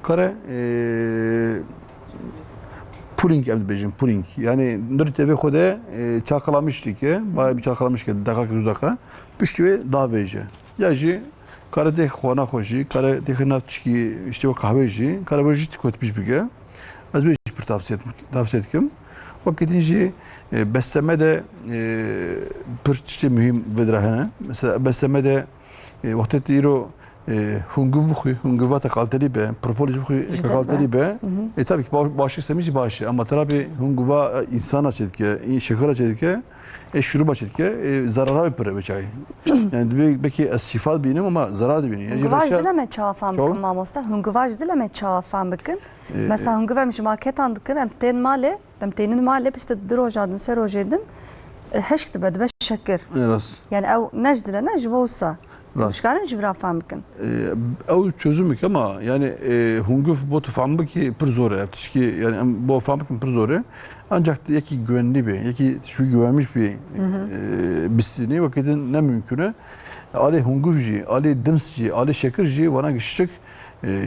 kare pudding yaptı pudding yani nuri teve koda çakalamıştı ki bayağı bir çakalamış ki dakika pişti ve daha verici yaji karate xona xoşi, karate nafçki işte o kahveci, karabojit kötmüş bir ge. Az bir tavsiye etkim. Vakitinci besleme de bir işte mühim vedrahane. Mesela besleme de vakti tiro hunguvata kaliteli be, propolis kaliteli be. Tabii ki bağışık semiş bağışı ama tabii hunguva insan açıdke, şeker açıdke. Şurup açıdke zarara öpüre beçay. Yani belki şifa binim ama zarar da binim. Hunguvaj dileme çavafam bikin mamosta. Hunguvaj dileme çavafam bikin. Mesela hunguvaj market andıkın emten male, emtenin male piste drojadın, serojadın. Heşk dibe dibe şeker. Yani ev necdile necbosa. Şkarın jivra fam bikin. Ev çözüm ama yani hunguf botu fam biki pır zor ki yani bu fam bikin pır zor. Ancak yeki güvenli bir, yeki şu güvenmiş bir bisini vakitin ne mümkünü. Ali hungufji, ali dimsji, ali şekerji bana geçecek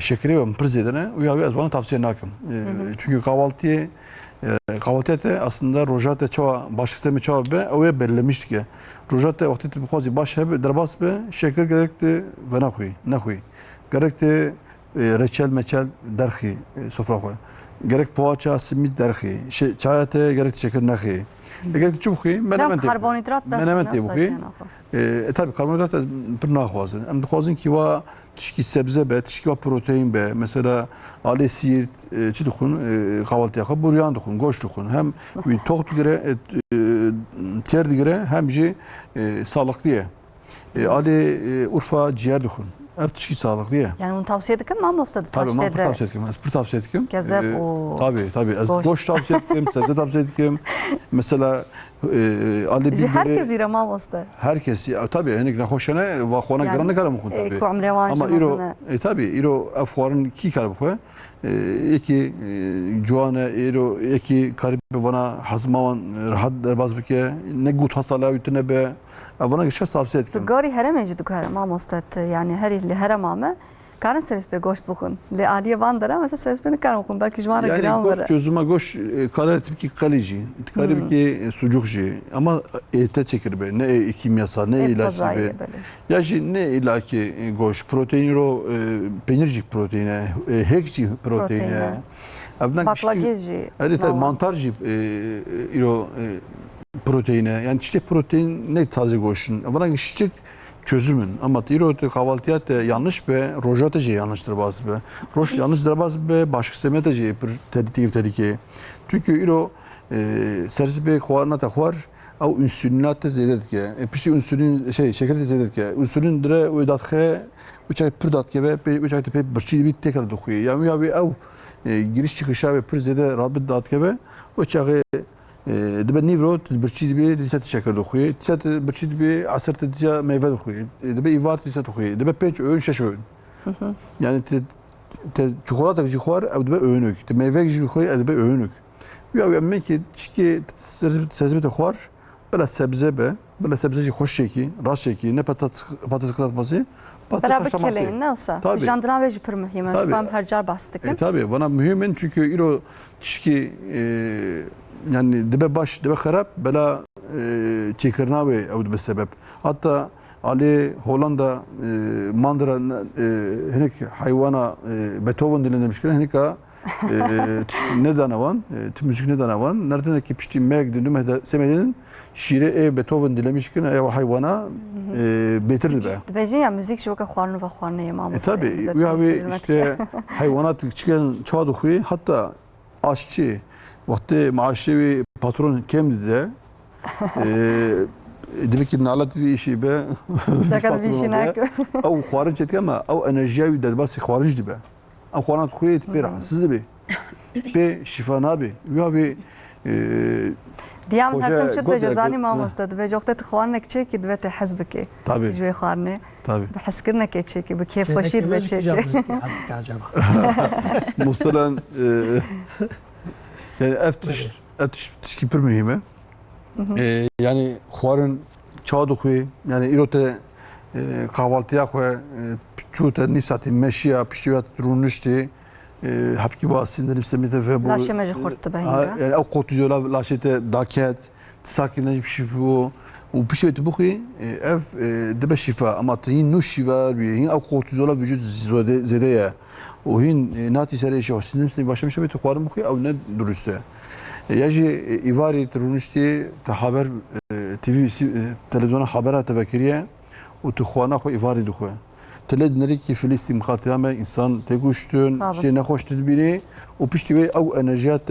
şekeri ve pır zedene uyavi bana tavsiye nakim. Çünkü kahvaltıya aslında rojate çoğu baş sistemi çoğu be o belirlemişti ki rojate vakti tüpükazi baş hep derbas be şeker gerekti ve ne koy gerekti reçel meçel derhi sofra koy gerek poğaça simit derhi çayate gerekti şeker nahi gerekti çubukhi menemen karbonhidrat da menemen tebukhi tabii karbonhidrat bir nahvazın hem de khazın ki va tişki sebze be tişki va protein be mesela ali siirt çidukun kahvaltıya ka buryan dukun goş dukun hem bir tok göre ter göre hem sağlıklı ali Urfa ciğer dukun Ev tişki sağlıklı ya. Yani onu tavsiye edilir mi Mamosta? Tabii ben pır tavsiye etkim. Ez pır tavsiye etkim. Gezep o Tabii. Ez goş. goş tavsiye etkim, sebze tavsiye etkim. Mesela Ali bir herkes ira Mamosta. herkes tabii hani hoşana ve xona Yani, grana karam xun tabii. Kuam revanşı Ama iro mesela. tabii iro afxarın ki karab xwe. Eki cuana iro eki karib bana hazmavan rahat derbaz bike ne gut hasala ütüne be. Avana geçer tavsiye etkim. Gari herem ecidu kare Mamosta yani her illi herem ama karın servis be goşt bukun. Le aliye vandara mesela servis be ne karın bukun. Belki jvana Yani gram goş var. çözüme goş karar tepki kalici. Karib ki sucukji ama ete çekir be. Ne kimyasal ne ilaç be. Ya ne ilaki goş protein ro peynircik proteine, hekci proteine. Avdan Baklagilci. evet mantarcı iro proteine. Yani işte protein ne taze goşun. Avdan küçük çözümün ama iro kahvaltıya da yanlış be, rojatacı yanlıştır bazı be. Roj yanlıştır bazı be, başka semetacı bir tehlike. Çünkü iro servis be kuarna ta kuar او انسولینات زیادت که پیشی انسولین شکر زیادت که انسولین داره و داد که بچه پر داد که به بچه تپه برچی بیت تکرار دخویه یا او giriş çıkışa ve پر زیاده رابط داد که به بچه دبه نیورو برچی بی دیسات شکر دخویه دیسات برچی بی عصر تدیا میوه دخویه دبه ایوات دیسات دخویه دبه پنج öğün şeş öğün yani çikolata vıcı kuar ev debe öğünük meyve vıcı kuar ev debe öğünük ya emme ki çiki sezbete kuar bela sebze be, bela sebzeci hoş şeki, rast şeki, ne patates kızartması, patates Beraber haşlaması. keleğin ne olsa. Tabii. Jandıran veci pır mühim. Tabii. Ben hercar bastık. Tabii bana mühimin çünkü iro çiki yani debe baş, debe harap, bela çekirna ve evde bir sebep. Hatta Ali Hollanda mandıra henek hayvana Beethoven dilendirmiş ki henek ne danavan, müzik ne danavan, nereden ki pişti meg dindim semedin şiire Beethoven dilemiş ki ev hayvana betirli be. Bejin ya müzik şivaka xwarnu ve xwarnu yemam. Tabii abi işte hayvanat çıkan çoğu dokuyu hatta aşçı vakti maaşı ve patron kimdi de demek ki nalat bir işi be. Dakika bir işin akı. Av xwarin çetke ama av enerjiyi de bas xwarin be. Av xwarin xuyet bir siz be. Be şifana be. Ya be Diyam hatem şut ve cezani mamostadı ve jokta xwarnek çeki ve te hazbeki. tabii. Jwe xwarne. Tabii. Bihskirnek çeki, bi keyf xoşid ve çeki. Muhtemelen yani ev tişki pir mühime. Yani xwarin çağ dokuyu yani irote kahvaltıya koy çuğta nisati meşiya pişiyat runuşti hapki ba sindirim semite ve bu Laşe meci xurttu behinga. yani o kortizol laşete daket sakinleşip şifu و pişiyat bu ki ev debe şifa ama tayin nuş şifa bir hin o kortizol vücut zede ya o hin nati sere şey sindirim semite başlamış bir xwarin bu ki ev ne dürüstte yaji ivari trunuşti ta haber TV televizyona habera tevekiriye و تخوانا خو ایواری دخوه تلد نری کی فلسطین خاطرامه انسان تگوشتون şey ne hoş tedbiri o pişti او انرژیات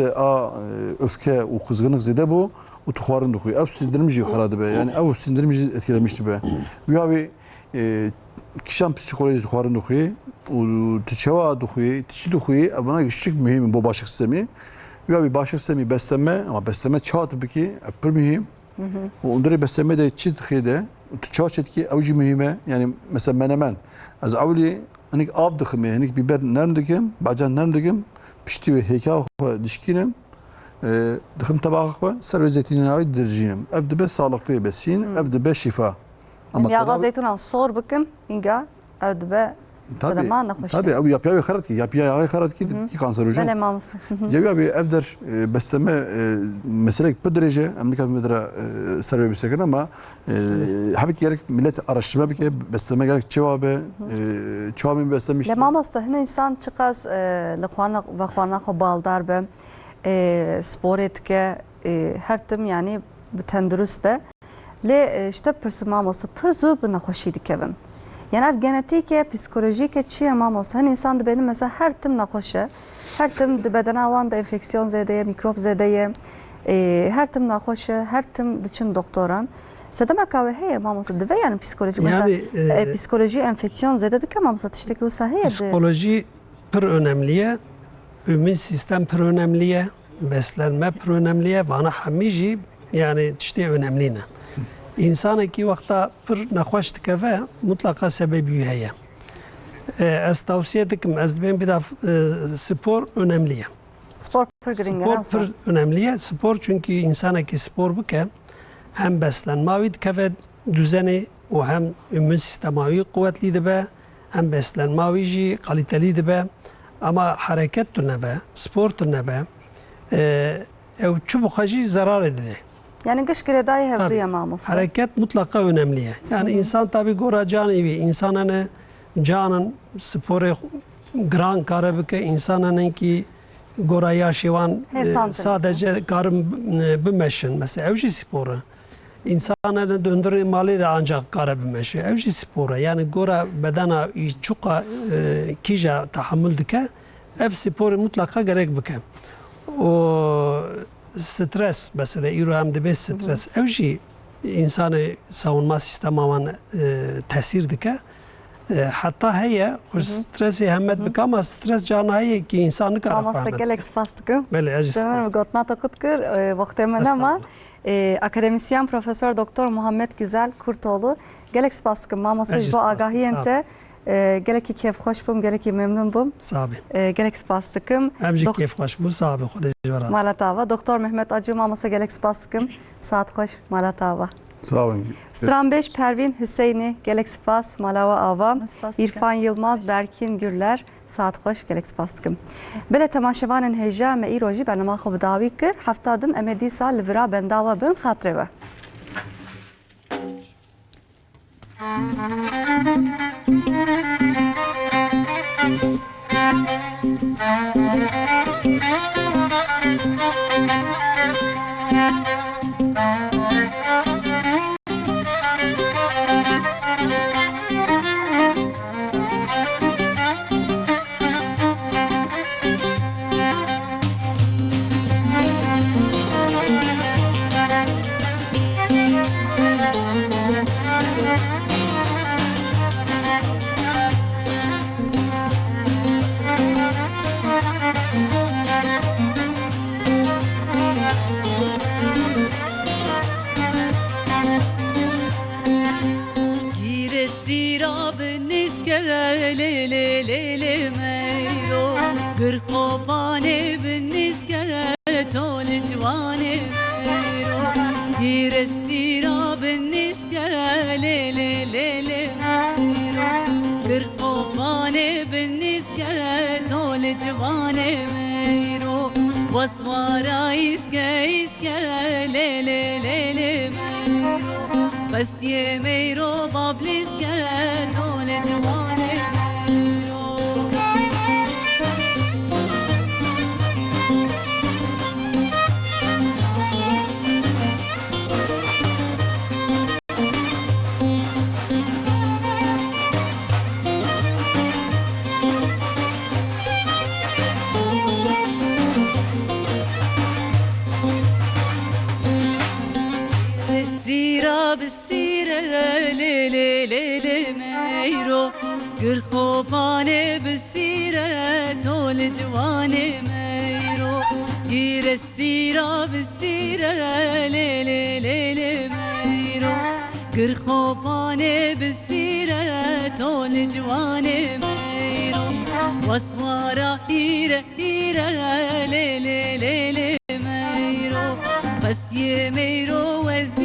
öfke o kızgınlık zede bu o tuharın dokuyor ev sindirimci kharadı be yani ev sindirimci etkilemişti be ve abi kişan psikoloji tuharın dokuyor o tçava dokuyor tçi dokuyor bana küçük mühim bu bağışıklık sistemi ve abi bağışıklık sistemi beslenme ama beslenme çağ tabii ki bir mühim onları beslenme de çi tıkıydı تشاشت كي اوجي مهمه يعني مثلا منمن از اولي انك اف دخمي هنيك بيبر نرمدكم بعدين نرمدكم بشتي هيكا دشكينم دخم طباخ سر زيتين هاي درجينم افد بس sağlıklı besin افد بس شفاء Ya gazaytun an sor bakın inga ödbe zaman nahoş. Tabii abi yapıya karat ki yapıya karat ki kanserojen. Ben emamsın. Cevi abi evder besleme mesele bu derece Amerika medra serve bir sekin ama habik gerek millet araştırma bir ke besleme gerek cevabı çoğu beslemiş. Lemamos da hene insan çıkaz lexwana ve xwana xo baldar be spor etke her tim yani tendürüst de le işte persimamos perzu buna xoşidi kevin. Yani ev genetike, psikolojike çiğ mamos. Hani insan da benim mesela her tim nahoşe, her tim de bedene avan da enfeksiyon zedeye, mikrop zedeye, her tim nahoşe, her tim için doktoran. Sedeme kahve heye mamosa dive yani psikoloji. Yani, psikoloji enfeksiyon zede dike mamosa tişteki usa heye de. Psikoloji pır önemliye, immün sistem pır önemliye, beslenme pır önemliye, vana hamici yani işte önemli ne. İnsan ki vakta pır nakhoş dikeve mutlaka sebebi heye. Ez tavsiye dikim, ez ben bir de spor önemliye. Spor pır gringen Spor amsa. pır önemliye. Spor çünkü insana ki spor buke hem beslenmavi dikeve düzeni o hem immün sistemavi kuvvetli dibe hem beslenmavi ji kaliteli dibe ama hareket tünebe, spor tünebe ev çubuk hacı zarar ediyor. Yani kış giredayı Tabii. hevriye mamosa. Hareket mutlaka önemli. Yani insan tabi gora can evi, insanın canın sporu gran karabıke insanın ki gora yaşayan He, sadece karın bümeşin mesela evci sporu. İnsanın döndürü mali de ancak karabümeşi. Evci sporu yani gora bedena çuka kija tahammül dike ev sporu mutlaka gerek bike. O stres mesela İro hem de bir stres evci insanı savunma sistemine tesir dike hatta heye stresi hemmet bike ama stres canı heye ki insanı karaf Mamosa hemmet. gelek spastıkım. Böyle eclis. Demem gotna takut kır vaktemen ama akademisyen Profesör Doktor Muhammed Güzel Kurtoğlu gelek spastıkım mamosa Eclis bu spastıkım, agahiyente gelek ki keyif hoş bum gelek ki memnun bum Sabi. gelek spastıkım. Hemci keyif hoş bu sabi Xuda jvarat. Malatava. Doktor Mehmet Acı mamosa gelek spastıkım. Saat hoş Malatava. Sağ olun. Stran 5 Pervin Hüseyni Gelek Spas Malava Ava İrfan Yılmaz Berkin Gürler Saat hoş Gelek Spastıkım. Bele temaşevanın heja me iroji bernama xo bidavi kir heftadin emedi sa livira bendava bin xatreve. Gire sirab niskele le le le meyro Gır kopane bin niskele tol cvane meyro Gire sirab niskele le le le meyro Gır kopane bin niskele tol cvane meyro Vasvara iske le le le le meyro بس یه میرو بابلیز که دول جوانه میرو سیرا بسیره لی لی لی لی میرو گر خوبانه بسیره تول جوانه میرو گیر سیرا بسیره لی لی لی لی میرو گر خوبانه بسیره تول جوانه میرو واسوارا ایره ایره لی لی لی لی میرو بس یه میرو وزی